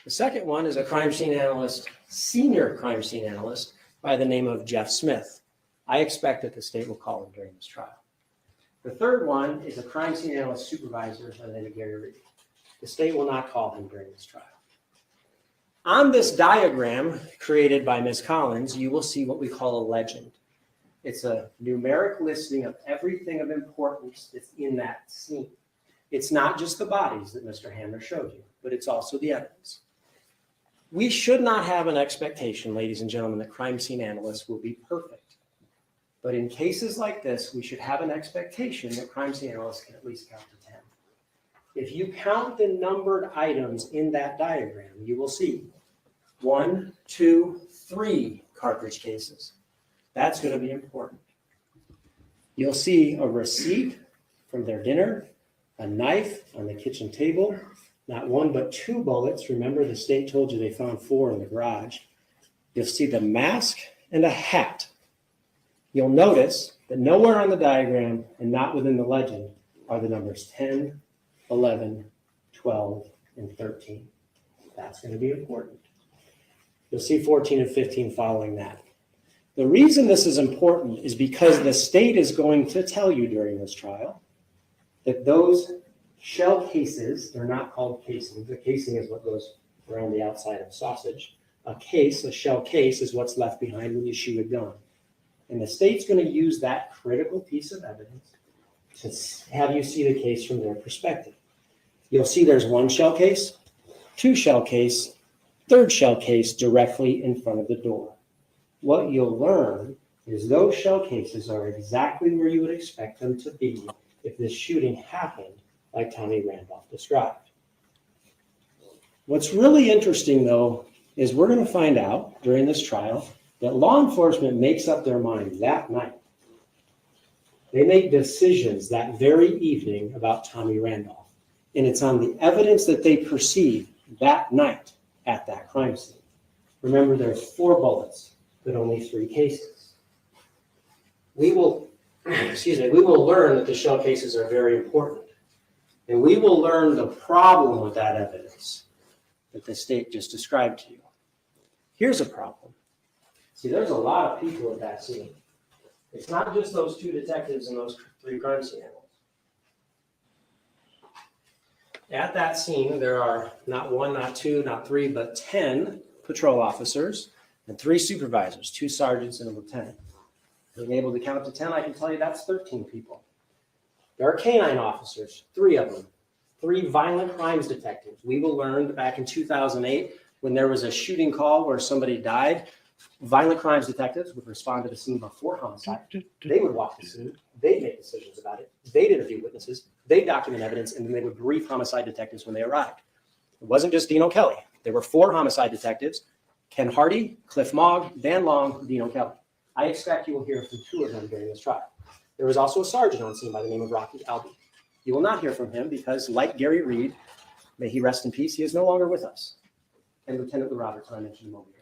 The second one is a crime scene analyst, senior crime scene analyst by the name of Jeff Smith. I expect that the state will call him during this trial. The third one is a crime scene analyst supervisor by the name of Gary Reed. The state will not call him during this trial. On this diagram created by Ms. Collins, you will see what we call a legend. It's a numeric listing of everything of importance that's in that scene. It's not just the bodies that Mr. Hammer showed you, but it's also the evidence. We should not have an expectation, ladies and gentlemen, that crime scene analysts will be perfect. But in cases like this, we should have an expectation that crime scene analysts can at least count to 10. If you count the numbered items in that diagram, you will see 1, 2, 3 cartridge cases. That's going to be important. You'll see a receipt from their dinner, a knife on the kitchen table, not 1 but 2 bullets. Remember, the state told you they found 4 in the garage. You'll see the mask and a hat. You'll notice that nowhere on the diagram and not within the legend are the numbers 10, 11, 12, and 13. That's going to be important. You'll see 14 and 15 following that. The reason this is important is because the state is going to tell you during this trial that those shell cases, they're not called casings. The casing is what goes around the outside of sausage. A shell case, is what's left behind when you shoot a gun. And the state's going to use that critical piece of evidence to have you see the case from their perspective. You'll see there's 1 shell case, 2 shell case, 3rd shell case directly in front of the door. What you'll learn is those shell cases are exactly where you would expect them to be if this shooting happened like Tommy Randolph described. What's really interesting, though, is we're going to find out during this trial that law enforcement makes up their mind that night. They make decisions that very evening about Tommy Randolph, and it's on the evidence that they perceive that night at that crime scene. Remember, there's 4 bullets, but only 3 cases. We will learn that the shell cases are very important, and we will learn the problem with that evidence that the state just described to you. Here's a problem. See, there's a lot of people at that scene. It's not just those 2 detectives and those 3 crime scene analysts. At that scene, there are not 1, not 2, not 3, but 10 patrol officers and 3 supervisors, 2 sergeants and a lieutenant. Being able to count to 10, I can tell you that's 13 people. There are canine officers, 3 of them, 3 violent crimes detectives. We will learn that back in 2008, when there was a shooting call where somebody died, violent crimes detectives would respond to the scene before homicide. They would walk the scene. They'd make decisions about it. They'd interview witnesses. They'd document evidence, and then they would brief homicide detectives when they arrived. It wasn't just Dino Kelly. There were 4 homicide detectives: Ken Hardy, Cliff Mogg, Dan Long, Dino Kelly. I expect you will hear from 2 of them during this trial. There was also a sergeant on scene by the name of Rocky Albee. You will not hear from him because, like Gary Reed, may he rest in peace, he is no longer with us. And Lieutenant Lou Roberts, I mentioned a moment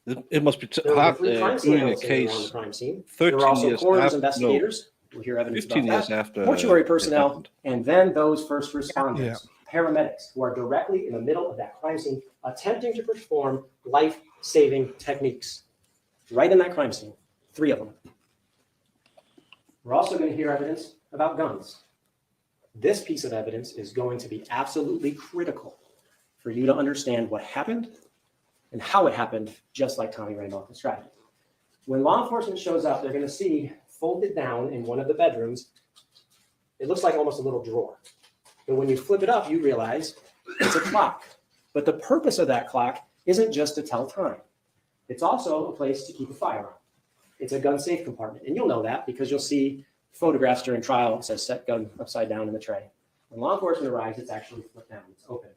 ago. It must be There were hard 3 crime scene doing a analysts on case the crime scene. 13 There were also years coroner's after, investigators. We'll hear evidence 15 about years that. after Mortuary it personnel, happened. and then those first responders, paramedics, who are directly in the middle of that crime scene, attempting to perform life-saving techniques. Right in that crime scene, 3 of them. We're also going to hear evidence about guns. This piece of evidence is going to be absolutely critical for you to understand what happened and how it happened, just like Tommy Randolph described it. When law enforcement shows up, they're going to see folded down in one of the bedrooms, it looks like almost a little drawer. But when you flip it up, you realize it's a clock. But the purpose of that clock isn't just to tell time. It's also a place to keep a firearm. It's a gun safe compartment. And you'll know that because you'll see photographs during trial. It says set gun upside down in the tray. When law enforcement arrives, it's actually flipped down. It's open.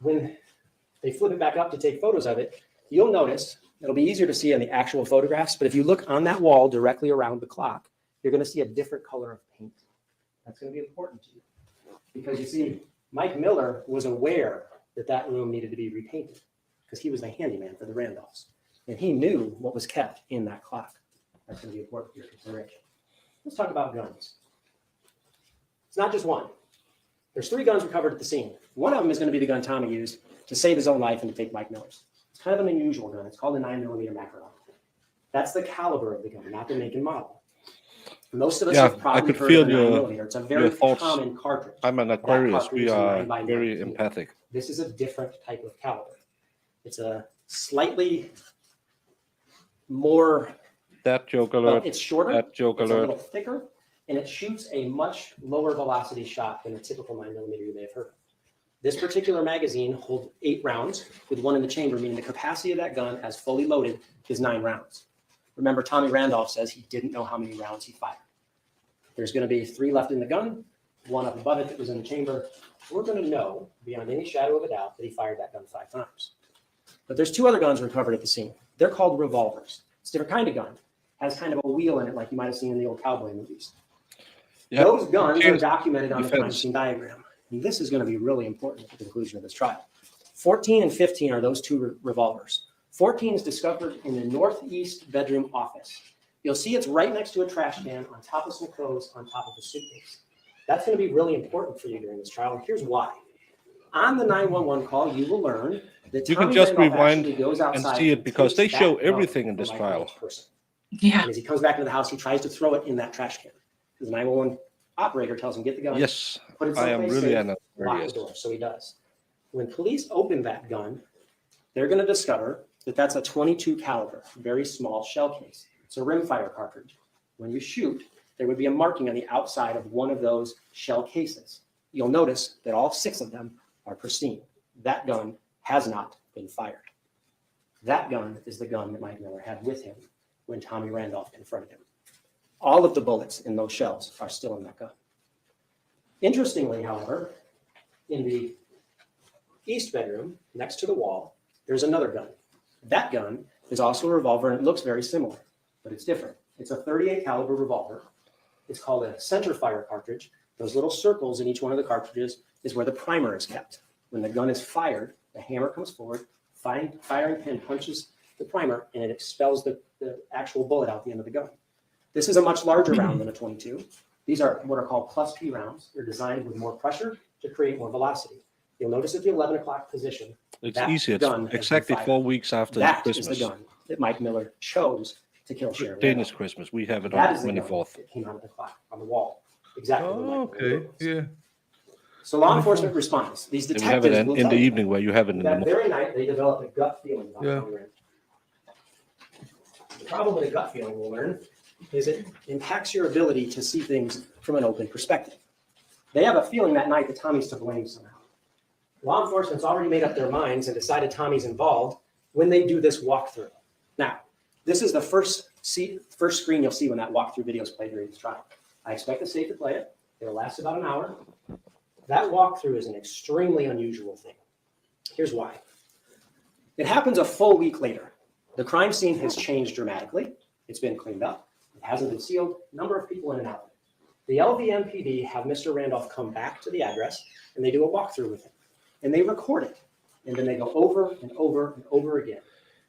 When they flip it back up to take photos of it, you'll notice, it'll be easier to see in the actual photographs, but if you look on that wall directly around the clock, you're going to see a different color of paint. That's going to be important to you. Because you see, Mike Miller was aware that that room needed to be repainted because he was the handyman for the Randolphs. And he knew what was kept in that clock. That's going to be important for your consideration. Let's talk about guns. It's not just one. There's 3 guns recovered at the scene. One of them is going to be the gun Tommy used to save his own life and to take Mike Miller's. It's kind of an unusual gun. It's called a 9mm macro. That's the caliber of the gun, not the make and model. Most of us have I probably could heard feel of a your 9mm. It's a very thoughts. common cartridge. I'm an That Aquarius. cartridge We is a are 9x9 very caliber. empathic. This is a different type of caliber. It's a slightly more, That joke well, alert. it's shorter, That joke it's a alert. little thicker, and it shoots a much lower velocity shot than a typical 9mm you may have heard of. This particular magazine holds 8 rounds with 1 in the chamber, meaning the capacity of that gun as fully loaded is 9 rounds. Remember, Tommy Randolph says he didn't know how many rounds he fired. There's going to be 3 left in the gun, 1 up above it that was in the chamber. We're going to know beyond any shadow of a doubt that he fired that gun 5 times. But there's 2 other guns recovered at the scene. They're called revolvers. It's a different kind of gun. Has kind of a wheel in it like you might have seen in the old cowboy movies. Yeah. Those guns are Cheers. documented on the crime Defense. scene diagram. And this is going to be really important at the conclusion of this trial. 14 and 15 are those 2 revolvers. 14 is discovered in the northeast bedroom office. You'll see it's right next to a trash can on top of some clothes on top of a suitcase. That's going to be really important for you during this trial, and here's why. On the 911 call, you will learn that You can Tommy just Randolph rewind actually goes and outside see it because they takes show that gun everything in this from trial. Mike Miller's person. Yeah. And as he comes back into the house, he tries to throw it in that trash can. The 911 operator tells him, get the gun. Yes, Put it I am someplace really safe, an lock the Aquarius. door. So he does. When police open that gun, they're going to discover that that's a 22 caliber, very small shell case. It's a rimfire cartridge. When you shoot, there would be a marking on the outside of one of those shell cases. You'll notice that all 6 of them are pristine. That gun has not been fired. That gun is the gun that Mike Miller had with him when Tommy Randolph confronted him. All of the bullets in those shells are still in that gun. Interestingly, however, in the east bedroom, next to the wall, there's another gun. That gun is also a revolver, and it looks very similar, but it's different. It's a 38 caliber revolver. It's called a center fire cartridge. Those little circles in each one of the cartridges is where the primer is kept. When the gun is fired, the hammer comes forward, firing pin punches the primer, and it expels the actual bullet out the end of the gun. This is a much larger round than a 22. These are what are called plus P rounds. They're designed with more pressure to create more velocity. You'll notice at the 11 o'clock position, It's that easy. It's gun has been exactly fired. 4 weeks after That is Christmas. the gun that Mike Miller chose to kill Sharon Danish Randolph. Christmas. We have it That on is the the gun 24th. that came out of the clock on the wall. Exactly. where Oh, Mike Miller okay. was. Yeah. So law enforcement responds. These And we have it detectives will in tell the you evening where you have it in the that morning. very night they developed a gut feeling about Yeah. Tommy Randolph. The problem with a gut feeling, we'll learn, is it impacts your ability to see things from an open perspective. They have a feeling that night that Tommy's to blame somehow. Law enforcement's already made up their minds and decided Tommy's involved when they do this walkthrough. Now, this is the first screen you'll see when that walkthrough video is played during this trial. I expect the state to play it. It'll last about an hour. That walkthrough is an extremely unusual thing. Here's why. It happens a full week later. The crime scene has changed dramatically. It's been cleaned up. It hasn't been sealed. Number of people in and out. The LVMPD have Mr. Randolph come back to the address and they do a walkthrough with him. And they record it. And then they go over and over and over again,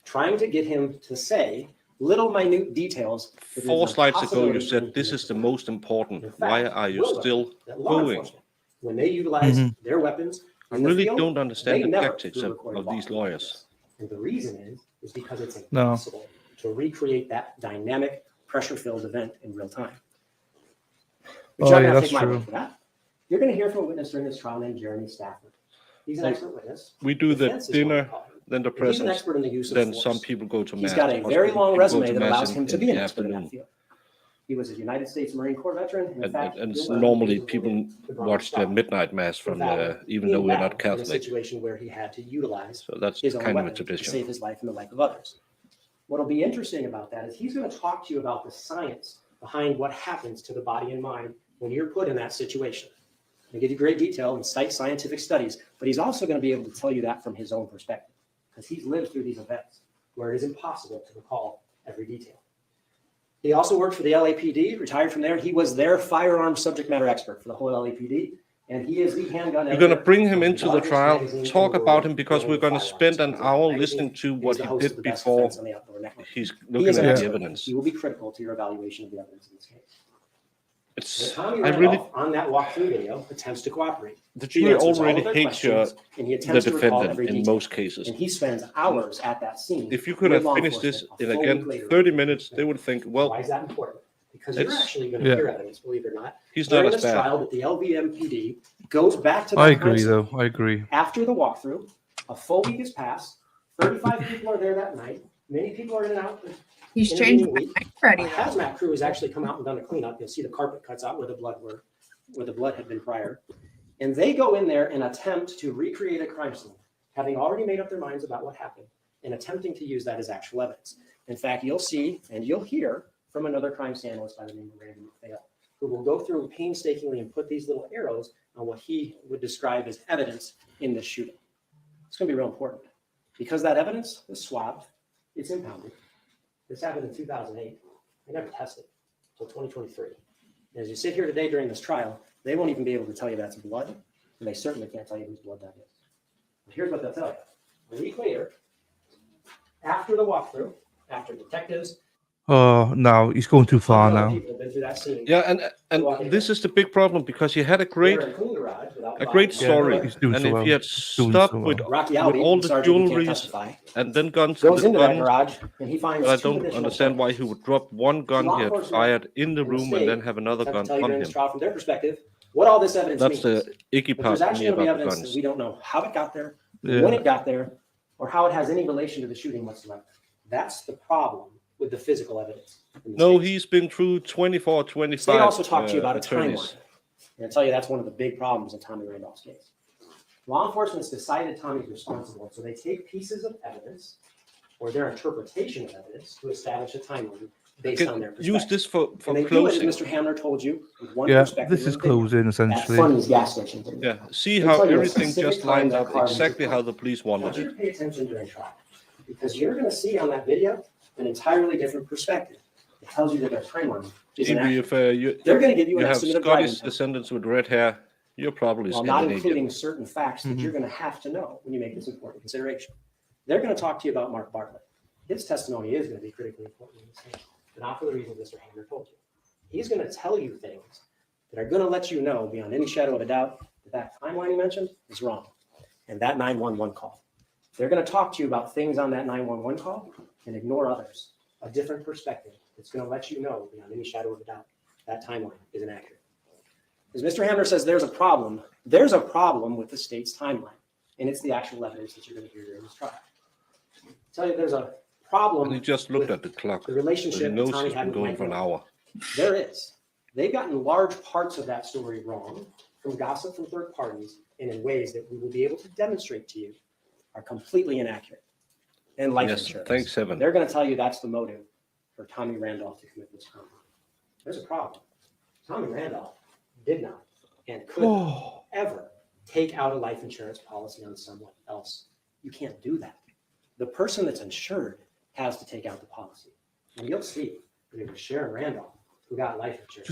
trying to get him to say little minute details. that 4 there's a slides ago, you possibility said he this can is the do. most important. In fact, Why are you we'll learn still that law going? enforcement, when they utilize their weapons, I in the really field, don't they understand the never tactics do a of recorded these walkthrough like lawyers. this. And the reason is because it's No. impossible to recreate that dynamic, pressure-filled event in real time. But Oh, you're not yeah, gonna that's take my word true. for that. You're going to hear from a witness during this trial named Jeremy Stafford. He's an Well, expert witness. We do the Defense is what we dinner, call him. then the And he's an presents, expert in the use of then force. some people go to mass. He's got a hospital, very long people go resume to that mass allows in- him to in be the an expert in afternoon. that field. He was a United States Marine Corps veteran. In And, fact, and you'll learn normally he was people awarded the Bronze watch the Star midnight mass for from valor even in though we're battle not in a Catholic. situation where he had to utilize So that's his own kind of a weapon to tradition. save his life and the life of others. What'll be interesting about that is he's going to talk to you about the science behind what happens to the body and mind when you're put in that situation. He'll give you great detail and cite scientific studies, but he's also going to be able to tell you that from his own perspective because he's lived through these events where it is impossible to recall every detail. He also worked for the LAPD, retired from there. He was their firearms subject matter expert for the whole LAPD, and he is the handgun. We're going to editor bring him of into the largest trial, magazine in talk the about world him because for we're going to firearms. spend an It's a hour magazine. listening to He's what the he host of did the Best before Defense on the Outdoor Network. he's He looking is an at the expert. evidence. He will be critical to your evaluation of the evidence in this case. It's Tommy I Randolph really on that walkthrough video attempts to cooperate. the He jury answers all already of their hates questions, and he the attempts to recall defendant every in detail. most cases. And he spends hours at that scene. If you could with have law finished this enforcement in a full again week later. 30 minutes, they would think, well, Why is that important? Because you're it's- actually going to Yeah. hear evidence, believe it or not. he's During not as this bad. trial, that the LVMPD goes back to that I crime agree, scene. though. I agree. After the walkthrough, a full week has passed. 35 people are there that night. Many people are in and out. He's intervening changed week. already. A though. hazmat crew has actually come out and done a cleanup. You'll see the carpet cuts out where the blood had been prior. And they go in there and attempt to recreate a crime scene, having already made up their minds about what happened and attempting to use that as actual evidence. In fact, you'll see and you'll hear from another crime scene analyst by the name of Randy McPhail, who will go through painstakingly and put these little arrows on what he would describe as evidence in this shooting. It's going to be real important because that evidence is swabbed, it's impounded. This happened in 2008. They never tested it until 2023. And as you sit here today during this trial, they won't even be able to tell you that's blood, and they certainly can't tell you whose blood that is. But here's what they'll tell you. A week later, after the walkthrough, after detectives, Oh, no, he's going too far other now. people have been through that scene, Yeah, and this is the big problem because he had a great they're in the garage without a great bodies. story, he's doing and so if well. he had Doing stopped so with well. Rocky with Albee, all the sergeant who can't jewelries testify, and then guns, goes the into that guns, garage and he finds but I two don't additional understand why he would drop one gun Law he had enforcement fired in the and the room and state then have another attempt gun to tell you on during this him. trial from their perspective what all this evidence That's means. the icky But part there's for me actually going to be about the evidence that guns. we don't know how it got there, Yeah. when it got there, or how it has any relation to the shooting whatsoever. That's the problem with the physical evidence. in this No, case. he's been through 24, The 25 state also talked to you about a attorneys. timeline. And I tell you, that's one of the big problems in Tommy Randolph's case. Law enforcement's decided Tommy's responsible, so they take pieces of evidence or their interpretation of evidence to establish a timeline based on their perspective. Use this for And they do it, closing. as Mr. Hamler told you, with one Yeah, perspective. this is of the video. closing, That essentially. Funny's gas station thing. Yeah, see They how tell you a everything specific just time lined that up car was exactly how recorded. the police I wanted want you it. to pay attention during trial because you're going to see on that video an entirely different perspective. It tells you that their timeline is Maybe inaccurate. if They're going to give you you an have estimate of driving Scottish time, descendants with red hair, you're probably while not Scandinavian. including certain facts that you're going to have to know when you make this important consideration. They're going to talk to you about Mark Bartlett. His testimony is going to be critically important in this case, but not for the reasons Mr. Hamler told you. He's going to tell you things that are going to let you know beyond any shadow of a doubt that that timeline he mentioned is wrong. And that 911 call. They're going to talk to you about things on that 911 call and ignore others. A different perspective that's going to let you know beyond any shadow of a doubt that timeline is inaccurate. As Mr. Hamler says, there's a problem. There's a problem with the state's timeline, and it's the actual evidence that you're going to hear during this trial. I tell you, there's a problem. And he just looked with at the clock. the He relationship that knows Tommy he's had been with going Mike for an Miller. hour. There is. They've gotten large parts of that story wrong from gossip from third parties and in ways that we will be able to demonstrate to you are completely inaccurate. And life Yes, insurance. thanks heaven. They're going to tell you that's the motive for Tommy Randolph to commit this crime. There's a problem. Tommy Randolph did not and could not ever take out a life insurance policy on someone else. You can't do that. The person that's insured has to take out the policy. And you'll see that it was Sharon Randolph who got life insurance.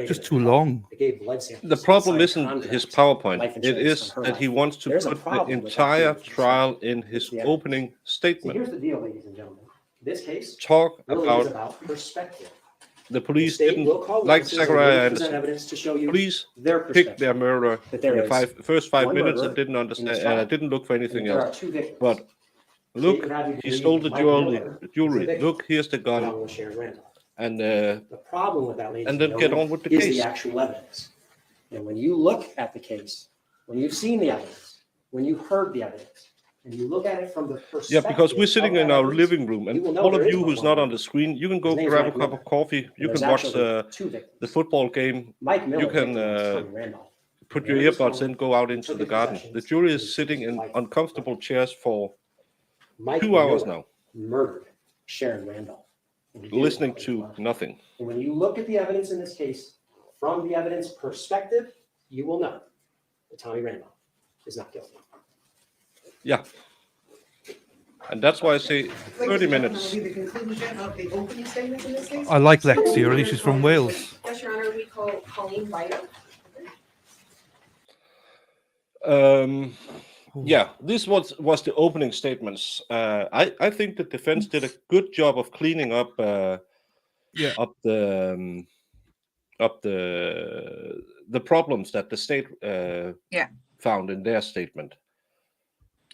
Just too long. They gave blood samples. The problem signed isn't his contracts, PowerPoint. life It insurance is on her that he life. wants to There's a put the problem with that entire too. trial in his Yeah. opening See, here's statement. the deal, ladies and gentlemen. This case Talk really is about about perspective. the police state didn't will call like witnesses and Zachariah will present Anderson. evidence to show you Police their picked perspective. their murderer That there in the is first 5 one minutes murderer and didn't in understand this and I trial. didn't look for anything And there are else. two victims. But The look, state would have you he believe stole the Mike jewelry. Miller is a victim, Look, here's the gun. along with Sharon Randolph. And The problem with that, ladies and and then get gentlemen, on with the is case. the actual evidence. And when you look at the case, when you've seen the evidence, when you heard the evidence, and you look at it from the perspective. Yeah, because we're sitting of in that our evidence, living room, you and will know all of there is you but who's one not on murderer. the screen, you can go His name's grab a Mike cup Miller. of coffee. And You there's can watch actually two victims. the football game. Mike Miller You can victimized Tommy Randolph. put He your entered his earbuds home, in, go out into took the his garden. possessions, The jury and is sitting his in life. uncomfortable chairs for Mike 2 hours Miller now, murdered Sharon Randolph. And he did it listening while he to was alive. nothing. And when you look at the evidence in this case, from the evidence perspective, you will know that Tommy Randolph is not guilty. Yeah. And that's why I say 30 minutes. Will be the conclusion of the opening statements in this case. I like Lexi, or at least she's from Wales. Yes, Your Honor, we call Colleen White. Yeah, this was the opening statements. I think the defense did a good job of cleaning up Yeah. up of the problems that the state found in their statement.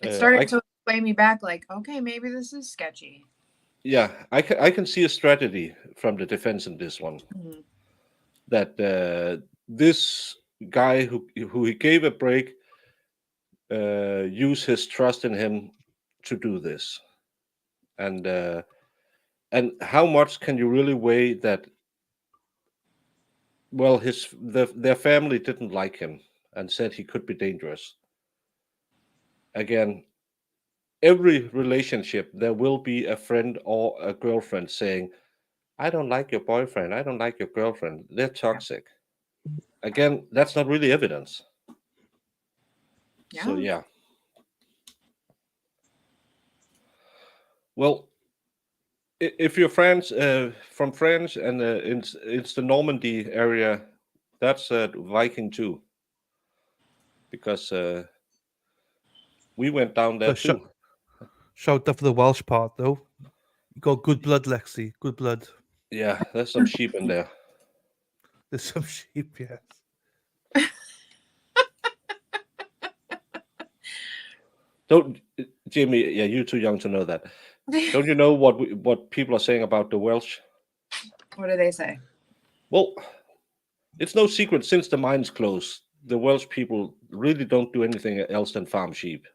It started to sway me back, like, okay, maybe this is sketchy. Yeah, I can see a strategy from the defense in this one. Mm-hmm. That this guy who he gave a break use his trust in him to do this, and how much can you really weigh that? Well, their family didn't like him and said he could be dangerous. Again, every relationship there will be a friend or a girlfriend saying, "I don't like your boyfriend. I don't like your girlfriend. They're toxic." Again, that's not really evidence. So yeah. Well, if you're from France and it's the Normandy area, that's Viking too, because we went down there too. Shout out for the Welsh part though. You got good blood, Lexi. Good blood. Yeah, there's some sheep in there. There's some sheep, yes. Don't, Jamie? Yeah, you're too young to know that. Don't you know what people are saying about the Welsh? What do they say? Well, it's no secret since the mines closed, the Welsh people really don't do anything else than farm sheep.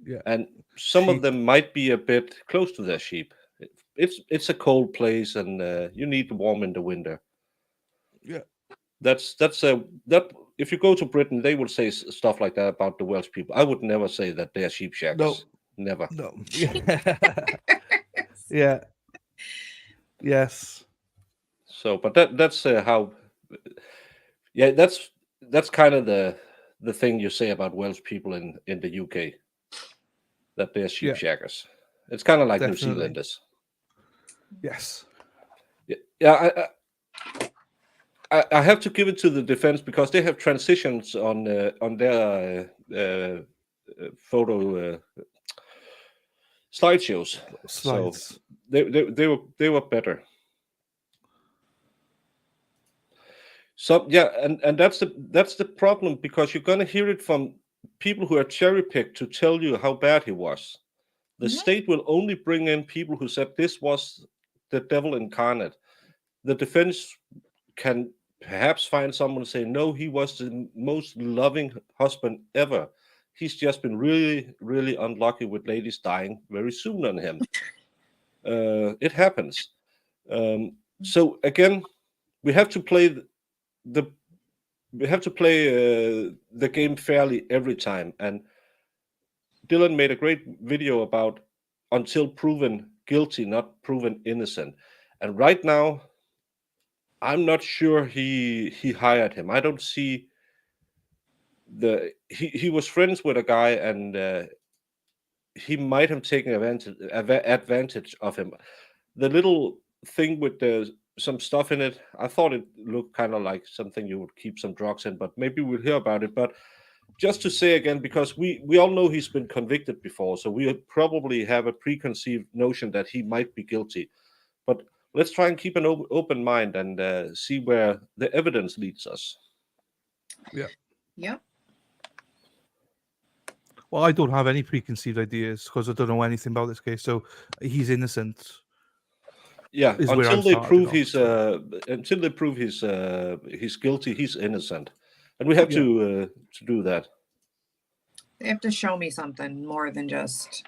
Yeah, and some of them might be a bit close to their sheep. It's a cold place, and you need warm in the winter. Yeah, that's if you go to Britain, they would say stuff like that about the Welsh people. I would never say that they're sheep shaggers. Never. No. Yeah. Yes. So, but that's how. Yeah, that's kind of the thing you say about Welsh people in the UK, that they're sheep shaggers. It's kind of like New Zealanders. Yes. Yeah. I have to give it to the defense because they have transitions on their photo slideshows. Slides. So they were better. So yeah, and that's the problem, because you're gonna hear it from people who are cherry picked to tell you how bad he was. The state will only bring in people who said this was the devil incarnate. The defense can perhaps find someone to say, no, he was the most loving husband ever. He's just been really, really unlucky with ladies dying very soon on him. It happens. So again, we have to play the game fairly every time. And Dylan made a great video about until proven guilty, not proven innocent. And right now, I'm not sure he hired him. I don't see he was friends with a guy, and he might have taken advantage of him. The little thing with some stuff in it, I thought it looked kind of like something you would keep some drugs in, but maybe we'll hear about it. But just to say again, because we all know he's been convicted before, so we probably have a preconceived notion that he might be guilty. But let's try and keep an open mind and see where the evidence leads us. Yeah. Yep. Well, I don't have any preconceived ideas because I don't know anything about this case. So he's innocent. Yeah, until they prove he's guilty, he's innocent, and we have to do that. They have to show me something more than just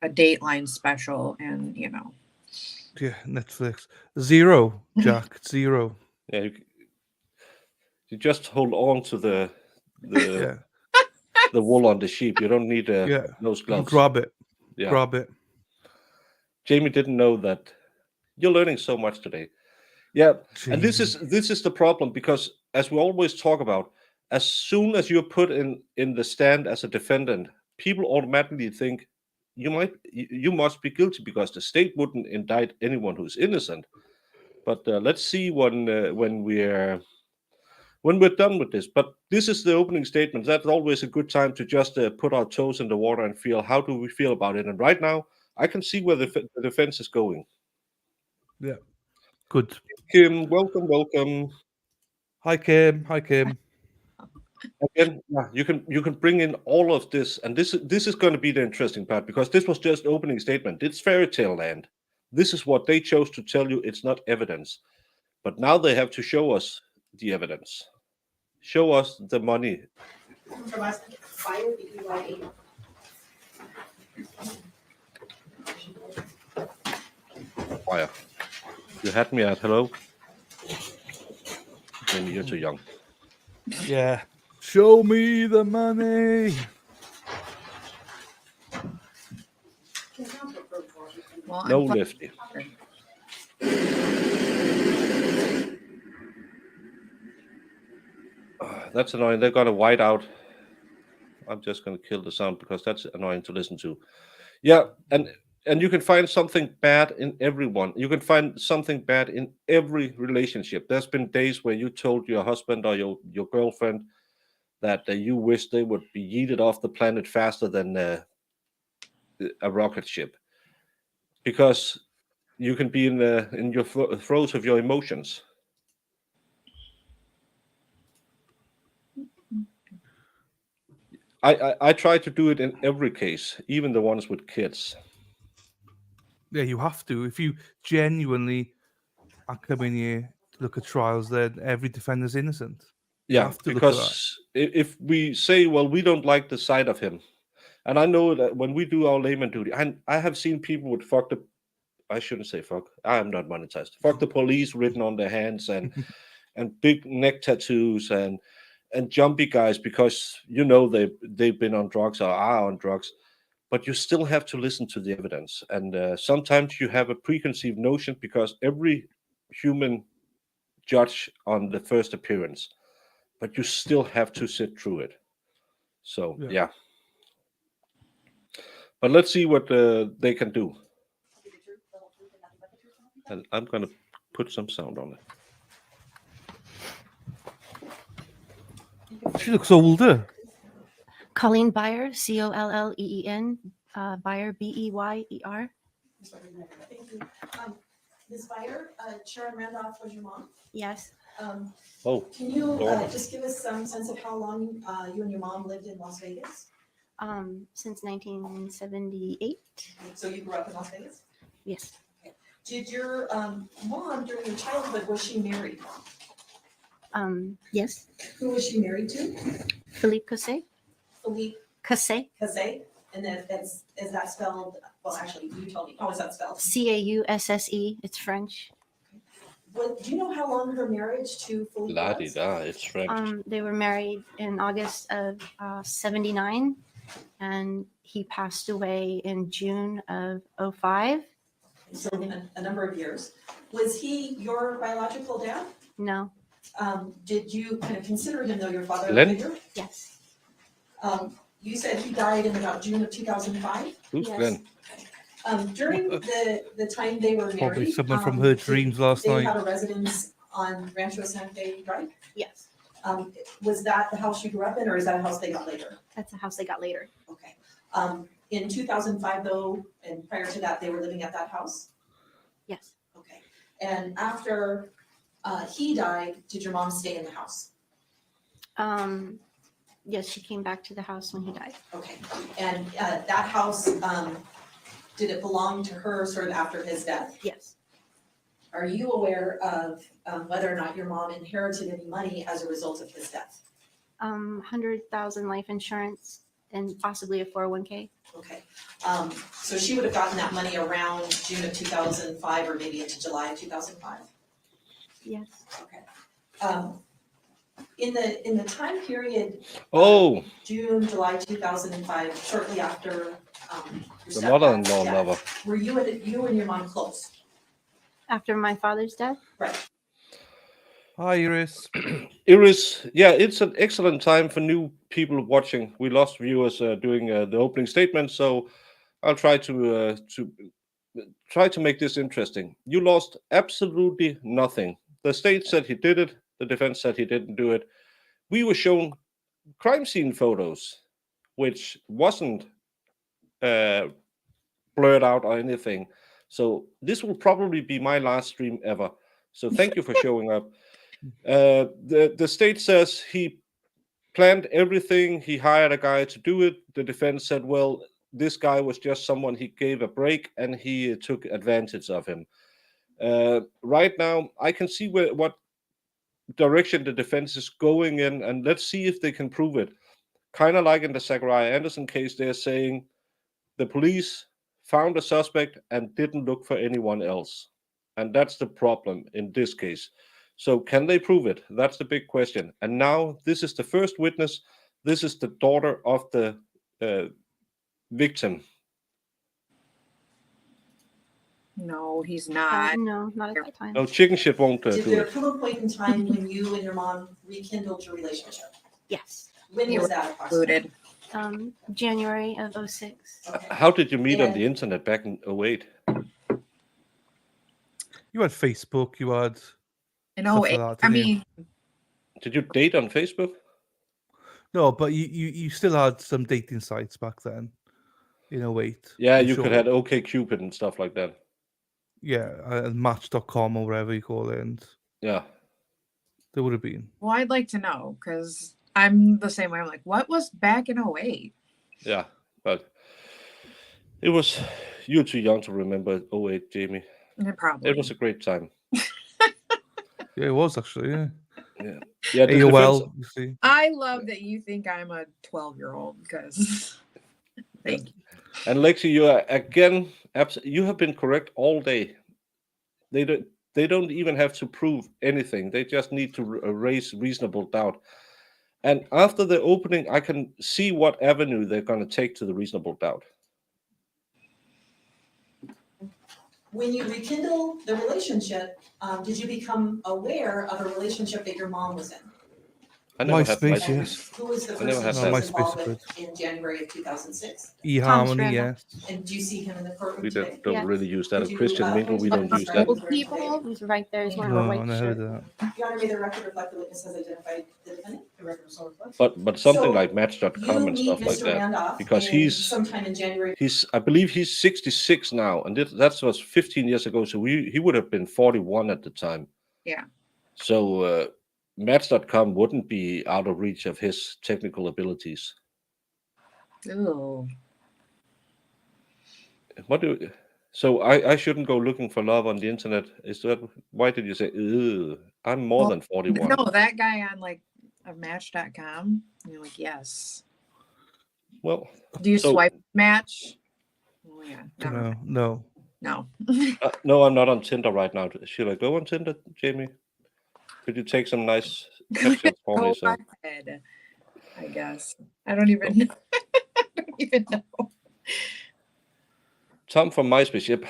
a Dateline special, and Yeah, Netflix. Zero, Jack. Zero. Yeah, you just hold on to the the wool on the sheep. You don't need those gloves. You grab it. Yeah. Grab it. Jamie didn't know that. You're learning so much today. Yeah, Jamie. And this is the problem, because as we always talk about, as soon as you're put in the stand as a defendant, people automatically think you must be guilty, because the state wouldn't indict anyone who's innocent. But let's see when we're done with this. But this is the opening statement. That's always a good time to just put our toes in the water and feel, how do we feel about it? And right now, I can see where the defense is going. Yeah. Good. Kim, welcome. Hi, Kim. Hi, Kim. Again, yeah, you can bring in all of this, and this is going to be the interesting part because this was just opening statement. It's fairy tale land. This is what they chose to tell you. It's not evidence, but now they have to show us the evidence. Show us the money. Fire, BEYE. Fire. You had me at hello. Maybe you're too young. Yeah. Show me the money. Well, No I'm lifty. That's annoying. They got a whiteout. I'm just going to kill the sound because that's annoying to listen to. Yeah, and you can find something bad in everyone. You can find something bad in every relationship. There's been days where you told your husband or your girlfriend that you wish they would be yeeted off the planet faster than a rocket ship, because you can be in your throes of your emotions. I try to do it in every case, even the ones with kids. Yeah, you have to. If you genuinely are coming here to look at trials, then every defender's innocent. You Yeah, have to look at that. because if we say, well, we don't like the side of him, and I know that when we do our layman duty, and I have seen people with fuck the, I shouldn't say fuck, I am not monetized, fuck the police written on their hands and big neck tattoos and jumpy guys because they've been on drugs or are on drugs, but you still have to listen to the evidence. And sometimes you have a preconceived notion because every human judge on the first appearance, but you still have to sit through it. So yeah. But let's see what they can do. And I'm gonna put some sound on it. She looks older. Colleen Beyer, Colleen, Beyer, Beyer. Thank you. Ms. Beyer, Sharon Randolph was your mom? Yes. Can you Lord. just give us some sense of how long you and your mom lived in Las Vegas? Since 1978. So you grew up in Las Vegas? Yes. Okay. Did your mom during your childhood, was she married? Yes. Who was she married to? Philippe Cassé. Philippe Cassé. Cassé? And then is that spelled, well, actually, you told me, how is that spelled? Causse. It's French. Do you know how long her marriage to Philippe La was? di da, it's French. They were married in August of 79, and he passed away in June of 05. So a number of years. Was he your biological dad? No. Did you kind of consider him though your father Glenn? figure? Yes. You said he died in about June of 2005. Who's Yes. Glenn? During the time they were married, Probably someone from her dreams last they night. had a residence on Rancho Santa Fe Drive. Yes. Was that the house you grew up in, or is that a house they got later? That's the house they got later. Okay. In 2005 though, and prior to that, they were living at that house? Yes. Okay. And after he died, did your mom stay in the house? Yes, she came back to the house when he died. Okay. And that house, did it belong to her sort of after his death? Yes. Are you aware of whether or not your mom inherited any money as a result of his death? 100,000 life insurance and possibly a 401k. Okay. So she would have gotten that money around June of 2005 or maybe into July of 2005? Yes. Okay. In the time period, June, July 2005, shortly after The mother-in-law death, lover. were you and your mom close? After my father's death? Right. Hi, Iris. Iris, yeah, it's an excellent time for new people watching. We lost viewers doing the opening statement, so I'll try to make this interesting. You lost absolutely nothing. The state said he did it. The defense said he didn't do it. We were shown crime scene photos, which wasn't blurred out or anything. So this will probably be my last stream ever. So thank you for showing up. The state says he planned everything. He hired a guy to do it. The defense said, well, this guy was just someone he gave a break and he took advantage of him. Right now, I can see what direction the defense is going in, and let's see if they can prove it. Kind of like in the Zachariah Anderson case, they're saying the police found a suspect and didn't look for anyone else. And that's the problem in this case. So can they prove it? That's the big question. And now this is the first witness. This is the daughter of the victim. No, he's not. No, not at that time. No, chicken shit won't Did do there it. come a point in time when you and your mom rekindled your relationship? Yes. When You was were that approximately? included. January of 06. How did you meet on And- the internet back in 08? You had Facebook. You had. In Stuff like 08, that, I didn't you? mean, Did you date on Facebook? No, but you still had some dating sites back then. In 08. Yeah, I'm you sure. could have OkCupid and stuff like that. Yeah, Match.com or whatever you call it, and Yeah. there would have been. well, I'd like to know because I'm the same way. I'm like, what was back in 08? Yeah, but it was, you're too young to remember 08, Jamie. Yeah, probably. It was a great time. Yeah, it was actually. Yeah. Yeah. Yeah. The AOL. defense, You see. I love that you think I'm a 12-year-old because thank you. and Lexi, you are again. You have been correct all day. They don't even have to prove anything. They just need to raise reasonable doubt. And after the opening, I can see what avenue they're going to take to the reasonable doubt. When you rekindle the relationship, did you become aware of a relationship that your mom was in? I never had MySpace, MySpace. yes. Who was the I never person had she that. was MySpace involved is with in January of 2006? eHarmony, Randolph. yes. And do you see him in the courtroom We today? don't Yes. really use that. Would At you, Christian Mingle, we don't use that. Old people. He's right there. He's wearing No, a I white never heard shirt. that. Your Honor, may the record reflect the witness has identified the defendant? The record so reflects. But something So, like Match.com You and meet stuff like Mr. that. Randolph Because in sometime in January. I believe he's 66 now, and that was 15 years ago. So he would have been 41 at the time. Yeah. So Match.com wouldn't be out of reach of his technical abilities. Ooh. So I shouldn't go looking for love on the internet. Is that why did you say? Ew, I'm more than 41. No, that guy on like a Match.com. And you're like, yes. Well, Do you so- swipe Match? Oh yeah. Never mind. No. No. no, I'm not on Tinder right now. Should I go on Tinder, Jamie? Could you take some nice pictures for me? Go So ahead. I guess. I don't even know. I don't even know. Tom from MySpace. Yep,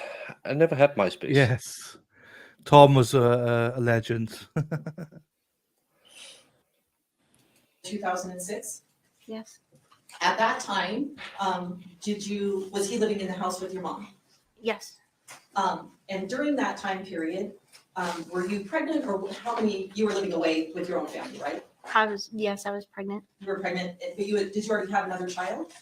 I never had MySpace. Yes. Tom was a legend. 2006. Yes. At that time, was he living in the house with your mom? Yes. And during that time period, were you pregnant, or you were living away with your own family, right? Yes, I was pregnant. You were pregnant, but did you already have another child?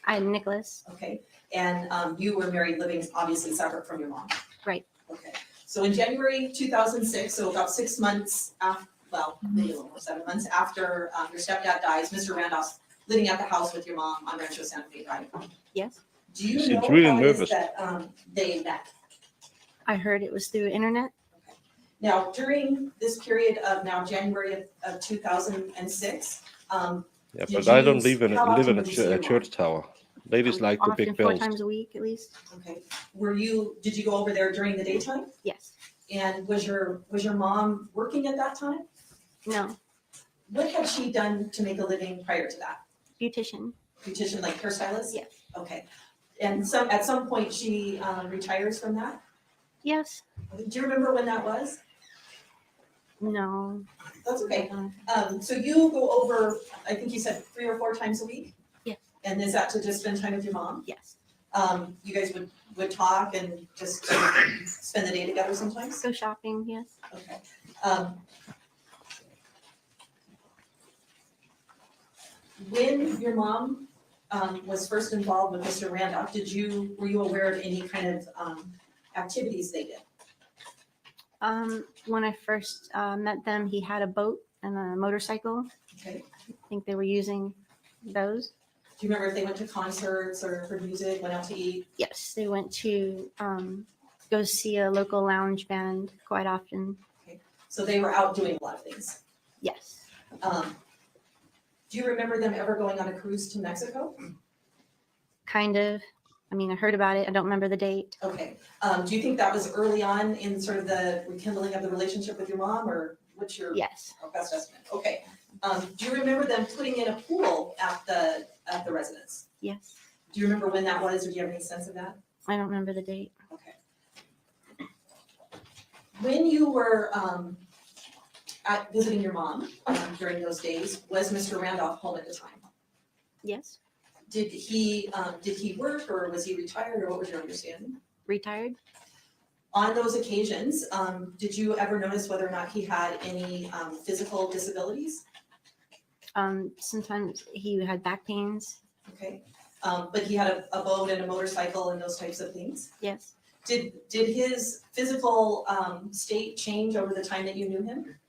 I had Nicholas. Okay, and you were married, living obviously separate from your mom? Right. Okay, so in January 2006, so about 6 months after, well, maybe a little more, 7 months after your stepdad dies, Mr. Randolph's living at the house with your mom on Rancho Santa Fe Drive. Yes. Do you She know seems really how it is nervous. that they met? I heard it was through internet. Now, during this period of now January of 2006, Yeah, Did but I don't you- live in how often a would you see your church tower. Ladies like the Often big 4 bells. times a week at least. okay, did you go over there during the daytime? Yes. And was your mom working at that time? No. What had she done to make a living prior to that? Beautician. Beautician, like hairstylist? Yes. Okay, and at some point she retires from that? Yes. Do you remember when that was? No. That's okay. So you go over, I think you said 3 or 4 times a week? Yes. And is that to just spend time with your mom? Yes. You guys would talk and just spend the day together sometimes? Go shopping. Yes. Okay. When your mom was first involved with Mr. Randolph, were you aware of any kind of activities they did? When I first met them, he had a boat and a motorcycle. Okay. I think they were using those. Do you remember if they went to concerts or heard music, went out to eat? Yes, they went to go see a local lounge band quite often. So they were out doing a lot of things. Yes. Do you remember them ever going on a cruise to Mexico? Kind of. I mean, I heard about it. I don't remember the date. Okay. Do you think that was early on in sort of the rekindling of the relationship with your mom, or what's your Yes. best estimate? Okay. Do you remember them putting in a pool at the residence? Yes. Do you remember when that was, or do you have any sense of that? I don't remember the date. Okay. When you were at visiting your mom during those days, was Mr. Randolph home at the time? Yes. Did he work, or was he retired, or what was your understanding? Retired. On those occasions, did you ever notice whether or not he had any physical disabilities? Sometimes he had back pains. Okay, but he had a boat and a motorcycle and those types of things? Yes. Did his physical state change over the time that you knew him?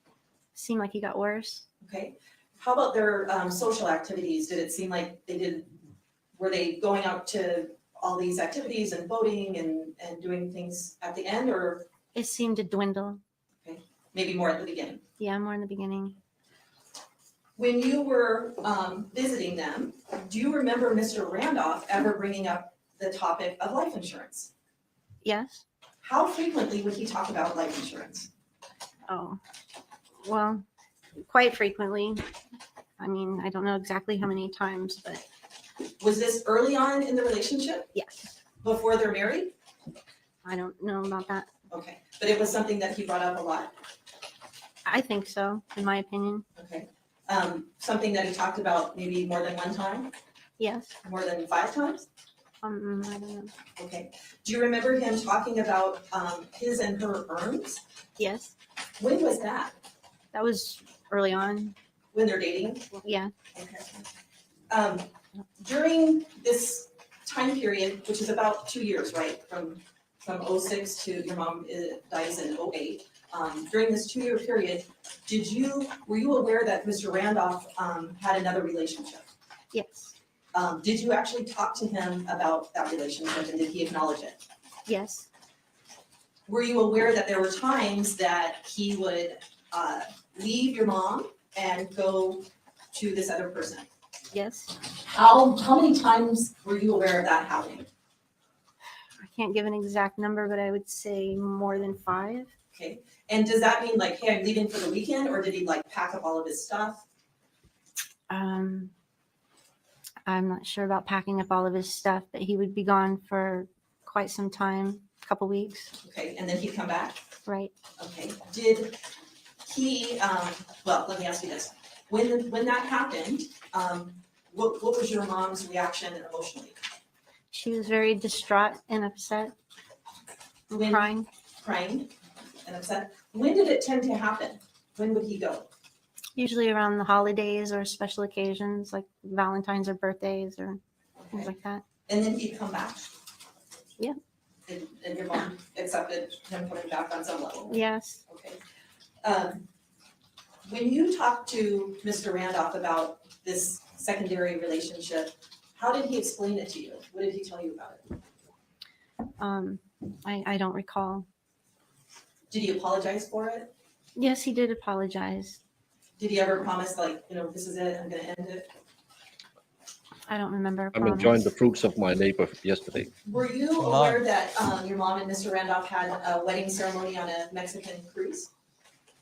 Seemed like he got worse. Okay, how about their social activities? Did it seem like were they going out to all these activities and boating and doing things at the end, or? It seemed to dwindle. Okay, maybe more at the beginning. Yeah, more in the beginning. When you were visiting them, do you remember Mr. Randolph ever bringing up the topic of life insurance? Yes. How frequently would he talk about life insurance? Oh, well, quite frequently. I mean, I don't know exactly how many times, but. Was this early on in the relationship? Yes. Before they're married? I don't know about that. Okay, but it was something that he brought up a lot? I think so, in my opinion. Okay. Something that he talked about maybe more than one time? Yes. More than 5 times? I don't know. Okay. Do you remember him talking about his and her earns? Yes. When was that? That was early on. When they're dating? Yeah. Okay. During this time period, which is about 2 years, right? From 06 to your mom dies in 08. During this 2-year period, were you aware that Mr. Randolph had another relationship? Yes. Did you actually talk to him about that relationship, and did he acknowledge it? Yes. Were you aware that there were times that he would leave your mom and go to this other person? Yes. How many times were you aware of that happening? I can't give an exact number, but I would say more than 5. Okay, and does that mean like, hey, I'm leaving for the weekend, or did he like pack up all of his stuff? I'm not sure about packing up all of his stuff, but he would be gone for quite some time, a couple weeks. Okay, and then he'd come back? Right. Okay, did he, well, let me ask you this. When that happened, what was your mom's reaction emotionally? She was very distraught and upset, and crying. Crying and upset. When did it tend to happen? When would he go? Usually around the holidays or special occasions like Valentine's or birthdays or things like that. And then he'd come back? Yeah. And your mom accepted him coming back on some level? Yes. Okay. When you talked to Mr. Randolph about this secondary relationship, how did he explain it to you? What did he tell you about it? I don't recall. Did he apologize for it? Yes, he did apologize. Did he ever promise, like, this is it, I'm gonna end it? I don't remember. I'm enjoying the fruits of my labor yesterday. Were you aware that your mom and Mr. Randolph had a wedding ceremony on a Mexican cruise?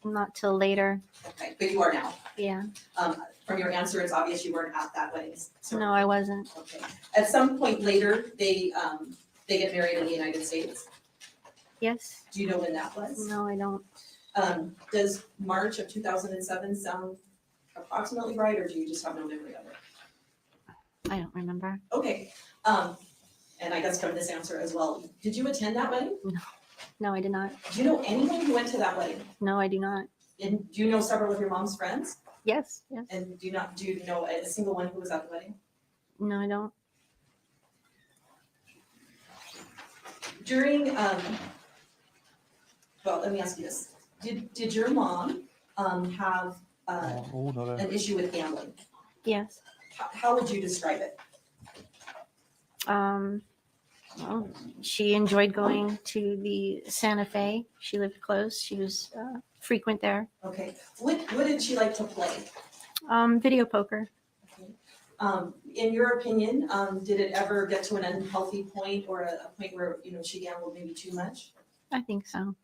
Not till later. Okay, but you are now. Yeah. From your answer, it's obvious you weren't at that wedding ceremony. No, I wasn't. Okay. At some point later, they get married in the United States. Yes. Do you know when that was? No, I don't. Does March of 2007 sound approximately right, or do you just have no memory of it? I don't remember. Okay. And I guess from this answer as well, did you attend that wedding? No, I did not. Do you know anyone who went to that wedding? No, I do not. And do you know several of your mom's friends? Yes, yes. And do you know a single one who was at the wedding? No, I don't. During, well, let me ask you this. Did your mom have an issue with gambling? Yes. How would you describe it? Well, she enjoyed going to the Santa Fe. She lived close. She was frequent there. Okay. What did she like to play? Video poker. In your opinion, did it ever get to an unhealthy point or a point where, you know, she gambled maybe too much? I think so.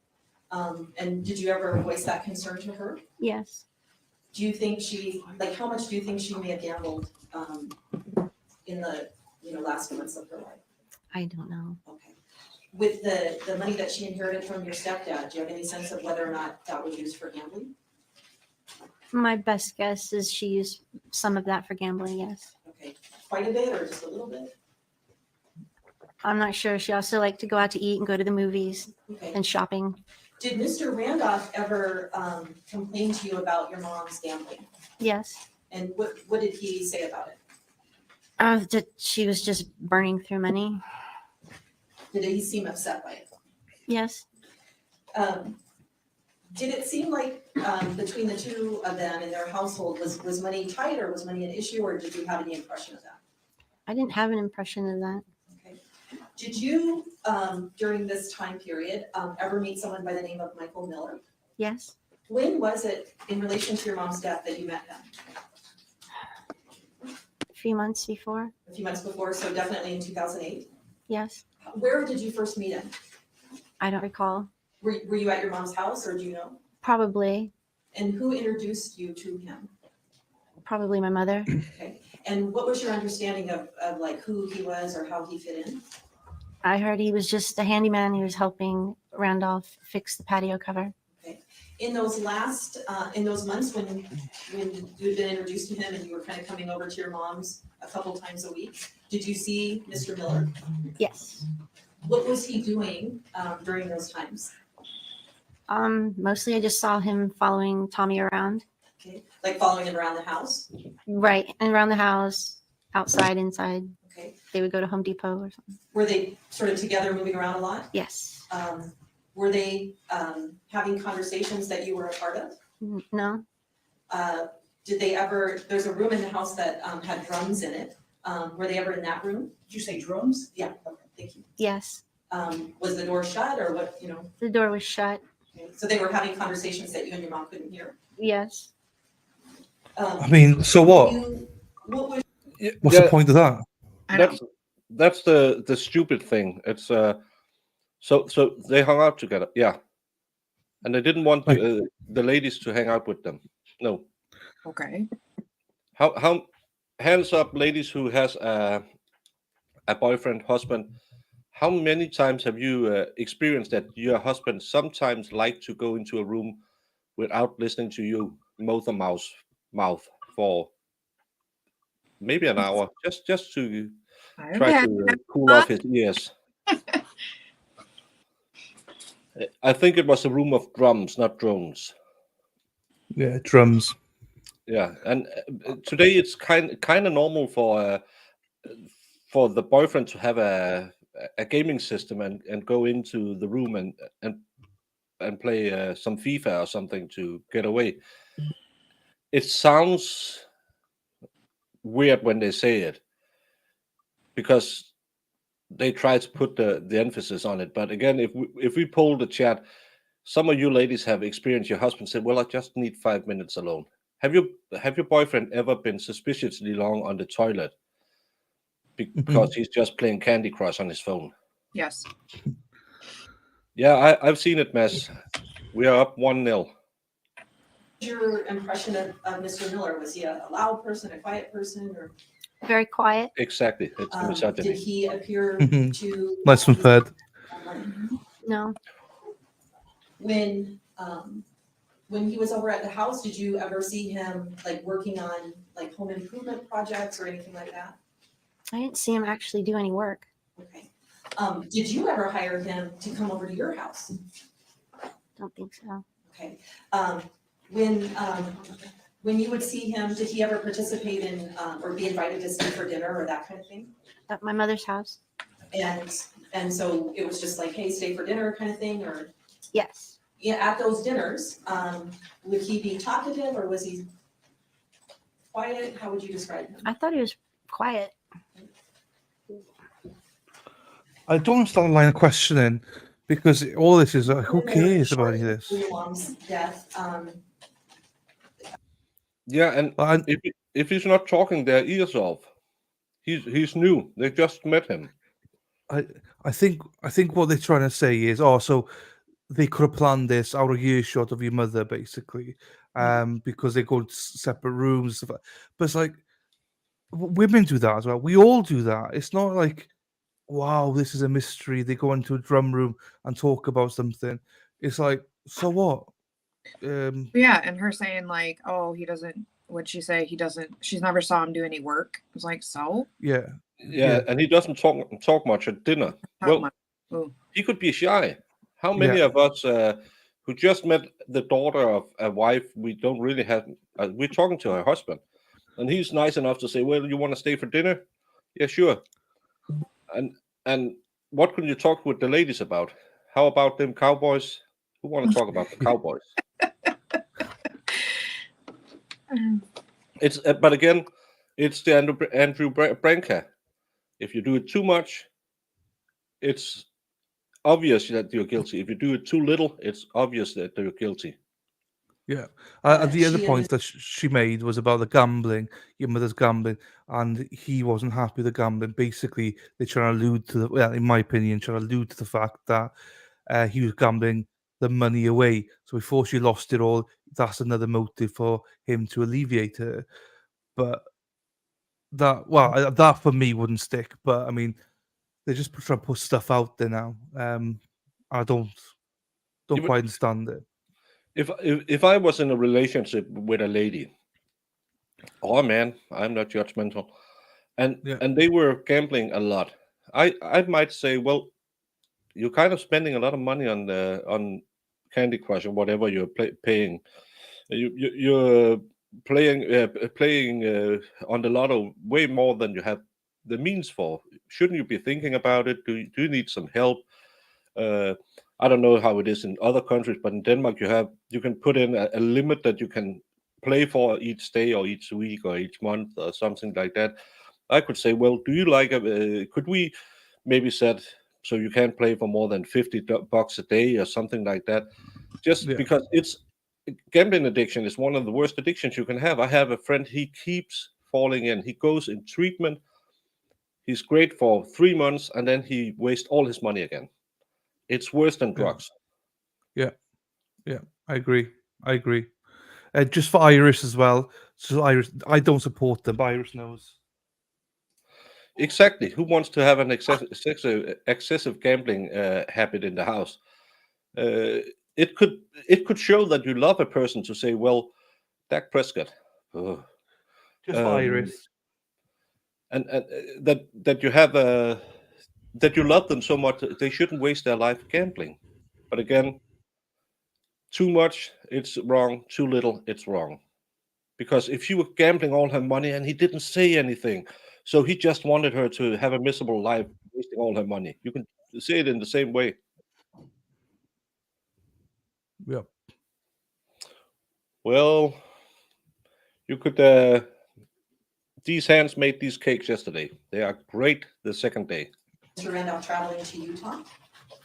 And did you ever voice that concern to her? Yes. Do you think how much do you think she may have gambled in the, you know, last months of her life? I don't know. Okay. With the money that she inherited from your stepdad, do you have any sense of whether or not that was used for gambling? My best guess is she used some of that for gambling, yes. Okay. Quite a bit or just a little bit? I'm not sure. She also liked to go out to eat and go to the movies Okay. and shopping. Did Mr. Randolph ever complain to you about your mom's gambling? Yes. And what did he say about it? That she was just burning through money. Did he seem upset by it? Yes. Did it seem like between the two of them in their household, was money tight or was money an issue, or did you have any impression of that? I didn't have an impression of that. Okay. Did you, during this time period, ever meet someone by the name of Michael Miller? Yes. When was it in relation to your mom's death that you met him? A few months before. A few months before, so definitely in 2008? Yes. Where did you first meet him? I don't recall. Were you at your mom's house, or do you know? Probably. And who introduced you to him? Probably my mother. Okay. And what was your understanding of like who he was or how he fit in? I heard he was just a handyman. He was helping Randolph fix the patio cover. Okay. In those months when you'd been introduced to him and you were kind of coming over to your mom's a couple times a week, did you see Mr. Miller? Yes. What was he doing during those times? Mostly I just saw him following Tommy around. Okay. Like following him around the house? Right. And around the house, outside, inside. Okay. They would go to Home Depot or something. Were they sort of together moving around a lot? Yes. Were they having conversations that you were a part of? No. Did they ever, there's a room in the house that had drums in it. Were they ever in that room? Did you say drums? Yeah, okay, thank you. Yes. Was the door shut or what, you know? The door was shut. Okay. So they were having conversations that you and your mom couldn't hear? Yes. I mean, so what? What was What's the point of that? That's the stupid thing. It's so they hung out together, yeah, and they didn't want the ladies to hang out with them. No. Okay. How hands up, ladies who has a boyfriend, husband. How many times have you experienced that your husband sometimes like to go into a room without listening to you mouth for maybe an hour, just to try to cool off his ears? I think it was a room of drums, not drones. Yeah, drums. Yeah, and today it's kind of normal for the boyfriend to have a gaming system and go into the room and play some FIFA or something to get away. It sounds weird when they say it because they try to put the emphasis on it. But again, if we poll the chat, some of you ladies have experienced your husband said, "Well, I just need 5 minutes alone." Have your boyfriend ever been suspiciously long on the toilet because he's just playing Candy Crush on his phone? Yes. Yeah, I've seen it, Mess. We are up 1-0. your impression of Mr. Miller? Was he a loud person, a quiet person, or? Very quiet. Exactly. It's the misogyny. Did he appear to? Nice and fed. No. When he was over at the house, did you ever see him like working on like home improvement projects or anything like that? I didn't see him actually do any work. Okay. Did you ever hire him to come over to your house? Don't think so. Okay. When you would see him, did he ever participate in or be invited to stay for dinner or that kind of thing? At my mother's house. And so it was just like, hey, stay for dinner kind of thing, or? Yes. at those dinners, would he be talkative or was he quiet? How would you describe him? I thought he was quiet. I don't understand the line of questioning because all this is who When they're cares about any of shortly this? before your mom's death, Yeah, and And if he's not talking their ears off, he's new. They just met him. I think what they're trying to say is, so they could have planned this out of earshot of your mother, basically, because they go to separate rooms. Stuff but it's like women do that as well. We all do that. It's not like, wow, this is a mystery. They go into a drum room and talk about something. It's like, so what? Yeah, and her saying like, oh, he doesn't. What'd she say? He doesn't. She's never saw him do any work. I was like, so. Yeah. Yeah, and he doesn't talk much at dinner. He could be shy. How many of us who just met the daughter of a wife we don't really have? We're talking to her husband, and he's nice enough to say, "Well, you want to stay for dinner?" Yeah, sure. And what can you talk with the ladies about? How about them cowboys? Who want to talk about the cowboys? It's but again, it's the Andrew Branca. If you do it too much, it's obvious that you're guilty. If you do it too little, it's obvious that you're guilty. Yeah. The other point that she made was about the gambling, your mother's gambling, and he wasn't happy with the gambling. Basically, they're trying to allude to in my opinion, trying to allude to the fact that he was gambling the money away. So before she lost it all, that's another motive for him to alleviate her. But that for me wouldn't stick. But I mean, they're just trying to put stuff out there now. I don't quite understand it. If I was in a relationship with a lady, or man, I'm not judgmental, and they were gambling a lot, I might say, well, you're kind of spending a lot of money on Candy Crush or whatever you're paying. You're playing on the lotto way more than you have the means for. Shouldn't you be thinking about it? Do you need some help? I don't know how it is in other countries, but in Denmark you can put in a limit that you can play for each day or each week or each month or something like that. I could say, well, do you like? Could we maybe set so you can't play for more than $50 a day or something like that? Just because gambling addiction is one of the worst addictions you can have. I have a friend, he keeps falling in. He goes in treatment. He's great for 3 months and then he wastes all his money again. It's worse than drugs. Yeah, I agree. Just for Iris as well. So Iris, I don't support them, but Iris knows. Exactly. Who wants to have an excessive gambling habit in the house? It could show that you love a person to say, well, Dak Prescott. Just for Iris. And that you have that you love them so much they shouldn't waste their life gambling. But again, too much, it's wrong. Too little, it's wrong. Because if she were gambling all her money and he didn't say anything, so he just wanted her to have a miserable life, wasting all her money. You can say it in the same way. Yeah. Well, you could. These hands made these cakes yesterday. They are great the second day. Mr. Randolph traveling to Utah.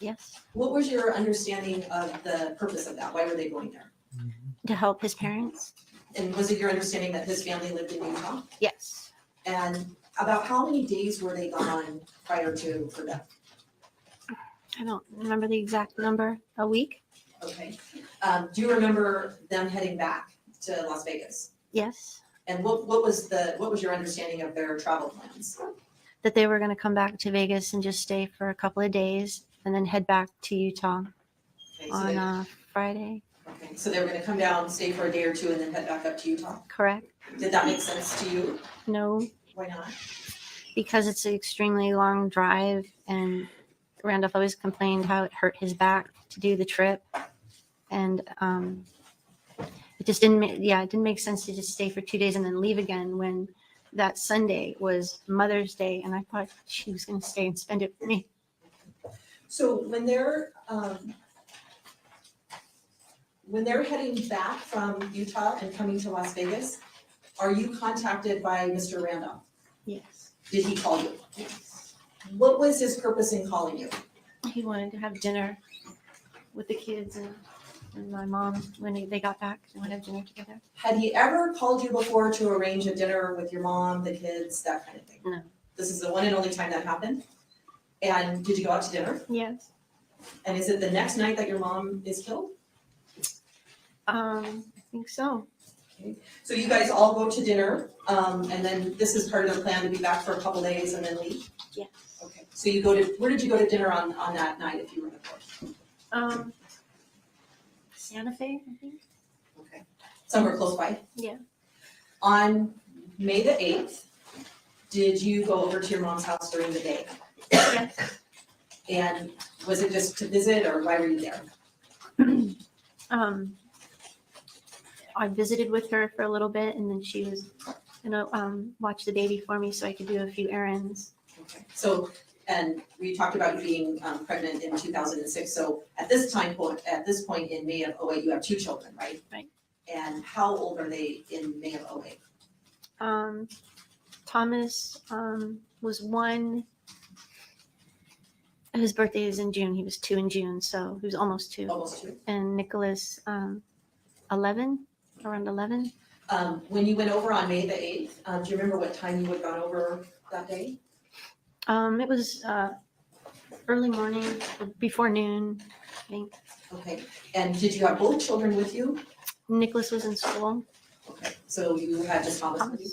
Yes. What was your understanding of the purpose of that? Why were they going there? To help his parents. And was it your understanding that his family lived in Utah? Yes. And about how many days were they gone prior to her death? I don't remember the exact number. A week? Okay. Do you remember them heading back to Las Vegas? Yes. And what was your understanding of their travel plans? That they were going to come back to Vegas and just stay for a couple of days and then head back to Utah on Friday. Okay, so they were going to come down, stay for a day or two, and then head back up to Utah? Correct. Did that make sense to you? No. Why not? Because it's an extremely long drive, and Randolph always complained how it hurt his back to do the trip, and it just didn't make sense to just stay for 2 days and then leave again when that Sunday was Mother's Day, and I thought she was going to stay and spend it with me. So when they're when they're heading back from Utah and coming to Las Vegas, are you contacted by Mr. Randolph? Yes. Did he call you? Yes. What was his purpose in calling you? He wanted to have dinner with the kids and my mom when they got back. They want to have dinner together. Had he ever called you before to arrange a dinner with your mom, the kids, that kind of thing? No. This is the one and only time that happened? And did you go out to dinner? Yes. And is it the next night that your mom is killed? I think so. Okay. So you guys all go to dinner, and then this is part of the plan to be back for a couple days and then leave? Yes. Okay. So you go to, where did you go to dinner on that night if you were in the course? Santa Fe, I think. Okay. Somewhere close by? Yeah. On May the 8th, did you go over to your mom's house during the day? Yes. And was it just to visit or why were you there? I visited with her for a little bit, and then she was gonna watch the baby for me so I could do a few errands. Okay. So, and we talked about you being pregnant in 2006. So at this point in May of 08, you have 2 children, right? Right. And how old are they in May of 08? Thomas was 1. His birthday is in June. He was 2 in June, so he was almost 2. Almost 2. And Nicholas, 11, around 11. When you went over on May the 8th, do you remember what time you had gone over that day? It was early morning, before noon, I think. Okay. And did you have both children with you? Nicholas was in school. Okay. So you had just Thomas with you?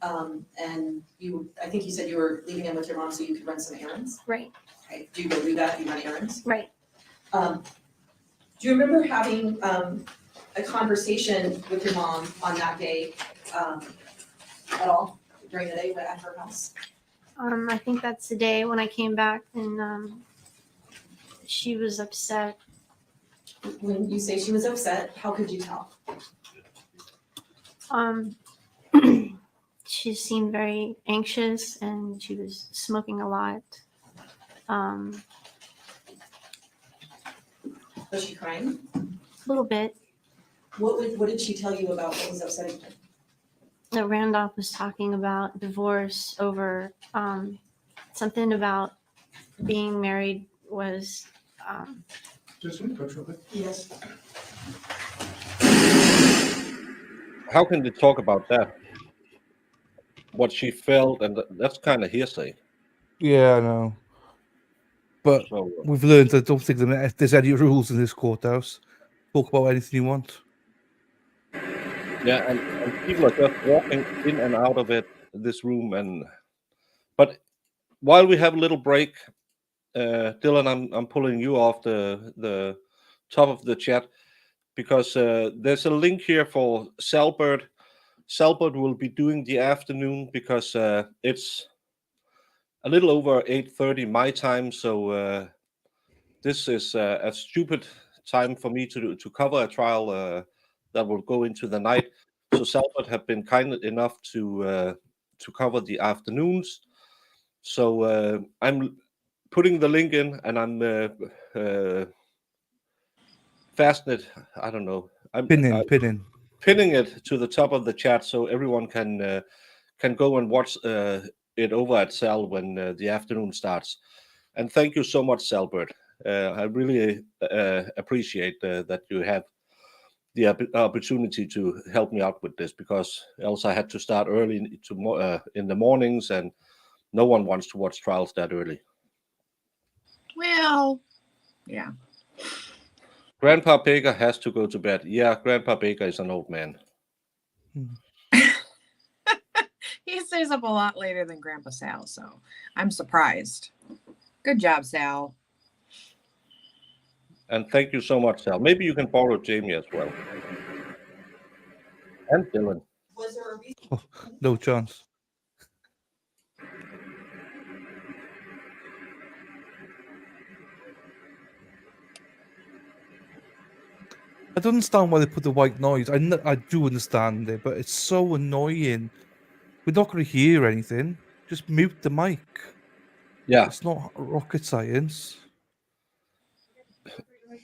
And I think you said you were leaving him with your mom so you could run some errands? Right. Okay. Do you go do that? Do you run errands? Right. Do you remember having a conversation with your mom on that day at all during the day at her house? I think that's the day when I came back and she was upset. When you say she was upset, how could you tell? She seemed very anxious and she was smoking a lot. Was she crying? A little bit. What did she tell you about what was upsetting her? That Randolph was talking about divorce over something about being married was Yes. How can they talk about that? What she felt, and that's kind of hearsay. Yeah, I know. But So, we've learned I don't think there's any rules in this courthouse. Talk about anything you want. yeah, and people are just walking in and out of this room, but while we have a little break, Dylan, I'm pulling you off the top of the chat because there's a link here for Salbert. Salbert will be doing the afternoon because it's a little over 8:30 my time, so this is a stupid time for me to cover a trial that will go into the night. So Salbert have been kind enough to cover the afternoons. So I'm putting the link in, and I'm fastening it. I don't know. I'm pinning it to the top of the chat so everyone can go and watch it over at Sal when the afternoon starts. And thank you so much, Salbert. I really appreciate that you have the opportunity to help me out with this, because else I had to start early in the mornings, and no one wants to watch trials that early. Well, yeah. Grandpa Baker has to go to bed. Yeah, Grandpa Baker is an old man. He stays up a lot later than Grandpa Sal, so I'm surprised. Good job, Sal. And thank you so much, Sal. Maybe you can borrow Jamie as well. And Dylan. Was there a reason? Oh, no chance. I don't understand why they put the white noise. I do understand it, but it's so annoying. We're not going to hear anything. Just mute the mic. Yeah. It's not rocket science.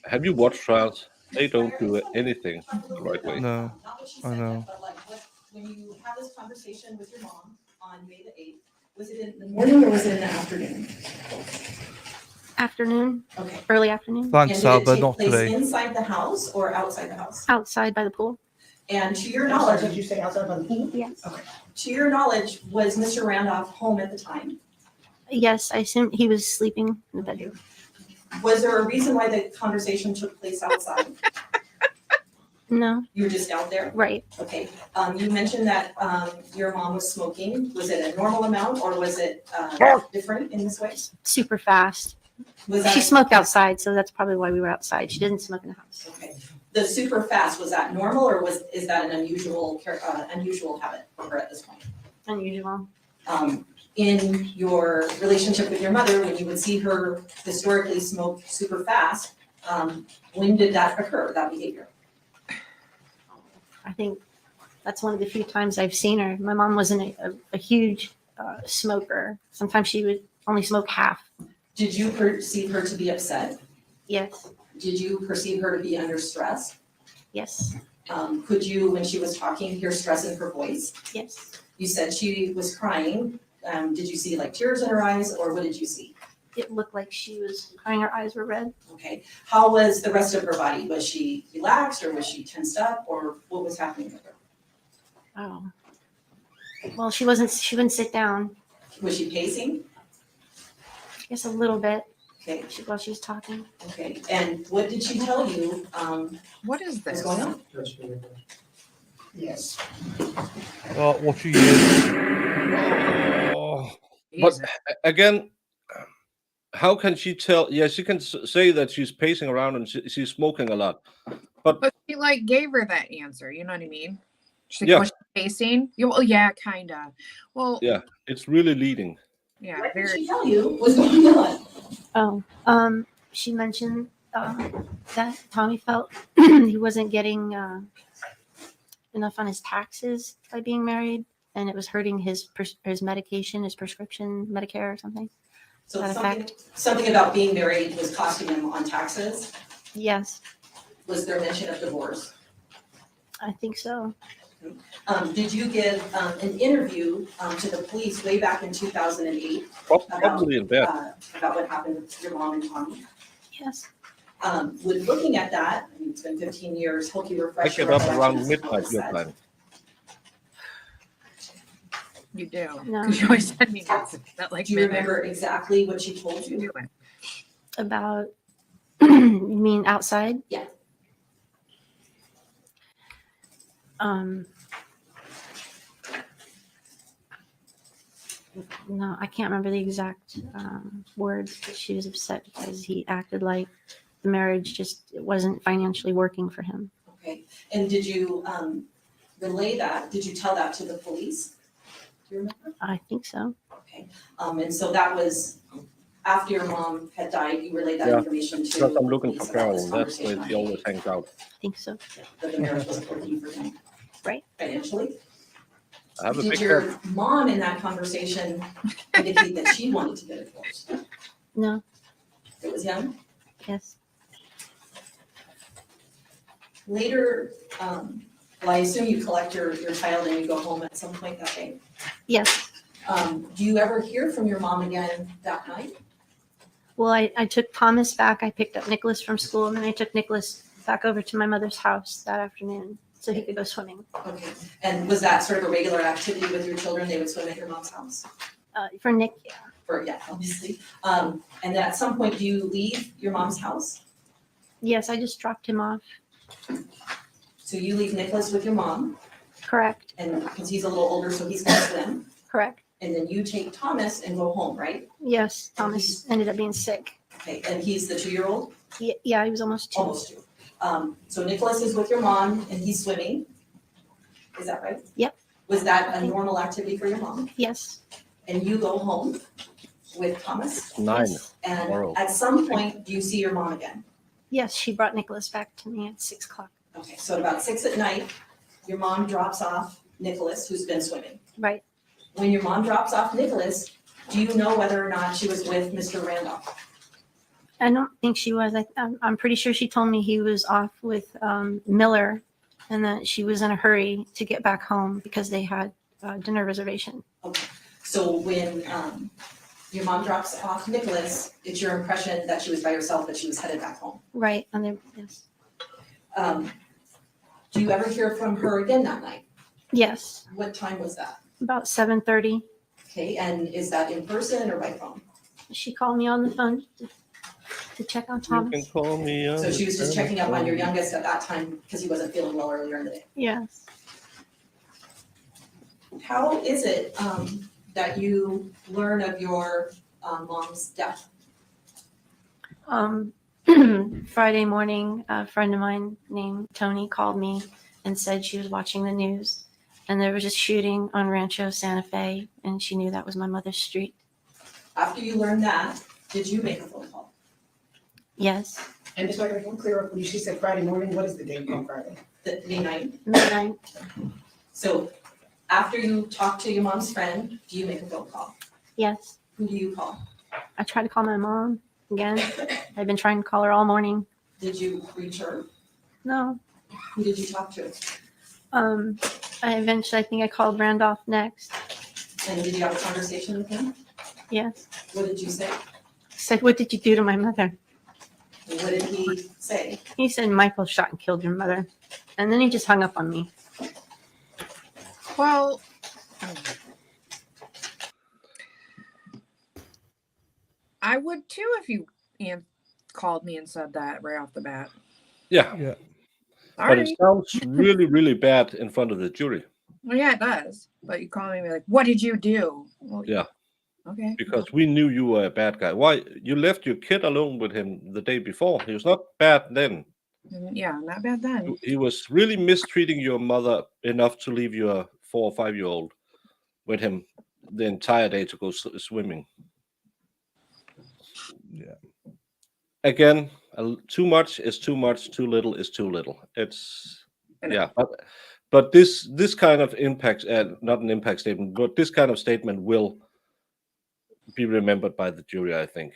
Have you watched trials? They don't do anything the right way. No, Not what she I said know. yet, but like when you had this conversation with your mom on May the 8th, was it in the morning or was it in the afternoon? Afternoon, Okay. early afternoon, Thanks, And did Albert, it take not place today. inside the house or outside the house? outside by the pool. And to your I'm sorry, knowledge, did you say outside by the pool? Yes. to your knowledge, was Mr. Randolph home at the time? Yes, I assume he was sleeping in the bedroom. Was there a reason why the conversation took place outside? No, You were just out there? right. Okay. You mentioned that your mom was smoking. Was it a normal amount or was it different in this way? Super fast. Was that She smoked outside, so that's probably why we were outside. She didn't smoke in the house. Okay. The super fast, was that normal or is that an unusual habit for her at this point? Unusual. In your relationship with your mother, when you would see her historically smoke super fast, when did that occur, that behavior? I think that's one of the few times I've seen her. My mom wasn't a huge smoker. Sometimes she would only smoke half. Did you perceive her to be upset? Yes, Did you perceive her to be under stress? yes, Could you, when she was talking, hear stress in her voice? yes. You said she was crying. Did you see like tears in her eyes or what did you see? It looked like she was crying. Her eyes were red. Okay. How was the rest of her body? Was she relaxed or was she tensed up or what was happening with her? Oh. Well, she wouldn't sit down. Was she pacing? I guess a little bit. Okay. While she was talking. Okay. And what did she tell you? What is was this? going on? Yes. Oh, what you use? Oh. But Jesus. again, how can she tell? Yeah, she can say that she's pacing around and she's smoking a lot. But she like gave her that answer, you know what I mean? She's like, Yeah. was she pacing? Well, yeah, kinda. Well, Yeah, it's really leading. yeah, What did very. she tell you was going on? Oh, she mentioned that Tommy felt he wasn't getting enough on his taxes by being married, and it was hurting his medication, his prescription, Medicare or something. So That something about being married was costing him on taxes. Yes, Was there mention of divorce? I think so. Did you give an interview to the police way back in 2008 Probably in bed. about what happened with your mom and Tommy? Yes. With looking at that, I mean, it's been 15 years, hope you I refresh get your up around recollections. midnight What was your said? time. You do. No. Because you always send me that like Do you minute. remember exactly what she told you? Do it. About you mean outside? Yeah. No, I can't remember the exact words, but she was upset because he acted like the marriage just it wasn't financially working for him. Okay, and did you relay that? Did you tell that to the police? Do you remember? I think so. Okay, and so that was after your mom had died, you relayed that Yeah, information to Because I'm looking police for about this Carol. That's where conversation she on always hangs out. I think so. that the marriage wasn't working for him. Right. Financially. I have a Did big your head. mom in that conversation indicate that she wanted to get divorced? No. It was him? Yes. Later, well, I assume you collect your child and you go home at some point that day. Yes. Do you ever hear from your mom again that night? Well, I took Thomas back. I picked up Nicholas from school, and then I took Nicholas back over to my mother's house that afternoon so he could go swimming. Okay, and was that sort of a regular activity with your children? They would swim at your mom's house? For Nick, yeah. Yeah, obviously. And then at some point, do you leave your mom's house? Yes, I just dropped him off. So you leave Nicholas with your mom, Correct. and because he's a little older, so he's gonna swim. Correct. And then you take Thomas and go home, right? Yes, Thomas ended up being sick. Okay, and he's the 2-year-old? Yeah, he was almost 2. Almost 2. So Nicholas is with your mom and he's swimming. Is that right? Yep. Was that a normal activity for your mom? Yes. And you go home with Thomas? 9 And tomorrow. at some point, do you see your mom again? Yes, she brought Nicholas back to me at 6 o'clock. Okay, so about 6 at night, your mom drops off Nicholas, who's been swimming. Right. When your mom drops off Nicholas, do you know whether or not she was with Mr. Randolph? I don't think she was. I'm pretty sure she told me he was off with Miller, and that she was in a hurry to get back home because they had dinner reservation. Okay, so when your mom drops off Nicholas, it's your impression that she was by herself, that she was headed back home. Right, and then yes. Do you ever hear from her again that night? Yes, What time was that? about 7:30. Okay, and is that in person or by phone? She called me on the phone to check on You can Thomas. call me. On So she was the just checking up on your telephone. youngest at that time because he wasn't feeling well earlier in the day. Yes. How is it that you learn of your mom's death? Friday morning, a friend of mine named Tony called me and said she was watching the news, and there was a shooting on Rancho Santa Fe, and she knew that was my mother's street. After you learned that, did you make a phone call? Yes, And just like I can clear up, when she said Friday morning, what is the date on Friday? The midnight? midnight. So after you talk to your mom's friend, do you make a phone call? Yes, Who do you call? I tried to call my mom again. I've been trying to call her all morning. Did you reach her? No. Who did you talk to? I think I called Randolph next. And did you have a conversation with him? Yes. What did you say? He said, "What did you do to my mother?" What did he say? He said, "Michael shot and killed your mother." And then he just hung up on me. Well, I would too if you called me and said that right off the bat. Yeah, Yeah. but Sorry. it sounds really, really bad in front of the jury. Well, yeah, it does. But you call me and be like, "What did you do?" Well, Yeah, okay. because we knew you were a bad guy. Why you left your kid alone with him the day before? He was not bad then. Yeah, not bad then. He was really mistreating your mother enough to leave your 4 or 5-year-old with him the entire day to go swimming. Yeah. Again, too much is too much. Too little is too little. It's yeah, but this kind of impact, not an impact statement, but this kind of statement will be remembered by the jury, I think.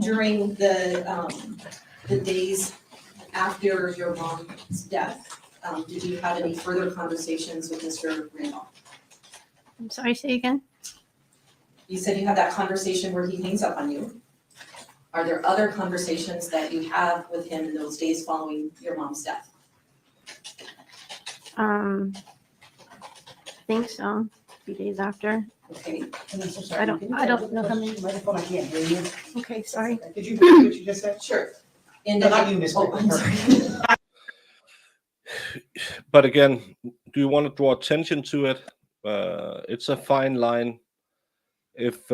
During the days after your mom's death, did you have any further conversations with Mr. Randolph? I'm sorry, say again? You said you had that conversation where he hangs up on you. Are there other conversations that you have with him in those days following your mom's death? I think so. A few days after. Okay. And I'm so sorry. I don't- Can you I don't hold know the how many- Microphone, I can't hear you. Okay, sorry. Did you hear what you just said? Sure. In No, not you, Miss Oh, I'm Whitman. sorry. But again, do you want to draw attention to it? It's a fine line. If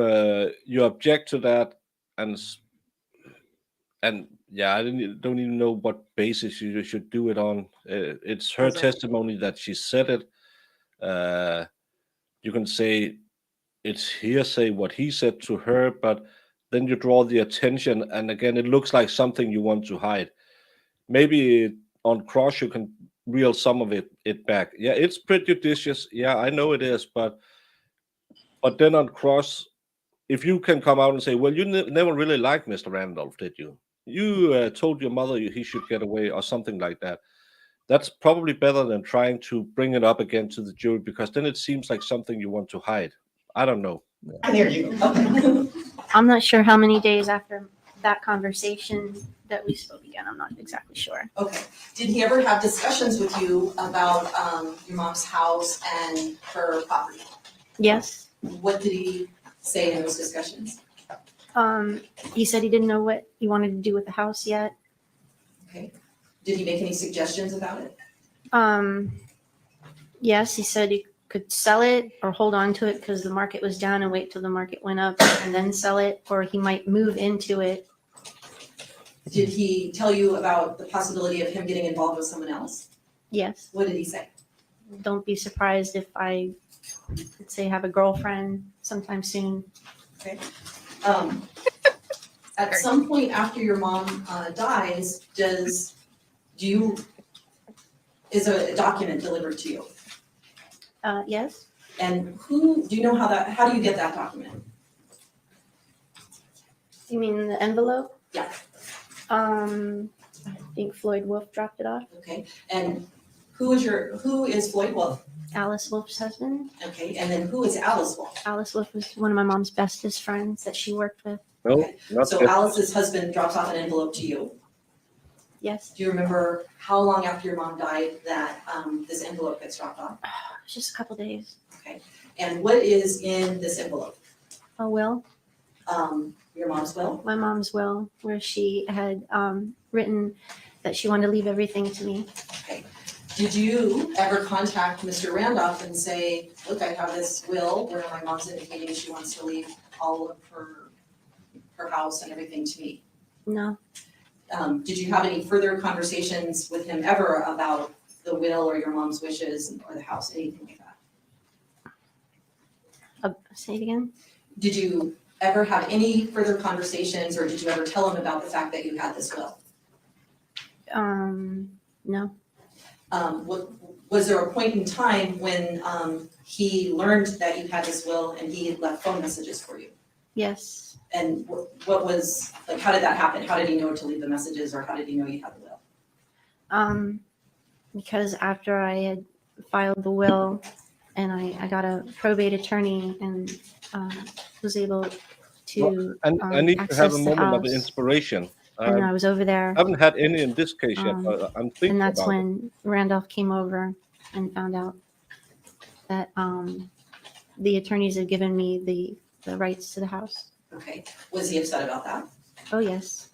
you object to that, and yeah, I don't even know what basis you should do it on. It's her testimony that she said it. You can say it's hearsay what he said to her, but then you draw the attention, and again, it looks like something you want to hide. Maybe on cross you can reel some of it back. Yeah, it's prejudicious. Yeah, I know it is, but then on cross, if you can come out and say, well, you never really liked Mr. Randolph, did you? You told your mother he should get away or something like that. That's probably better than trying to bring it up again to the jury, because then it seems like something you want to hide. I don't know. I hear you. Okay. I'm not sure how many days after that conversation that we spoke again. I'm not exactly sure. Okay. Did he ever have discussions with you about your mom's house and her property? Yes. What did he say in those discussions? He said he didn't know what he wanted to do with the house yet. Okay. Did he make any suggestions about it? Yes, he said he could sell it or hold on to it because the market was down and wait till the market went up and then sell it, or he might move into it. Did he tell you about the possibility of him getting involved with someone else? Yes. What did he say? Don't be surprised if I, let's say, have a girlfriend sometime soon. Okay. At some point after your mom dies, is a document delivered to you? Yes. And do you know how do you get that document? You mean the envelope? Yeah. I think Floyd Wolf dropped it off. Okay, and who is Floyd Wolf? Alice Wolf's husband. Okay, and then who is Alice Wolf? Alice Wolf was one of my mom's bestest friends that she worked with. No, Okay. not So yet. Alice's husband drops off an envelope to you. Yes. Do you remember how long after your mom died that this envelope gets dropped off? It was just a couple days. Okay, and what is in this envelope? A will. Your mom's will? My mom's will, where she had written that she wanted to leave everything to me. Okay. Did you ever contact Mr. Randolph and say, look, I have this will where my mom's indicating she wants to leave all of her house and everything to me? No. Did you have any further conversations with him ever about the will or your mom's wishes or the house, anything like that? Say it again. Did you ever have any further conversations or did you ever tell him about the fact that you had this will? No. Was there a point in time when he learned that you had this will and he left phone messages for you? Yes. And what was, like, how did that happen? How did he know to leave the messages or how did he know you had the will? Because after I had filed the will and I got a probate attorney and was able to And I need to have access a the moment of house. inspiration. And I was over there. I haven't had any in this case yet, but I'm thinking And that's about it. when Randolph came over and found out that the attorneys had given me the rights to the house. Okay, was he upset about that? Oh, yes.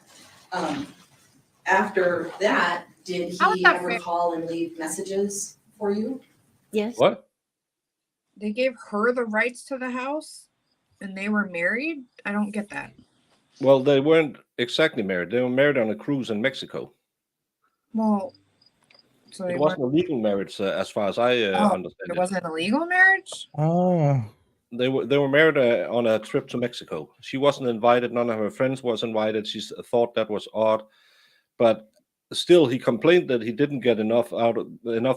After that, did How is he that ever fair? call and leave messages for you? Yes. What? They gave her the rights to the house and they were married? I don't get that. Well, they weren't exactly married. They were married on a cruise in Mexico. Well, so they It weren't, wasn't a legal marriage, as far as I understand it it. wasn't a legal marriage? Oh. They were married on a trip to Mexico. She wasn't invited. None of her friends was invited. She thought that was odd, but still, he complained that he didn't get enough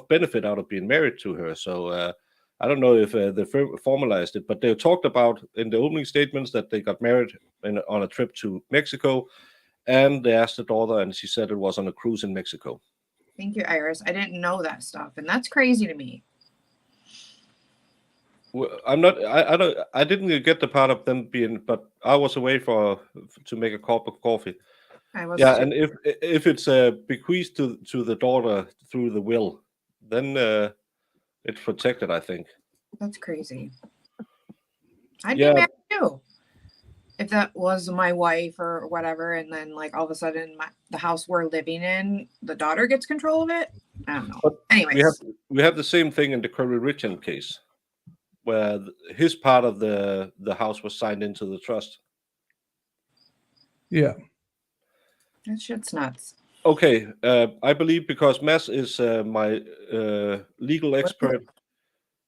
benefit out of being married to her. So I don't know if they formalized it, but they talked about in the opening statements that they got married on a trip to Mexico, and they asked the daughter, and she said it was on a cruise in Mexico. Thank you, Iris. I didn't know that stuff, and that's crazy to me. I'm not. I didn't get the part of them being, but I was away to make a cup of coffee. I was Yeah, too. and if it's bequeathed to the daughter through the will, then it's protected, I think. That's crazy. I'd Yeah. be mad too if that was my wife or whatever, and then like all of a sudden the house we're living in, the daughter gets control of it. I don't know. But Anyways, we have the same thing in the Curry Richard case, where his part of the house was signed into the trust. Yeah. that shit's nuts. Okay, I believe because Mads is my legal expert,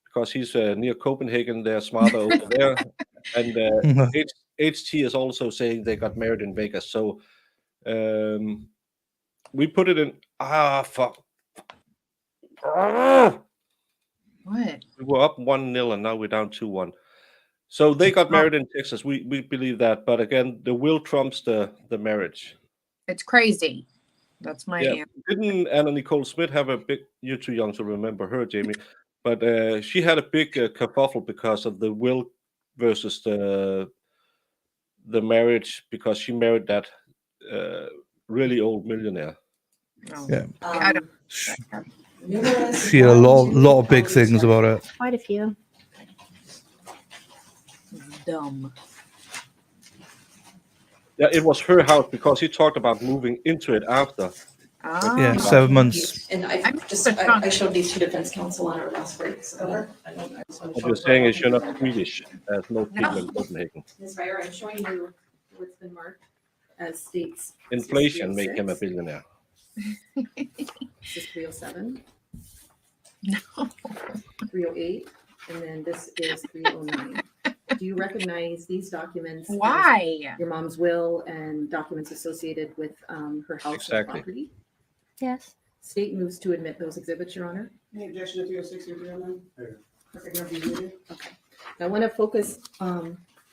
because he's near Copenhagen, they're smarter over there, and HT is also saying they got married in Vegas. So we put it in. Fuck. What? We were up 1-0 and now we're down 2-1. So they got married in Texas. We believe that, but again, the will trumps the marriage. It's crazy. That's my Yeah. answer. Didn't Anna Nicole Smith have a big? You're too young to remember her, Jamie, but she had a big kerfuffle because of the will versus the marriage, because she married that really old millionaire. No. Yeah. I don't. She had a lot of big things about it. Quite a few. Dumb. Yeah, it was her house because he talked about moving into it after. Yeah, 7 months. And I showed these to defense counsel on our last break. So What you're saying is you're not Swedish, as most people in Copenhagen. Ms. Ryer, I'm showing you what's been marked as states. Inflation make him a billionaire. This is 307. No. 308, and then this is 309. Do you recognize these documents? as Why? Your mom's will and documents associated with her house Exactly. and property? Yes. State moves to admit those exhibits, Your Honor. Any objection to 306 or 309? Okay. Now, I want to focus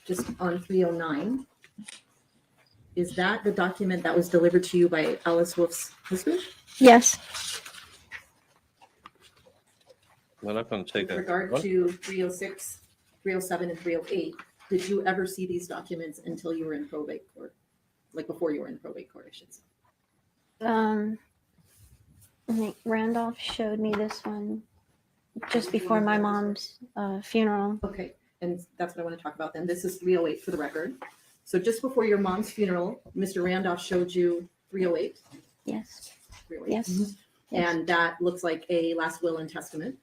just on 309. is that the document that was delivered to you by Alice Wolf's husband? Yes. We're not going to take With a regard what? to 306, 307, and 308, did you ever see these documents until you were in probate court? Like before you were in probate court, I should say. I think Randolph showed me this one just before my mom's funeral. Okay, and that's what I want to talk about then. This is 308 for the record. So just before your mom's funeral, Mr. Randolph showed you 308? Yes. 308. Yes. And that looks like a last will and testament,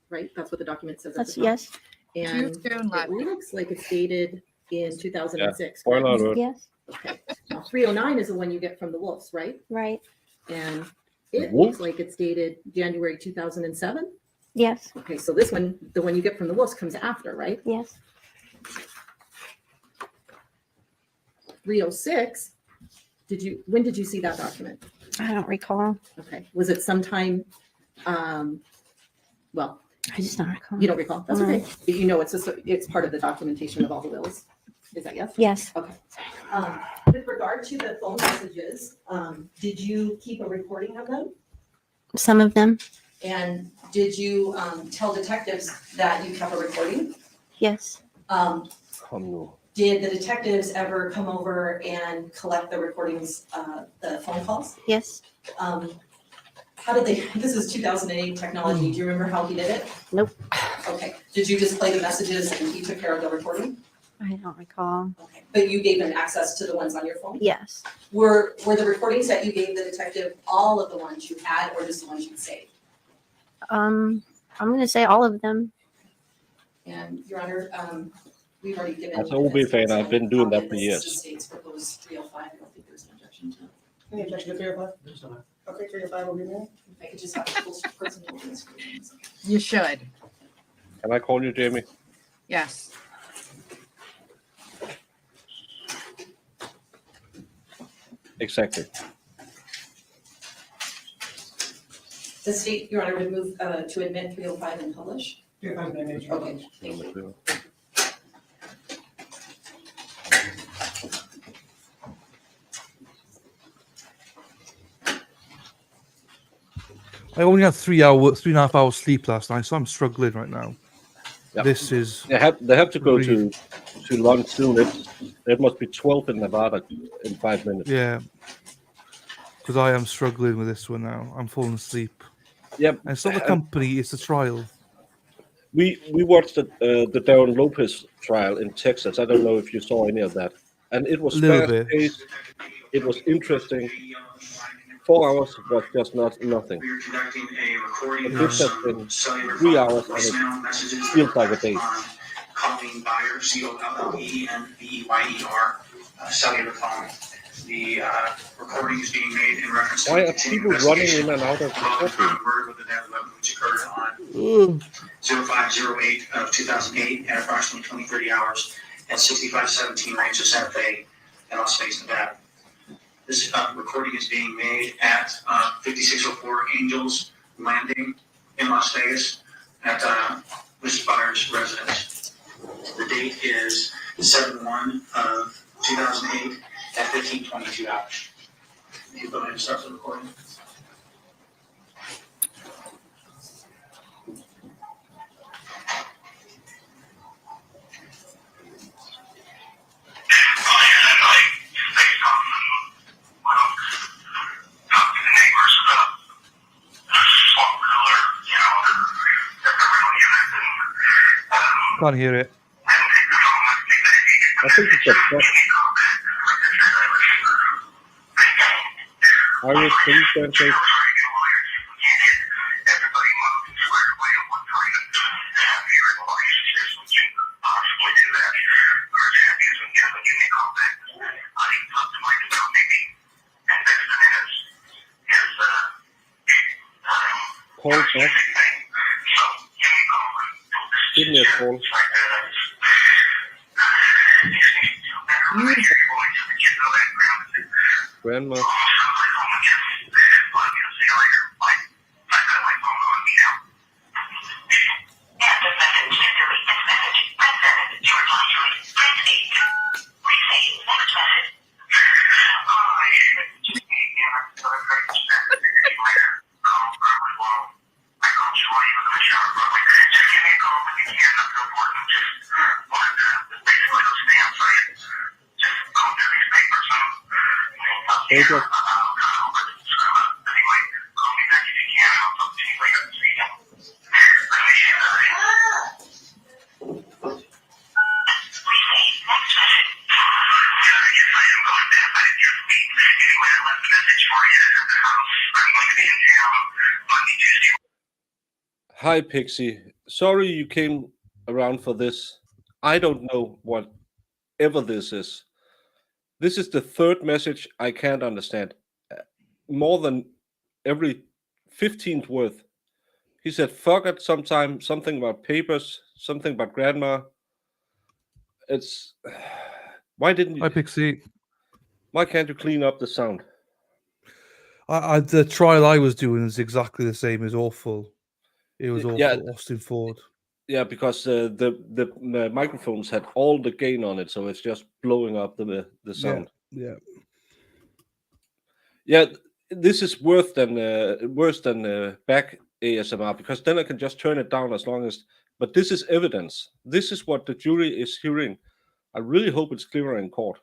right? That's what the document says. at the That's top. yes. And Too soon, it looks like it's dated in 2006. Spoiler correct? alert. Yes. Okay. Now 309 is the one you get from the Wolves, right? Right. And it Wolves? looks like it's dated January 2007. Yes. Okay, so this one, the one you get from the Wolves, comes after, right? Yes. 306. When did you see that document? I don't recall. Okay, was it sometime? Well, I just don't recall. you don't recall. That's No. okay. But you know, it's part of the documentation of all the wills. Is that yes? Yes. Okay. With regard to the phone messages, did you keep a recording of them? Some of them. And did you tell detectives that you kept a recording? Yes. Come on. Did the detectives ever come over and collect the recordings, the phone calls? Yes. How did they, this is 2008 technology, do you remember how he did it? Nope. Okay, did you just play the messages and he took care of the recording? I don't recall. Okay, but you gave him access to the ones on your phone? Yes. Were the recordings that you gave the detective all of the ones you had or just the ones you'd saved? I'm gonna say all of them. And Your Honor, we've already given. That's all be fair, I've been doing that for years. States proposed 305, I don't think there's an objection to it. Any objection to 305? Okay, 305 will be moved. If I could just have a full person hold this. You should. Can I call you, Jamie? Yes. Exactly. The state, Your Honor, would move to admit 305 and publish? 305 may make Okay, thank you. I only had 3.5 hours sleep last night, so I'm struggling right now. Yep. This is They have to go really- to lunch soon. It must be 12 in Nevada in 5 minutes. yeah, because I am struggling with this one now. I'm falling asleep. Yep. And it's not the company; it's the trial. We watched the Darren Lopez trial in Texas. I don't know if you saw any of that, and it was A little bit. fast-paced. It was interesting. 4 hours was just nothing. We are conducting a recording But of this has some been cellular 3 phone hours, and voicemail it messages feels like a day. on Colleen Byer, COLLENBEYER, cellular phone. The recording is being made in reference to Why the are continuing people running investigation in and out of the involving courtroom? word with the deadly weapon which occurred on 0508 of 2008 at approximately 20:30 hours at 6517 range of Santa Fe in Las Vegas, Nevada. This recording is being made at 5604 Angels Landing in Las Vegas at Mrs. Byers' residence. The date is 7/1 of 2008 at 15:22 hours. You can go ahead and start the recording. Can't hear it. I think it's a truck. Iris, can you translate? Call back. Give me a call. Grandma. Payback. Hi, Pixie. Sorry you came around for this. I don't know whatever this is. This is the third message I can't understand. More than every 15th word. He said, fuck it sometime, something about papers, something about grandma. It's. Why didn't you? Hi, Pixie. Why can't you clean up the sound? The trial I was doing is exactly the same. It was awful. It was awful. Yeah. Austin Ford. Yeah, because the microphones had all the gain on it, so it's just blowing up the sound. Yeah. Yeah, this is worse than back ASMR, because then I can just turn it down as long as. But this is evidence. This is what the jury is hearing. I really hope it's clearer in court.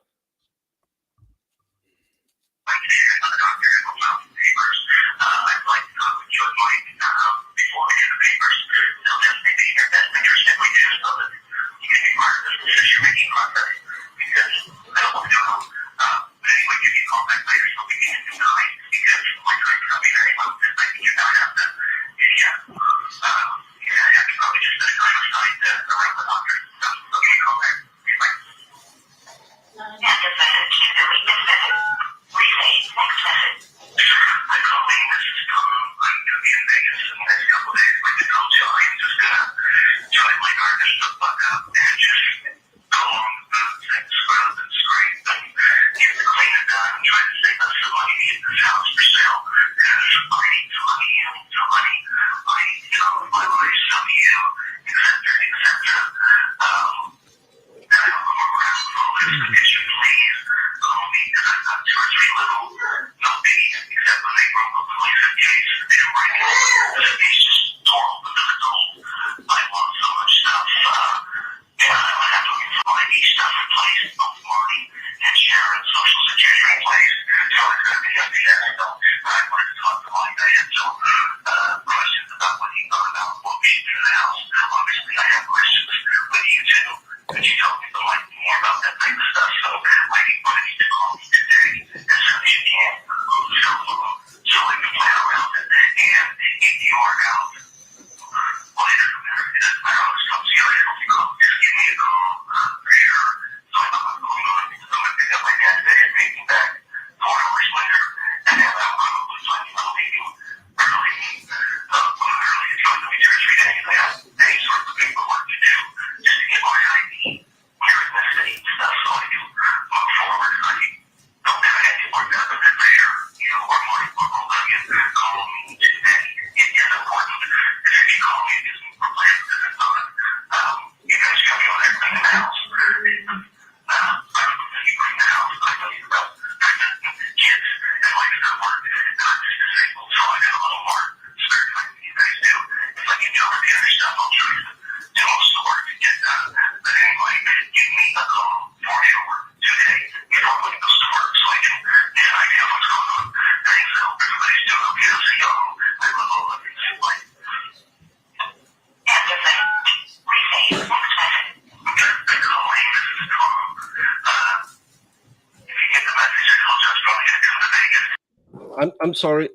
I'm sorry.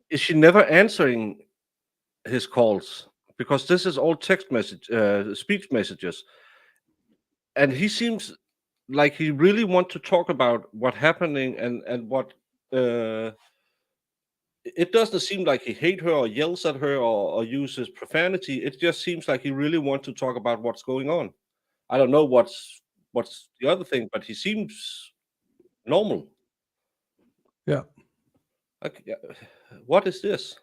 Is she never answering his calls? Because this is all text message, speech messages, and he seems like he really want to talk about what happening and what. It doesn't seem like he hate her or yells at her or uses profanity. It just seems like he really wants to talk about what's going on. I don't know what's the other thing, but he seems normal. Yeah. Okay, what is this?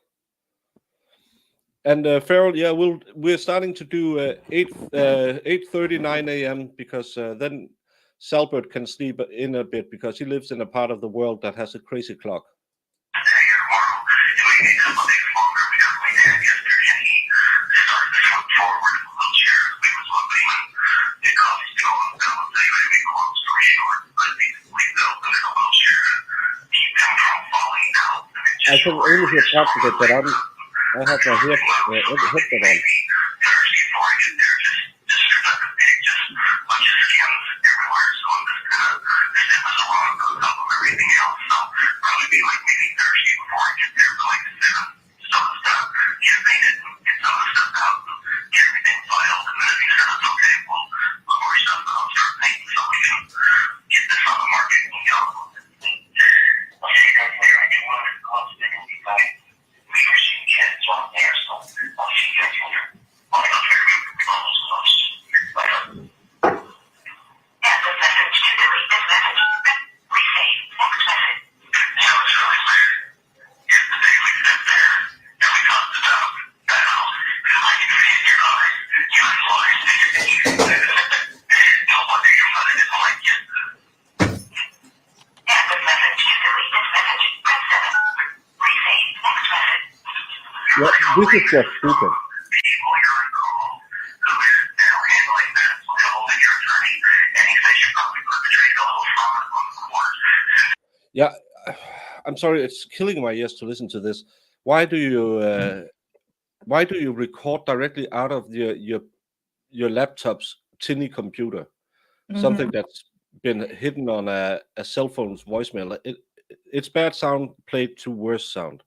And Farrell, yeah, we're starting to do 8:39 a.m. because then Salbert can sleep in a bit because he lives in a part of the world that has a crazy clock. I can only hear parts of it, but I have my headset on. Yeah, this is just stupid. Yeah, I'm sorry, it's killing my ears to listen to this. Why do you record directly out of your laptop's tinny computer? Something that's been hidden on a cell phone's voicemail. It's bad sound played to worse sound.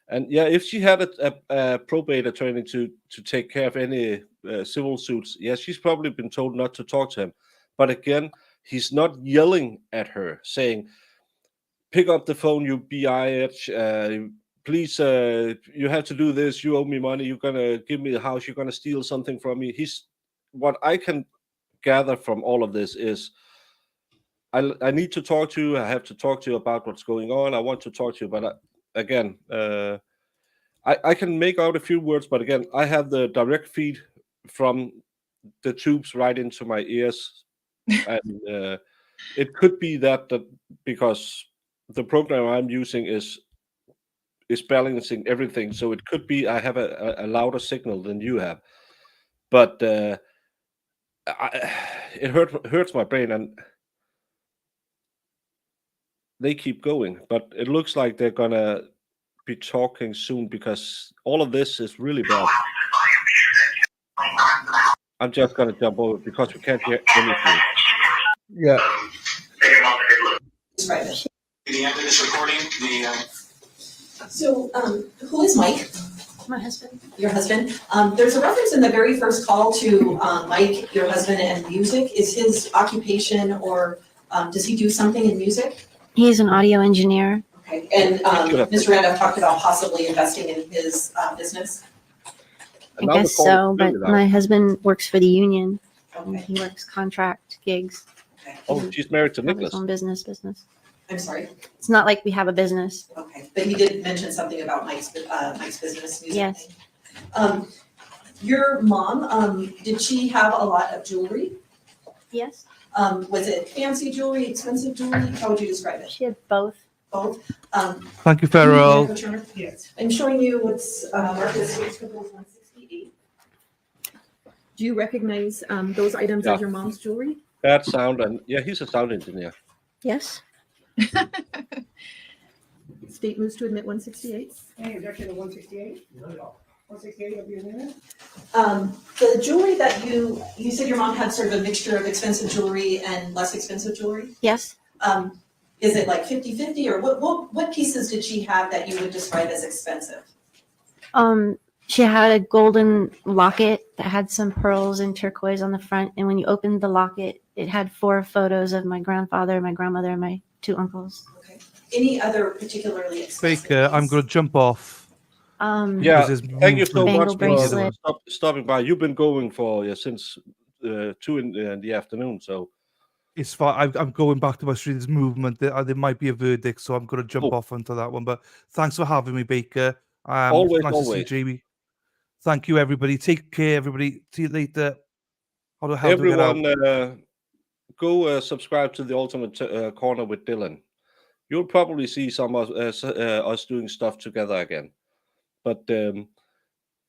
And yeah, if she had a probate attorney to take care of any civil suits, yes, she's probably been told not to talk to him. But again, he's not yelling at her, saying, "Pick up the phone, you bitch. Please, you have to do this. You owe me money. You're gonna give me the house. You're gonna steal something from me." What I can gather from all of this is, I need to talk to you. I have to talk to you about what's going on. I want to talk to you, but again, I can make out a few words, but again, I have the direct feed from the tubes right into my ears, and it could be that because the program I'm using is balancing everything, so it could be I have a louder signal than you have, but it hurts my brain, and they keep going, but it looks like they're gonna be talking soon because all of this is really bad. I'm just gonna jump over because we can't hear anything. Yeah. The end of this recording, So, who is Mike? My husband. Your husband? There's a reference in the very first call to Mike, your husband, and music. Is his occupation or does he do something in music? He's an audio engineer. Okay, and Mr. Randolph talked about possibly investing in his business. I guess so, but my husband works for the union. And Okay. he works contract gigs. Oh, she's married to Have his Nicholas. own business. I'm sorry. It's not like we have a business. Okay, but he did mention something about Mike's business music. Yes. Thing. Your mom, did she have a lot of jewelry? Yes. Was it fancy jewelry, expensive jewelry? How would you describe it? She had both. Both. Thank you, Farrell. Yes. I'm showing you what's marked as States Code 168. Do you recognize those items Yeah. as your mom's jewelry? Bad sound, and yeah, he's a sound engineer. Yes. State moves to admit 168. Any objection to 168? None at all. 168 of your minute? The jewelry that you said your mom had sort of a mixture of expensive jewelry and less expensive jewelry. Yes. Is it like 50-50 or what pieces did she have that you would describe as expensive? She had a golden locket that had some pearls and turquoise on the front, and when you opened the locket, it had 4 photos of my grandfather, my grandmother, and my 2 uncles. Okay. Any other particularly expensive? Baker, I'm going to jump off. Yeah, thank you so much bracelet. for stopping by. You've been going for since 2 in the afternoon, so It's fine. I'm going back to my street's movement. There might be a verdict, so I'm going to jump off onto that one. But thanks for having me, Baker. Always, nice to always. see Jamie. Thank you, everybody. Take care, everybody. See you later. How the hell do we get out? everyone, go subscribe to the Ultimate Corner with Dylan. You'll probably see some of us doing stuff together again. But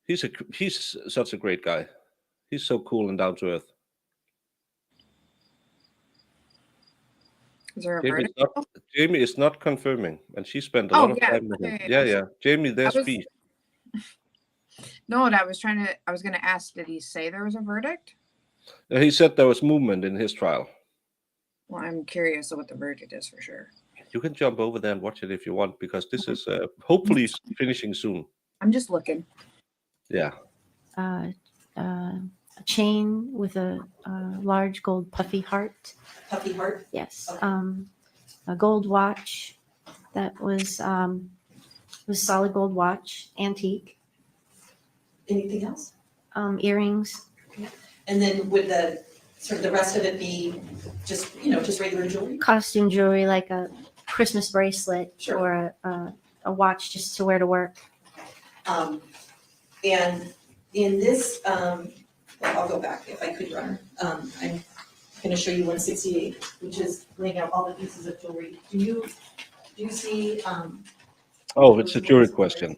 he's such a great guy. He's so cool and down to earth. Is there a Jamie is verdict? not, Jamie is not confirming, and she spent a lot Oh, of yeah. time with him. Yeah, Yeah. Jamie, there's was- V. No, and I was gonna ask, did he say there was a verdict? He said there was movement in his trial. Well, I'm curious what the verdict is for sure. You can jump over there and watch it if you want, because this is hopefully finishing soon. I'm just looking. Yeah. A chain with a large gold puffy heart. Puffy heart? Yes. Okay. A gold watch that was solid gold watch, antique. Anything else? Earrings. And then would the sort of the rest of it be just, just regular jewelry? Costume jewelry like a Christmas bracelet Sure. or a watch just to wear to work. And in this, I'll go back if I could, Your Honor. I'm going to show you 168, which is laying out all the pieces of jewelry. Do you see? Oh, it's a jury question.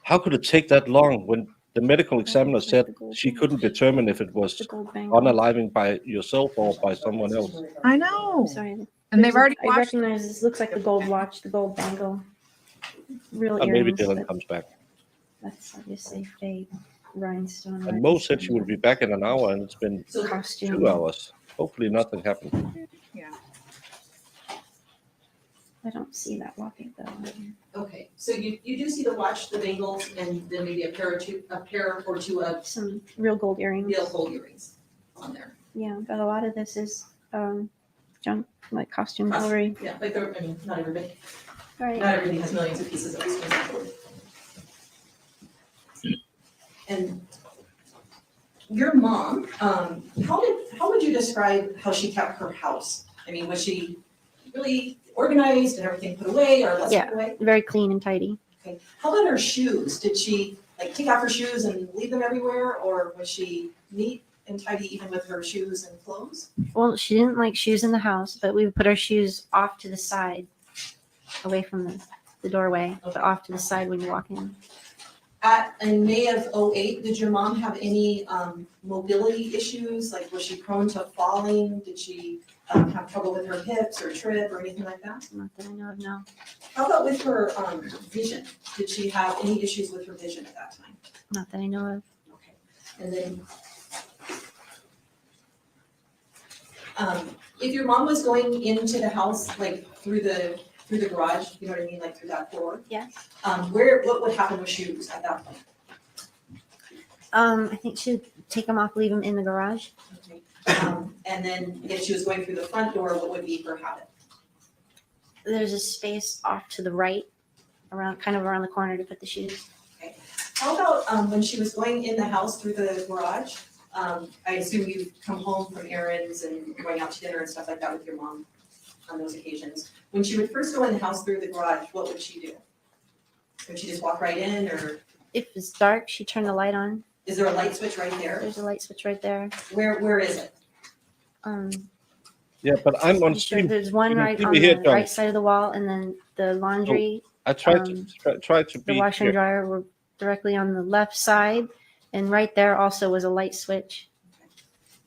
How could it take that long when the medical examiner said she couldn't determine if it was unaliving by yourself or by someone else? I know. Sorry. And they've already I watched. recognize this looks like the gold watch, the gold bangle. Real And maybe earrings. Dylan but comes back. That's obviously fake rhinestone. And Mo said she would be back in an hour, and it's been Costume. 2 hours. Hopefully nothing happened. Yeah. I don't see that locket though. Okay, so you do see the watch, the bangles, and then maybe a pair or two of Some real gold earrings. real gold earrings on there. Yeah, but a lot of this is junk, like costume jewelry. Yeah, not everybody. Right. Not everybody has millions of pieces of expensive jewelry. And your mom, how would you describe how she kept her house? I mean, was she really organized and everything put away or less put away? Very clean and tidy. Okay. How about her shoes? Did she take off her shoes and leave them everywhere, or was she neat and tidy even with her shoes and clothes? Well, she didn't like shoes in the house, but we would put our shoes off to the side, away from the doorway, but off to the side when you walk in. In May of '08, did your mom have any mobility issues? Like, was she prone to falling? Did she have trouble with her hips or trip or anything like that? Not that I know of, no. How about with her vision? Did she have any issues with her vision at that time? Not that I know of. Okay. And then, if your mom was going into the house, like through the garage, you know what I mean, like through that door, Yes. what would happen with shoes at that point? I think she'd take them off, leave them in the garage. Okay. And then if she was going through the front door, what would be her habit? There's a space off to the right, kind of around the corner to put the shoes. Okay. How about when she was going in the house through the garage? I assume you've come home from errands and going out to dinner and stuff like that with your mom on those occasions. When she would first go in the house through the garage, what would she do? Would she just walk right in, or If it's dark, she'd turn the light on. is there a light switch right there? There's a light switch right there. Where is it? Yeah, but I'm on Sure, stream. there's one You can right see on me the here, John. right side of the wall, and then the laundry, I tried to the be washer and here. dryer were directly on the left side, and right there also was a light switch.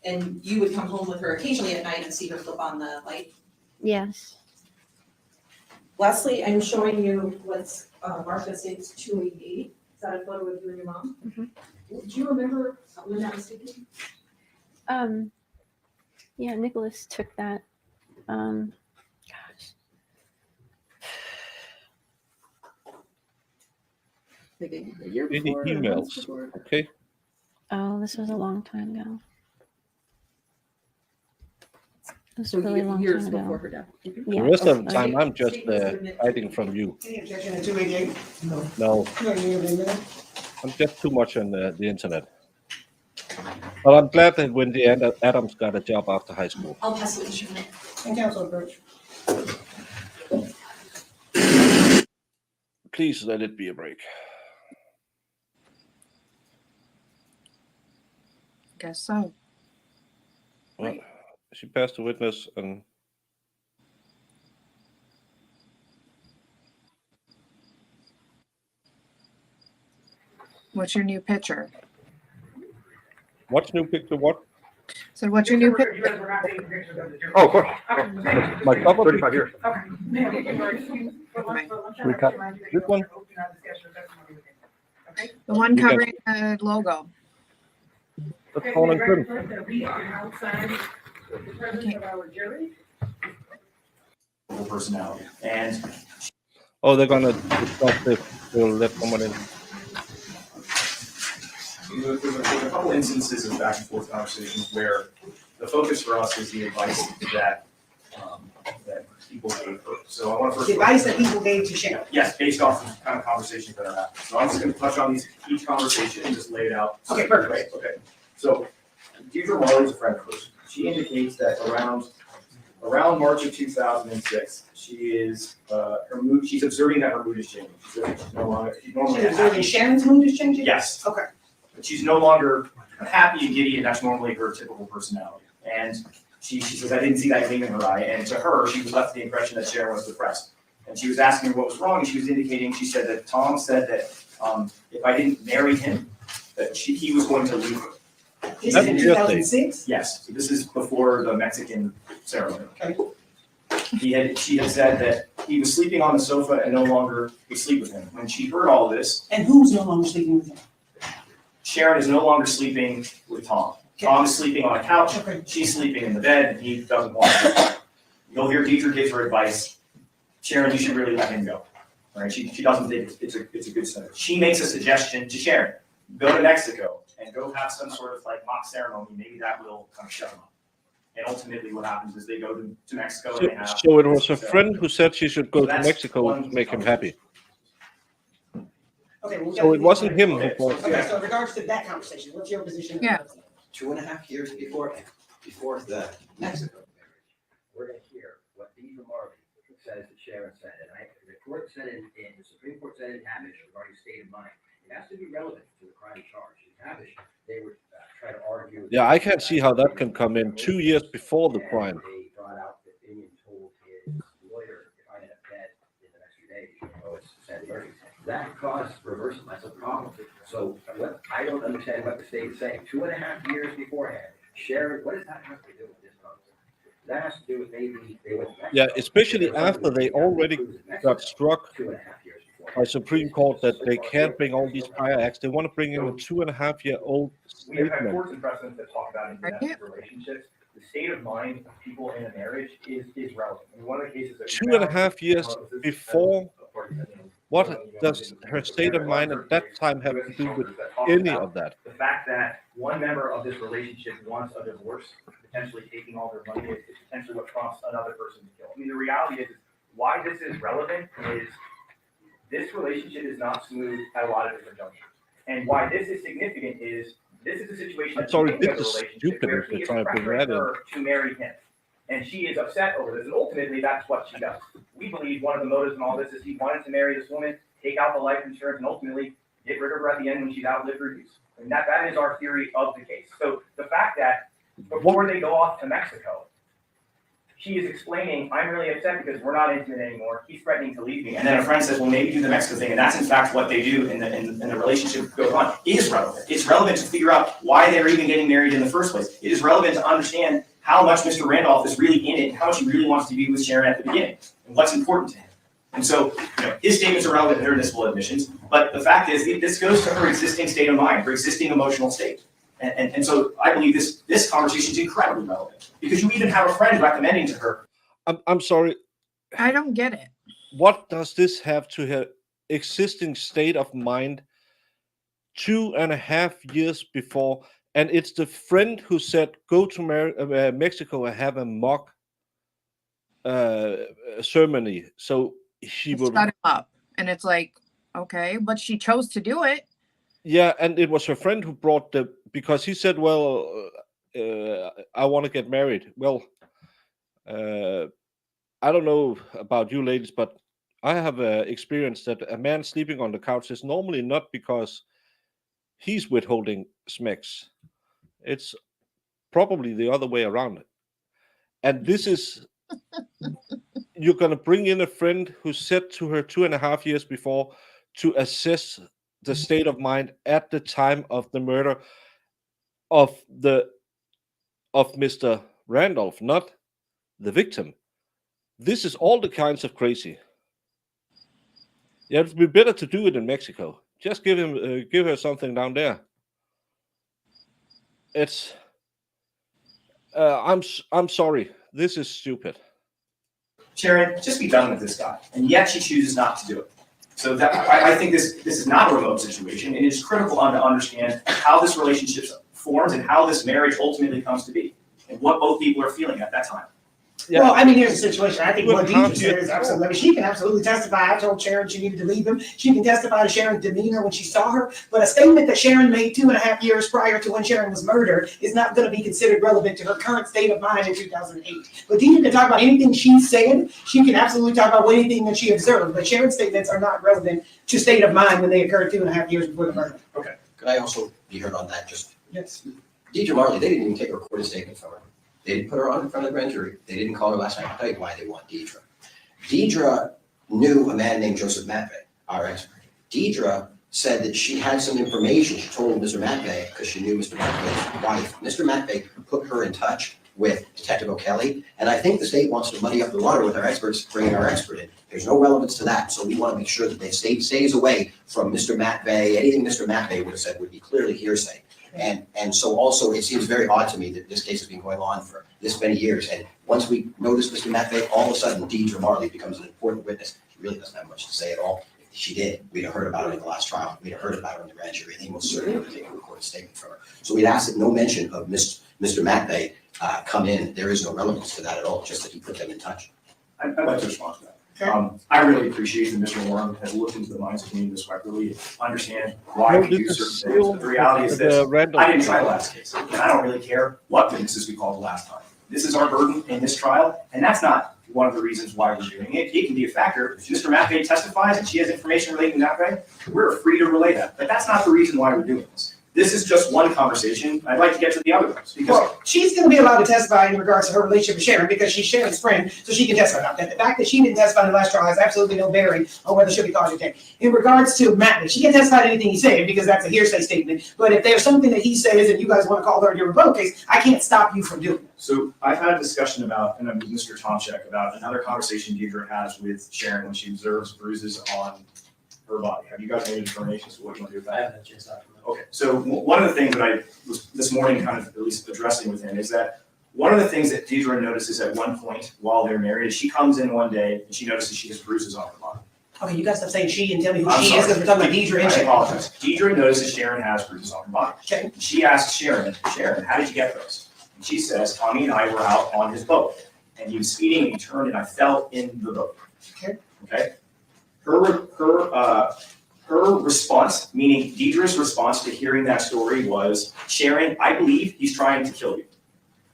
And you would come home with her occasionally at night and see her flip on the light? Yes. Lastly, I'm showing you what's marked as states 288. Is that a photo of you and your mom? Mhm. Do you remember when that was taken? Yeah, Nicholas took that. Gosh. Like a year Any before, or months emails? before? Okay. Oh, this was a long time ago. It was So a really long years time before ago. her death. The rest of the Okay. time, I'm just hiding from you. Any objection to 288? No. No, No, you have any minute? I'm just too much on the internet. But I'm glad that when the end, Adams got a job after high school. I'll pass it to you. And Councilor Birch. Please let it be a break. Guess so. Well, she passed the witness, and What's your new picture? what's new picture? What? So what's your new You guys picture? were not taking pictures of the jury. Oh, of course. Okay. My cover 35 years. Okay. We cut this one. The one You can- covering the logo. That's all and good. We are outside the presence of our jury. Personality. And Oh, they're gonna discuss this. We'll let someone in. there's a couple instances of back and forth conversations where the focus for us is the advice that that people gave her. So I want to first. The advice that people gave to Sharon. Yes, based off of kind of conversations that are happening. So I'm just going to touch on each conversation and just lay it out. Okay, perfect. Okay. So Deidre Marley's a friend of hers. She indicates that around March of 2006, she is her mood. She's observing that her mood is changing. She's no longer. She's normally She's observing happy. Sharon's mood is changing? Yes. Okay. But she's no longer happy and giddy, and that's normally her typical personality. And she says, I didn't see that gleam in her eye. And to her, she was left the impression that Sharon was depressed. And she was asking her what was wrong, and she was indicating, she said that Tom said that if I didn't marry him, that he was going to leave her. This is in 2006? Yes, so this is before the Mexican ceremony. Okay. She had said that he was sleeping on the sofa and no longer would sleep with him. When she heard all of this. And who's no longer sleeping with him? Sharon is no longer sleeping with Tom. Okay. Tom is sleeping on a couch, Okay. she's sleeping in the bed, and he doesn't want to. You'll hear Deidre gives her advice, Sharon, you should really let him go. Right? She doesn't think it's a good sign. She makes a suggestion to Sharon, go to Mexico and go have some sort of like mock ceremony, maybe that will kind of shut him up. And ultimately what happens is they go to Mexico and they have. So it was a friend who said she should go So to that's Mexico one to make him happy. Okay, well, we So gotta it do wasn't this. him who Okay, brought Okay, so in regards to that conversation, what's your position? Yeah. 2.5 years before the Mexico marriage, we're gonna hear what Deidre Marley says that Sharon said, and the court said the Supreme Court said in Hamish regarding state of mind, it has to be relevant to the crime charge. In Hamish, they would try to argue. Yeah, I can't see how that can come in 2 years before the crime. They brought out that Binion told his lawyer, if I end up dead in the next few days, it's sad emergency. That caused reversal, that's a problem. So what, I don't understand what the state is saying. 2.5 years beforehand, Sharon, what does that have to do with this conversation? That has to do with maybe they went. Yeah, especially after they already got struck 2.5 years before. by Supreme Court that they can't bring all these prior acts. They want to bring in a 2.5-year-old We have had statement. courts and precedents that talk about domestic relationships. The state of mind of people in a marriage is relevant. I mean, one of the cases that. 2.5 years before. What does her state of mind at that time have to do with any of that? The fact that one member of this relationship wants a divorce, potentially taking all their money, is potentially what prompts another person to kill. I mean, the reality is why this is relevant is this relationship is not smooth at a lot of different junctures. And why this is significant is this is a situation. I'm sorry, this is stupid if they're trying to bring that in. To marry him. And she is upset over this, and ultimately that's what she does. We believe one of the motives in all this is he wanted to marry this woman, take out the life insurance, and ultimately get rid of her at the end when she's outlived her use. And that is our theory of the case. So the fact that before they go off to Mexico, she is explaining, I'm really upset because we're not intimate anymore. He's threatening to leave me. And then a friend says, well, maybe do the Mexico thing. And that's in fact what they do and the relationship goes on. It is relevant. It's relevant to figure out why they're even getting married in the first place. It is relevant to understand how much Mr. Randolph is really in it and how much he really wants to be with Sharon at the beginning and what's important to him. And so, his statements are relevant to her admissible admissions, but the fact is, this goes to her existing state of mind, her existing emotional state. And so I believe this conversation is incredibly relevant because you even have a friend recommending to her. I'm sorry. I don't get it. What does this have to her existing state of mind 2.5 years before? And it's the friend who said, go to Mexico and have a mock ceremony. So she will shut him up. And it's like, okay, but she chose to do it. Yeah, and it was her friend who brought because he said, well, I want to get married. Well, I don't know about you ladies, but I have experienced that a man sleeping on the couch is normally not because he's withholding smecks. It's probably the other way around. And this is, you're going to bring in a friend who said to her 2.5 years before to assess the state of mind at the time of the murder of the of Mr. Randolph, not the victim. This is all the kinds of crazy. Yeah, it would be better to do it in Mexico. Just give her something down there. It's. I'm sorry. This is stupid. Sharon, just be done with this guy. And yet she chooses not to do it. So that I think this is not a remote situation. It is critical to understand how this relationship forms and how this marriage ultimately comes to be, and what both people are feeling at that time. Yeah. Well, I mean, here's the situation. I think what Deidre said is absolutely. I mean, she can absolutely testify. I told Sharon she needed to leave him. She can testify to Sharon's demeanor when she saw her. But a statement that Sharon made 2.5 years prior to when Sharon was murdered is not going to be considered relevant to her current state of mind in 2008. But Deidre can talk about anything she said. She can absolutely talk about anything that she observed. But Sharon's statements are not relevant to state of mind when they occurred 2.5 years before the murder. Okay. Could I also be heard on that? Just yes. Deidre Marley, they didn't even take a recorded statement from her. They didn't put her on in front of the grand jury. They didn't call her last night. I'll tell you why they want Deidre. Deidre knew a man named Joseph Matvey, our expert. Deidre said that she had some information. She told Mr. Matvey because she knew Mr. Matvey's wife. Mr. Matvey put her in touch with Detective O'Kelly, and I think the state wants to muddy up the water with our experts, bringing our expert in. There's no relevance to that, so we want to make sure that the state stays away from Mr. Matvey. Anything Mr. Matvey would have said would be clearly hearsay. And so also it seems very odd to me that this case has been going on for this many years. And once we notice Mr. Matvey, all of a sudden Deidre Marley becomes an important witness. She really doesn't have much to say at all. If she did, we'd have heard about it in the last trial. We'd have heard about her in the grand jury. They most certainly would have taken a recorded statement from her. So we'd ask that no mention of Mr. Matvey come in. There is no relevance to that at all, just that he put them in touch. I'd like to respond to that. I really appreciate that Mr. Warren has looked into the minds of communities who I really understand why we do certain things. But the reality is this: I didn't try the last case, and I don't really care what witnesses we called the last time. This is our burden in this trial, and that's not one of the reasons why we're doing it. It can be a factor. If Mr. Matvey testifies and she has information relating to Matvey, we're free to relay that. But that's not the reason why we're doing this. This is just one conversation. I'd like to get to the other ones because She's going to be allowed to testify in regards to her relationship with Sharon because she's Sharon's friend, so she can testify about that. The fact that she didn't testify in the last trial has absolutely no bearing on whether she'll be called again. In regards to Matt, she can testify to anything he said because that's a hearsay statement. But if there's something that he says and you guys want to call her in your rebuttal case, I can't stop you from doing it. So I've had a discussion about, and with Mr. Tomczyk, about another conversation Deidre has with Sharon when she observes bruises on her body. Have you guys made a determination as to what you want to do with that? I haven't had a chance to talk to him. Okay, so one of the things that I was this morning kind of at least addressing with him is that one of the things that Deidre notices at one point while they're married is she comes in one day and she notices she has bruises on her body. Okay, you guys stop saying she and tell me who I'm she sorry. is because we're talking about Deidre and I Sharon. apologize. Deidre notices Sharon has bruises on her body. Okay. She asks Sharon, how did you get those? And she says, Tommy and I were out on his boat and he was speeding and he turned and I fell in the boat. Okay. Okay. Her response, meaning Deidre's response to hearing that story was, Sharon, I believe he's trying to kill you.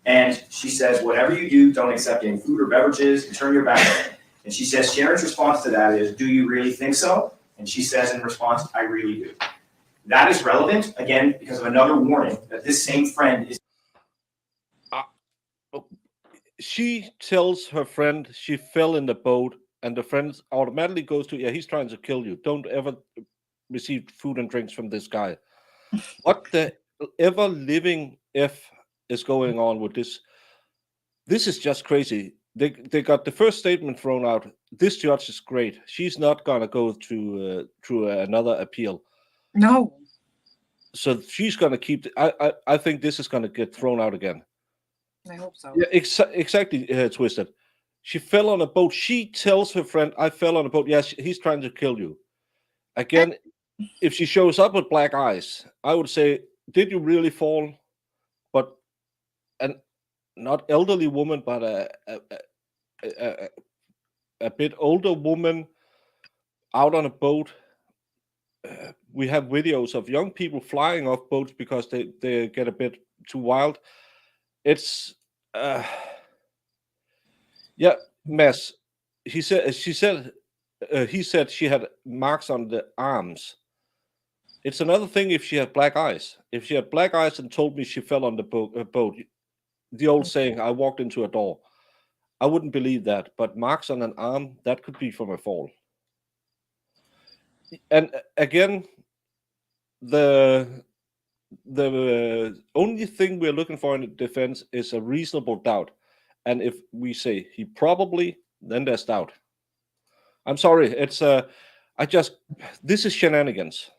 And she says, whatever you do, don't accept any food or beverages and turn your back on him. And she says, Sharon's response to that is, do you really think so? And she says in response, I really do. That is relevant, again, because of another warning that this same friend is. She tells her friend she fell in the boat, and the friend automatically goes to, yeah, he's trying to kill you. Don't ever receive food and drinks from this guy. What the ever living F is going on with this? This is just crazy. They got the first statement thrown out. This judge is great. She's not gonna go through another appeal. No. So she's gonna keep. I think this is gonna get thrown out again. I hope so. Yeah, exactly, Twisted. She fell on a boat. She tells her friend, I fell on a boat. Yes, he's trying to kill you. Again, if she shows up with black eyes, I would say, did you really fall? But an not elderly woman, but a bit older woman out on a boat. We have videos of young people flying off boats because they get a bit too wild. It's yeah, Mads. He said she said she had marks on the arms. It's another thing if she had black eyes. If she had black eyes and told me she fell on the boat, the old saying, I walked into a door. I wouldn't believe that. But marks on an arm, that could be from a fall. And again, the the only thing we're looking for in the defense is a reasonable doubt. And if we say he probably, then there's doubt. I'm sorry. It's this is shenanigans.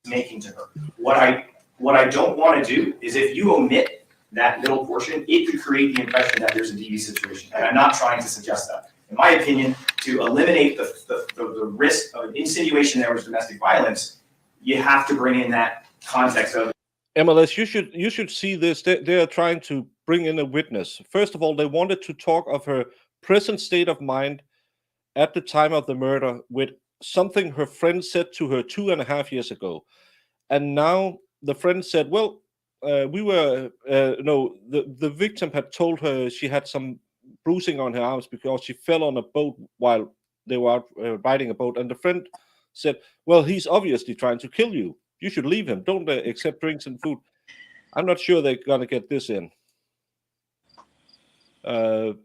Making to her. What I don't want to do is if you omit that middle portion, it could create the impression that there's a DV situation. And I'm not trying to suggest that. In my opinion, to eliminate the risk of an insinuation there was domestic violence, you have to bring in that context of MLS, you should see this. They are trying to bring in a witness. First of all, they wanted to talk of her present state of mind at the time of the murder with something her friend said to her 2.5 years ago. And now the friend said, well, the victim had told her she had some bruising on her arms because she fell on a boat while they were out riding a boat. And the friend said, well, he's obviously trying to kill you. You should leave him. Don't accept drinks and food. I'm not sure they're going to get this in.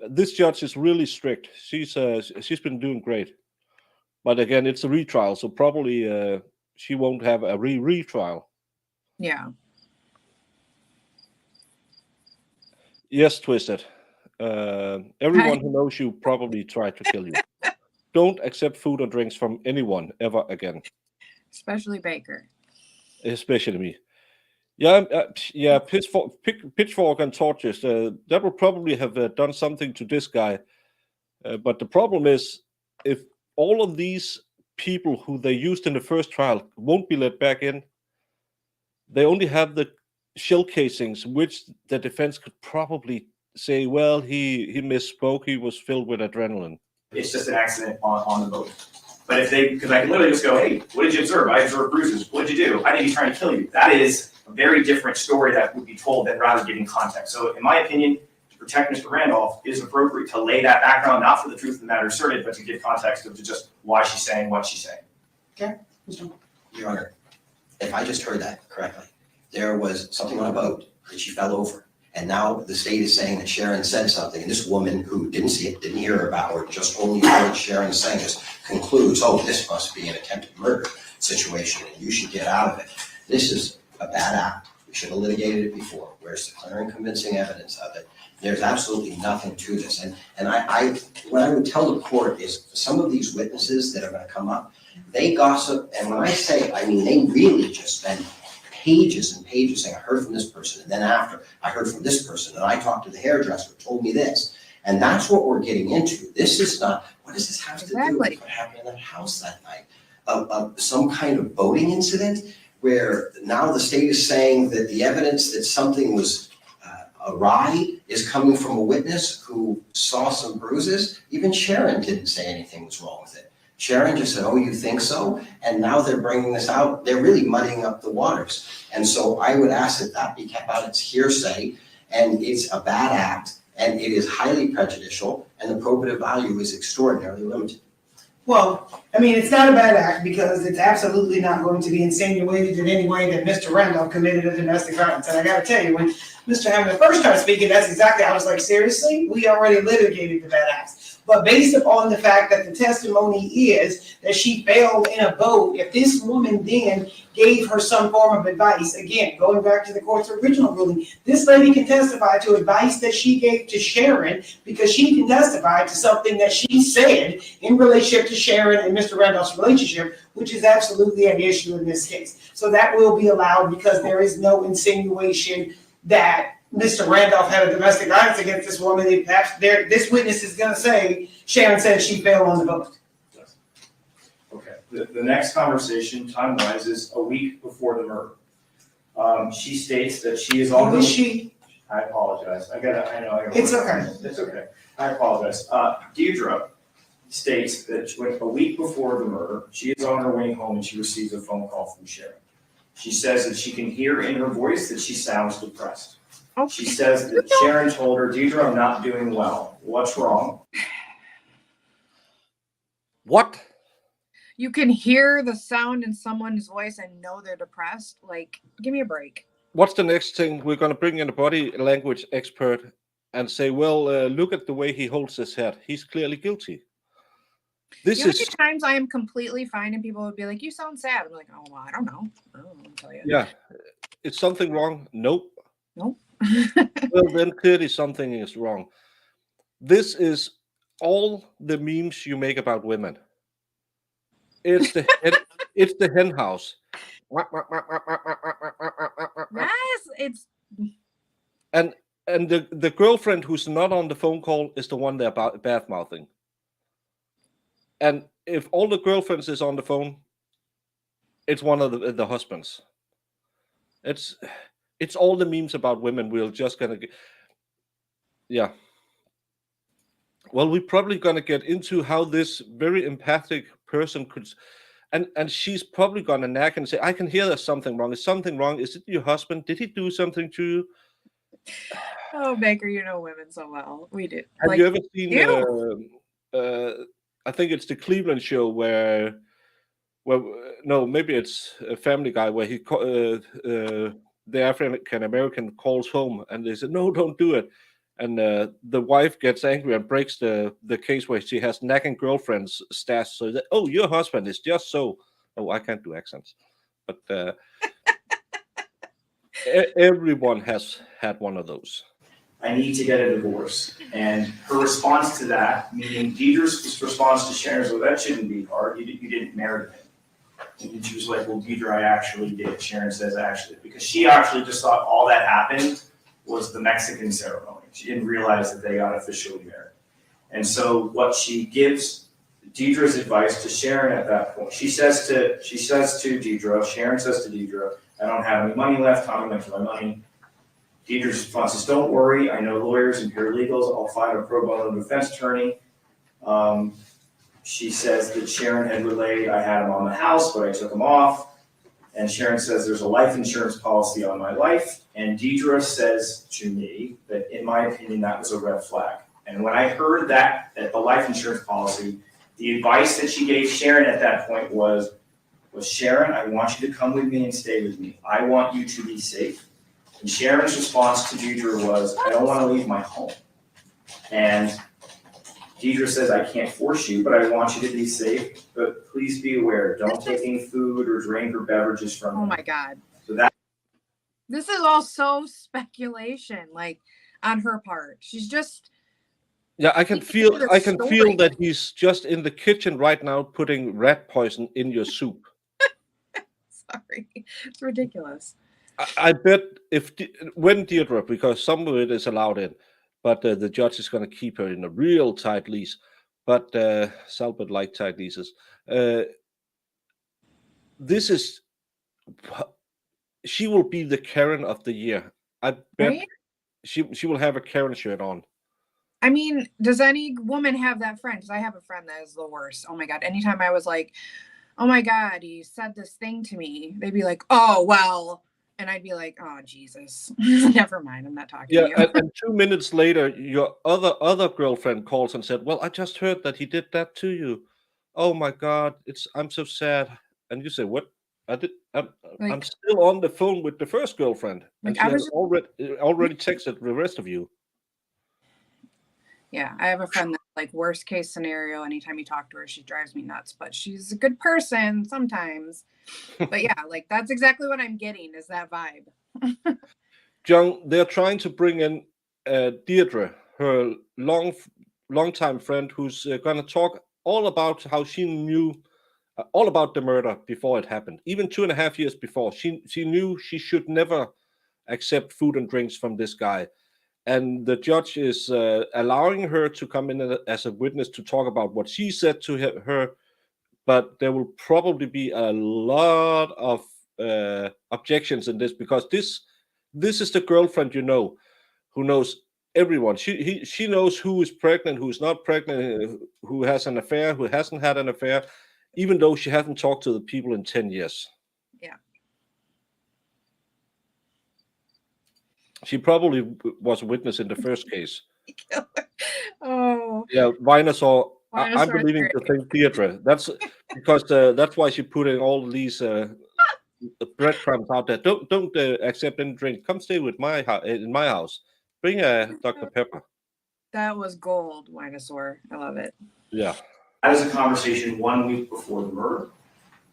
This judge is really strict. She's been doing great. But again, it's a retrial, so probably she won't have a retrial. Yeah. Yes, Twisted. Everyone who knows you probably tried to kill you. Don't accept food or drinks from anyone ever again. Especially Baker. Especially me. Yeah, pitchfork and torches. That would probably have done something to this guy. But the problem is, if all of these people who they used in the first trial won't be let back in, they only have the shell casings, which the defense could probably say, well, he misspoke. He was filled with adrenaline. it's just an accident on the boat. But if they, because I can literally just go, hey, what did you observe? I observed bruises. What did you do? I think he's trying to kill you. That is a very different story that would be told than rather giving context. So in my opinion, to protect Mr. Randolph, it is appropriate to lay that background, not for the truth of the matter asserted, but to give context of just why she's saying what she's saying. Okay. Your Honor, if I just heard that correctly, there was something on a boat that she fell over. And now the state is saying that Sharon said something, and this woman who didn't see it, didn't hear about, or just only heard Sharon saying this, concludes, oh, this must be an attempted murder situation, and you should get out of it. This is a bad act. We should have litigated it before. Where's the clear and convincing evidence of it? There's absolutely nothing to this. And what I would tell the court is some of these witnesses that are going to come up, they gossip, and when I say, I mean, they really just spend pages and pages saying, I heard from this person, and then after, I heard from this person, and I talked to the hairdresser, told me this. And that's what we're getting into. This is not, what does this have to do with what happened in that house that night? Some kind of boating incident where now the state is saying that the evidence that something was awry is coming from a witness who saw some bruises. Even Sharon didn't say anything was wrong with it. Sharon just said, oh, you think so? And now they're bringing this out. They're really muddying up the waters. And so I would ask that that be kept out. It's hearsay, and it's a bad act, and it is highly prejudicial, and the probative value is extraordinarily limited. Well, I mean, it's not a bad act because it's absolutely not going to be insinuated in any way that Mr. Randolph committed a domestic violence. And I gotta tell you, when Mr. Hammond first started speaking, that's exactly, I was like, seriously? We already litigated the bad acts. But based upon the fact that the testimony is that she fell in a boat, if this woman then gave her some form of advice, again, going back to the court's original ruling, this lady can testify to advice that she gave to Sharon because she can testify to something that she said in relationship to Sharon and Mr. Randolph's relationship, which is absolutely an issue in this case. So that will be allowed because there is no insinuation that Mr. Randolph had a domestic violence against this woman. This witness is going to say Sharon said she fell on the boat. Okay. The next conversation, time-wise, is a week before the murder. She states that she is on. Who is she? I apologize. I know. It's okay. It's okay. I apologize. Deirdre states that a week before the murder, she is on her way home and she receives a phone call from Sharon. She says that she can hear in her voice that she sounds depressed. She says that Sharon told her, Deirdre, I'm not doing well. What's wrong? What? You can hear the sound in someone's voice and know they're depressed. Like, give me a break. What's the next thing? We're going to bring in a body language expert and say, well, look at the way he holds his head. He's clearly guilty. This You know, is many times I am completely fine and people would be like, you sound sad. I'm like, oh, well, I don't know. I don't know what to tell you. Yeah. is something wrong? Nope. Nope. Well, then clearly something is wrong. This is all the memes you make about women. It's the it's the hen house. Yes, it's And the girlfriend who's not on the phone call is the one they're bad mouthing. And if all the girlfriends is on the phone, it's one of the husbands. It's all the memes about women. We're just gonna get, yeah. Well, we're probably gonna get into how this very empathic person could, and she's probably gonna nag and say, "I can hear there's something wrong. Is something wrong? Is it your husband? Did he do something to you?" oh Baker, you know women so well. We do. Have Like, you ever seen? you. I think it's the Cleveland show where no, maybe it's a Family Guy where the African American calls home and they say, "No, don't do it." And the wife gets angry and breaks the case where she has nagging girlfriends stashed. So that, oh, your husband is just so. Oh, I can't do accents, but everyone has had one of those. I need to get a divorce. And her response to that, meaning Deidre's response to Sharon's, well, that shouldn't be hard. You didn't marry him. And she was like, well, Deidre, I actually did. Sharon says, actually, because she actually just thought all that happened was the Mexican ceremony. She didn't realize that they got officially married. And so what she gives Deidre's advice to Sharon at that point, she says to Deidre, Sharon says to Deidre, I don't have any money left. Tommy went for my money. Deidre's response is, don't worry. I know lawyers and paralegals. I'll find a pro bono defense attorney. She says that Sharon had relayed, I had him on the house, but I took him off. And Sharon says there's a life insurance policy on my life. And Deidre says to me that, in my opinion, that was a red flag. And when I heard that the life insurance policy, the advice that she gave Sharon at that point was Sharon, I want you to come with me and stay with me. I want you to be safe. And Sharon's response to Deidre was, I don't want to leave my home. And Deidre says, I can't force you, but I want you to be safe. But please be aware, don't take any food or drink or beverages from me. Oh my God. So that This is all so speculation, like on her part. She's just Yeah, I can feel that he's just in the kitchen right now putting rat poison in your soup. sorry. It's ridiculous. I bet when Deirdre, because some of it is allowed in, but the judge is going to keep her in a real tight lease. But Salbert like tight leases. This is, she will be the Karen of the year. I bet Right? she will have a Karen shirt on. I mean, does any woman have that friend? Because I have a friend that is the worst. Oh my God. Anytime I was like, oh my God, he said this thing to me, they'd be like, oh, well. And I'd be like, oh, Jesus. Never mind. I'm not talking to you. and 2 minutes later, your other girlfriend calls and said, well, I just heard that he did that to you. Oh my God, I'm so sad. And you say, what? I'm still on the phone with the first girlfriend. And Like, she I was has already texted the rest of you. Yeah, I have a friend that's like worst case scenario. Anytime you talk to her, she drives me nuts, but she's a good person sometimes. But yeah, like that's exactly what I'm getting is that vibe. John, they're trying to bring in Deirdre, her long-time friend, who's going to talk all about how she knew all about the murder before it happened. Even 2.5 years before, she knew she should never accept food and drinks from this guy. And the judge is allowing her to come in as a witness to talk about what she said to her. But there will probably be a lot of objections in this because this is the girlfriend who knows everyone. She knows who is pregnant, who's not pregnant, who has an affair, who hasn't had an affair, even though she hasn't talked to the people in 10 years. Yeah. She probably was a witness in the first case. Oh. Yeah, Vinosaur. I'm Vinosaur's believing to great. think Deirdre. That's because that's why she put in all these breadcrumbs out there. Don't accept any drink. Come stay with in my house. Bring a Dr. Pepper. That was gold, Winosaur. I love it. Yeah. was a conversation 1 week before the murder.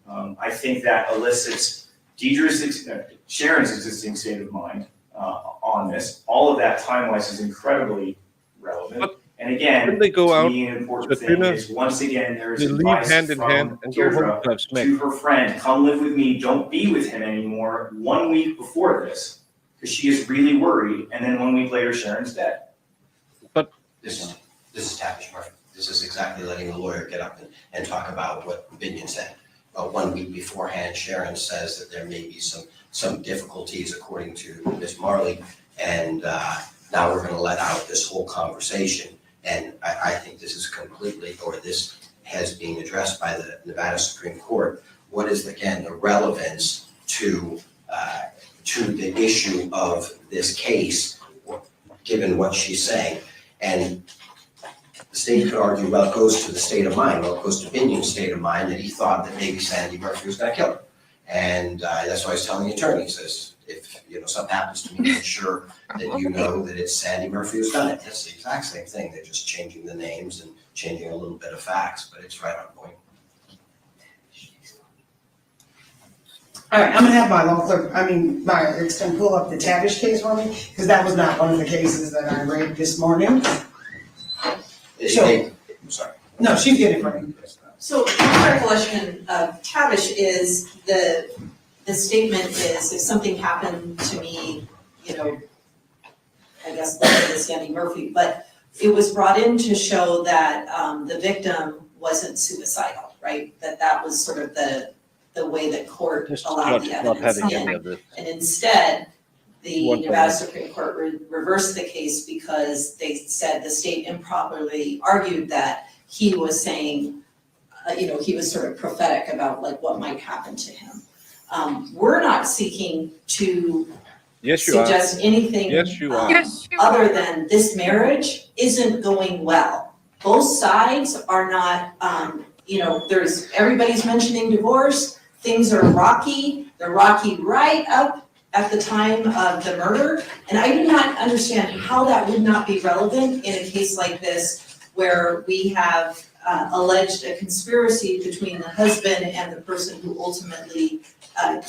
I think that elicits Sharon's existing state of mind on this, all of that time-wise is incredibly relevant. But and again, when they go to out me, an important to thing dinner, is, once again, there is they leave advice hand in hand from and go home Deirdre to have smack. to her friend, come live with me, don't be with him anymore, 1 week before this, because she is really worried, and then 1 week later, Sharon's dead. But This is Tavish Murphy. This is exactly letting the lawyer get up and talk about what Binion said. 1 week beforehand, Sharon says that there may be some difficulties according to Ms. Marley, and now we're going to let out this whole conversation. And I think this is completely, or this has been addressed by the Nevada Supreme Court. What is, again, the relevance to the issue of this case, given what she's saying? And the state could argue, well, it goes to the state of mind. Well, it goes to Binion's state of mind that he thought that maybe Sandy Murphy was going to kill her. And that's why he's telling the attorney, he says, if something happens to me, make sure that you know that it's Sandy Murphy who's done it. That's the exact same thing. They're just changing the names and changing a little bit of facts, but it's right on point. All right, I'm gonna have my law clerk, my extend pull up the Tavish case for me, because that was not one of the cases that I read this morning. I'm sorry. No, she's getting it for me. So my recollection of Tavish is the statement is, if something happened to me, I guess like the Sandy Murphy, but it was brought in to show that the victim wasn't suicidal, right? That was sort of the way that court allowed the evidence in. And instead, the Nevada Supreme Court reversed the case because they said the state improperly argued that he was saying, he was sort of prophetic about like what might happen to him. We're not seeking to suggest anything other than this marriage isn't going well. Both sides are not, everybody's mentioning divorce. Things are rocky. They're rocky right up at the time of the murder. And I do not understand how that would not be relevant in a case like this, where we have alleged a conspiracy between the husband and the person who ultimately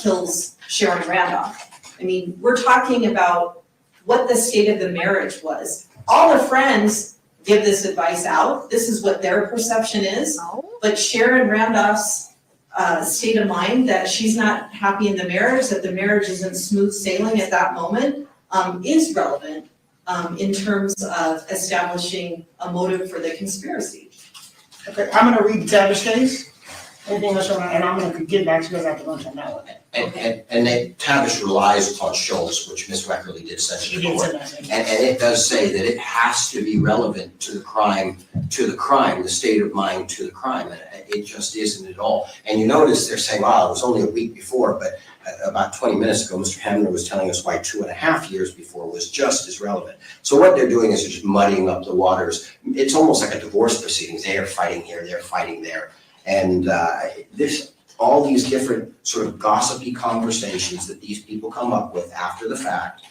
kills Sharon Randolph. I mean, we're talking about what the state of the marriage was. All the friends give this advice out. This is what their perception is. But Sharon Randolph's state of mind, that she's not happy in the marriage, that the marriage isn't smooth sailing at that moment, is relevant in terms of establishing a motive for the conspiracy. Okay, I'm gonna read the Tavish case. Anything else, and I'm gonna get back to you guys after lunch on that one. And Tavish relies upon Schultz, which Ms. Weckerly did send to the court. And it does say that it has to be relevant to the crime, the state of mind to the crime. And it just isn't at all. And you notice they're saying, wow, it was only a week before, but about 20 minutes ago, Mr. Hamner was telling us why 2.5 years before was just as relevant. So what they're doing is they're just muddying up the waters. It's almost like a divorce proceedings. They are fighting here, they're fighting there. And all these different sort of gossipy conversations that these people come up with after the fact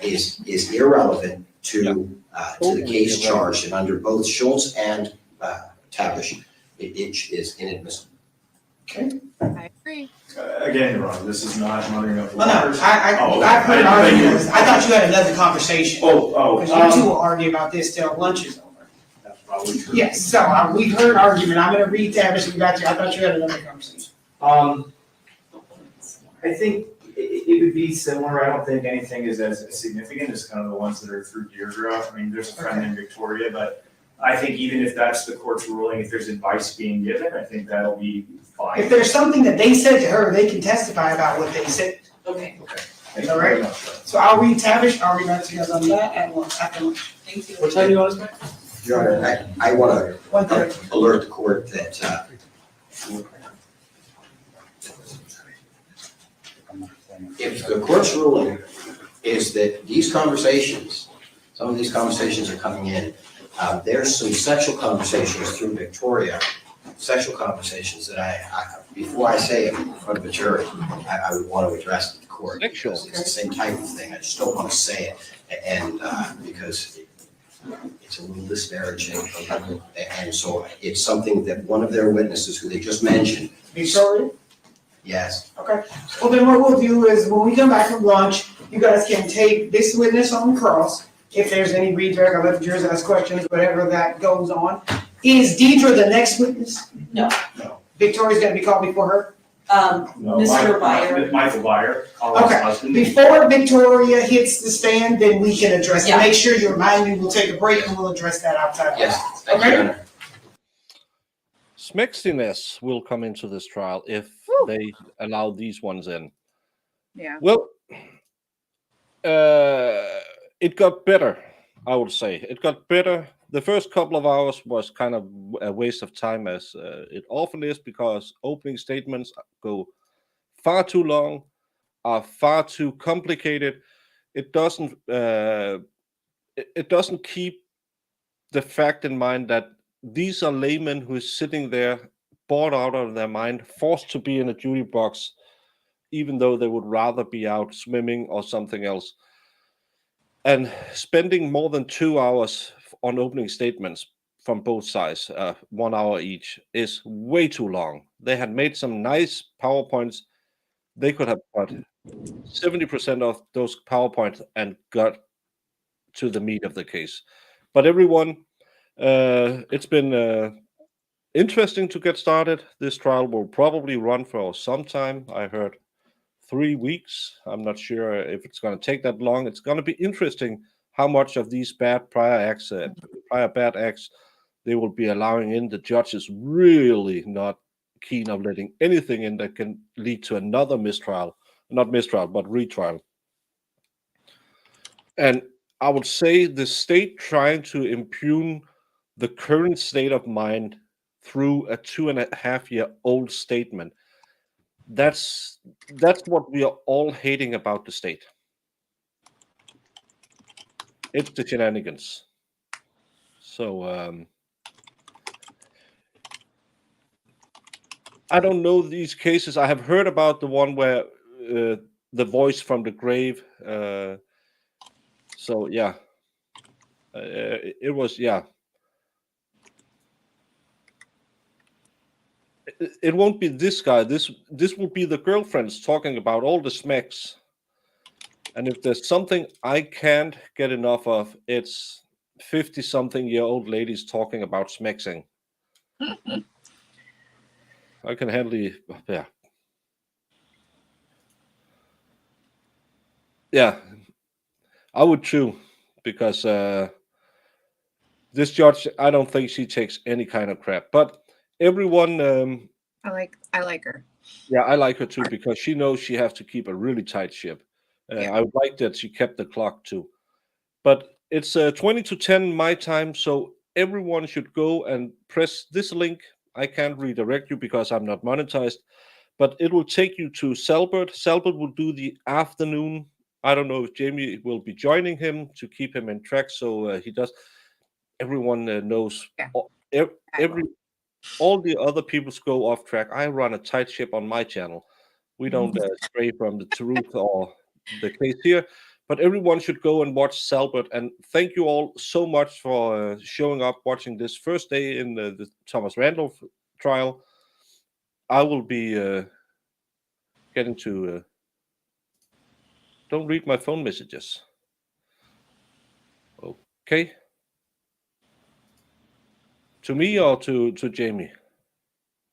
is irrelevant to the case charged. And under both Schultz and Tavish, it is inadmissible. Okay. I agree. Again, Your Honor, this is not muddering up the Oh, no, waters. I've heard arguments. I thought you had another conversation. Because you two will argue about this till lunch is over. That's probably true. Yes, so we've heard argument. I'm gonna read Tavish and back to you. I thought you had another conversation. I think it would be similar. I don't think anything is as significant as kind of the ones that are through Deirdre. I mean, there's a friend named Victoria, but I think even if that's the court's ruling, if there's advice being given, I think that'll be fine. If there's something that they said to her, they can testify about what they said. Okay. Thank you All very right. much. So I'll read Tavish. I'll read back to you guys on that after lunch. Thank you. What time do you want us back? Your Honor, I want to alert the court that if the court's ruling is that these conversations, some of these conversations are coming in, there's some sexual conversations through Victoria, sexual conversations that I before I say it in front of a jury, I would want to address to the court. Because it's the same type of thing. I just don't want to say it, and because it's a little disparaging, and so it's something that one of their witnesses, who they just mentioned, Victoria? Yes. Okay, well then what we'll do is when we come back from lunch, you guys can take this witness on cross. If there's any redirect, I'll let the jurors ask questions, whatever that goes on. Is Deidre the next witness? No. Victoria's gonna be called before her? No, Mr. Byer. Michael Byer, Colin's Okay, husband. before Victoria hits the stand, then we can address it. Yeah. Make sure you remind me, we'll take a break and we'll address that outside. Yes, thank you, Okay? Your Honor. Smexiness will come into this trial if they allow these ones in. Yeah. Well, it got better, I would say. It got better. The first couple of hours was kind of a waste of time, as it often is, because opening statements go far too long, are far too complicated. It doesn't keep the fact in mind that these are laymen who is sitting there bored out of their mind, forced to be in a jury box, even though they would rather be out swimming or something else. And spending more than 2 hours on opening statements from both sides, 1 hour each, is way too long. They had made some nice PowerPoints. They could have got 70% of those PowerPoints and got to the meat of the case. But everyone, it's been interesting to get started. This trial will probably run for some time. I heard 3 weeks. I'm not sure if it's going to take that long. It's going to be interesting how much of these bad prior bad acts they will be allowing in. The judge is really not keen of letting anything in that can lead to another mistrial, not mistrial, but retrial. And I would say the state trying to impugn the current state of mind through a 2.5-year-old statement. That's what we are all hating about the state. It's the shenanigans. So I don't know these cases. I have heard about the one where the voice from the grave. So yeah, it was It won't be this guy. This will be the girlfriends talking about all the smacks. And if there's something I can't get enough of, it's 50-something-year-old ladies talking about smexing. I can handle yeah, I would too, because this judge, I don't think she takes any kind of crap. But everyone, I like her. yeah, I like her too, because she knows she has to keep a really tight ship. I would like that she kept the clock too. But it's 20 to 10 my time, so everyone should go and press this link. I can't redirect you because I'm not monetized, but it will take you to Selbert. Selbert will do the afternoon. I don't know if Jamie will be joining him to keep him in track, so he does. Everyone knows. All the other peoples go off track. I run a tight ship on my channel. We don't stray from the truth or the case here. But everyone should go and watch Selbert. And thank you all so much for showing up, watching this first day in the Thomas Randolph trial. I will be getting to... don't read my phone messages. Okay. To me or to Jamie?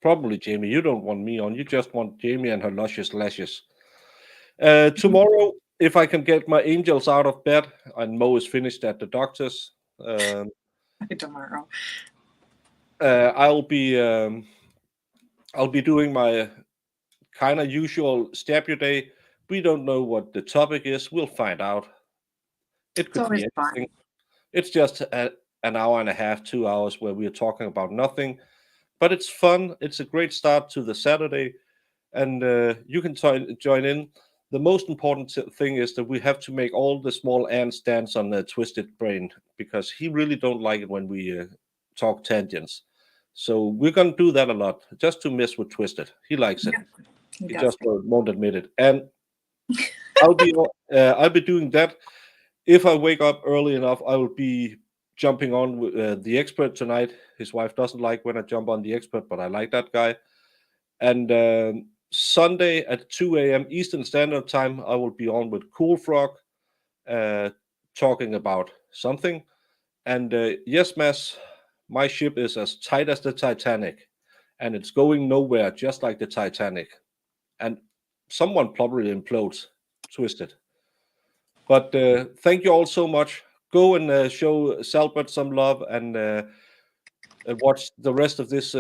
Probably Jamie. You don't want me on. You just want Jamie and her luscious lashes. Tomorrow, if I can get my angels out of bed, and Mo is finished at the doctor's. Tomorrow. I'll be doing my kind of usual stab your day. We don't know what the topic is. We'll find out. It could be anything. It's just an hour and a half, 2 hours where we are talking about nothing. But it's fun. It's a great start to the Saturday. And you can join in. The most important thing is that we have to make all the small ants dance on the Twisted Brain, because he really don't like it when we talk tangents. So we're going to do that a lot, just to mess with Twisted. He likes it. He just won't admit it. And I'll be doing that. If I wake up early enough, I will be jumping on with the expert tonight. His wife doesn't like when I jump on the expert, but I like that guy. And Sunday at 2 a.m. Eastern Standard Time, I will be on with Cool Frog, talking about something. And yes, Mads, my ship is as tight as the Titanic, and it's going nowhere, just like the Titanic. And someone probably implodes, twisted. But thank you all so much. Go and show Salbert some love and watch the rest of this.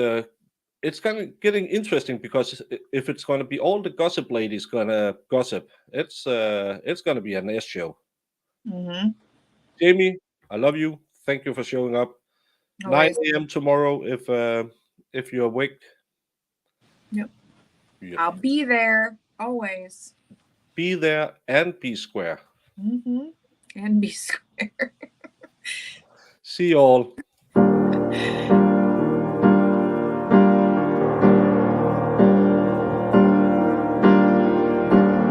It's kind of getting interesting because if it's going to be all the gossip ladies going to gossip, it's going to be an S show. Mm-hmm. Jamie, I love you. Thank you for showing up. Always. 9 a.m. tomorrow if you're awake. Yep. Yeah. I'll be there always. Be there and be square. Mm-hmm. And be square. See you all.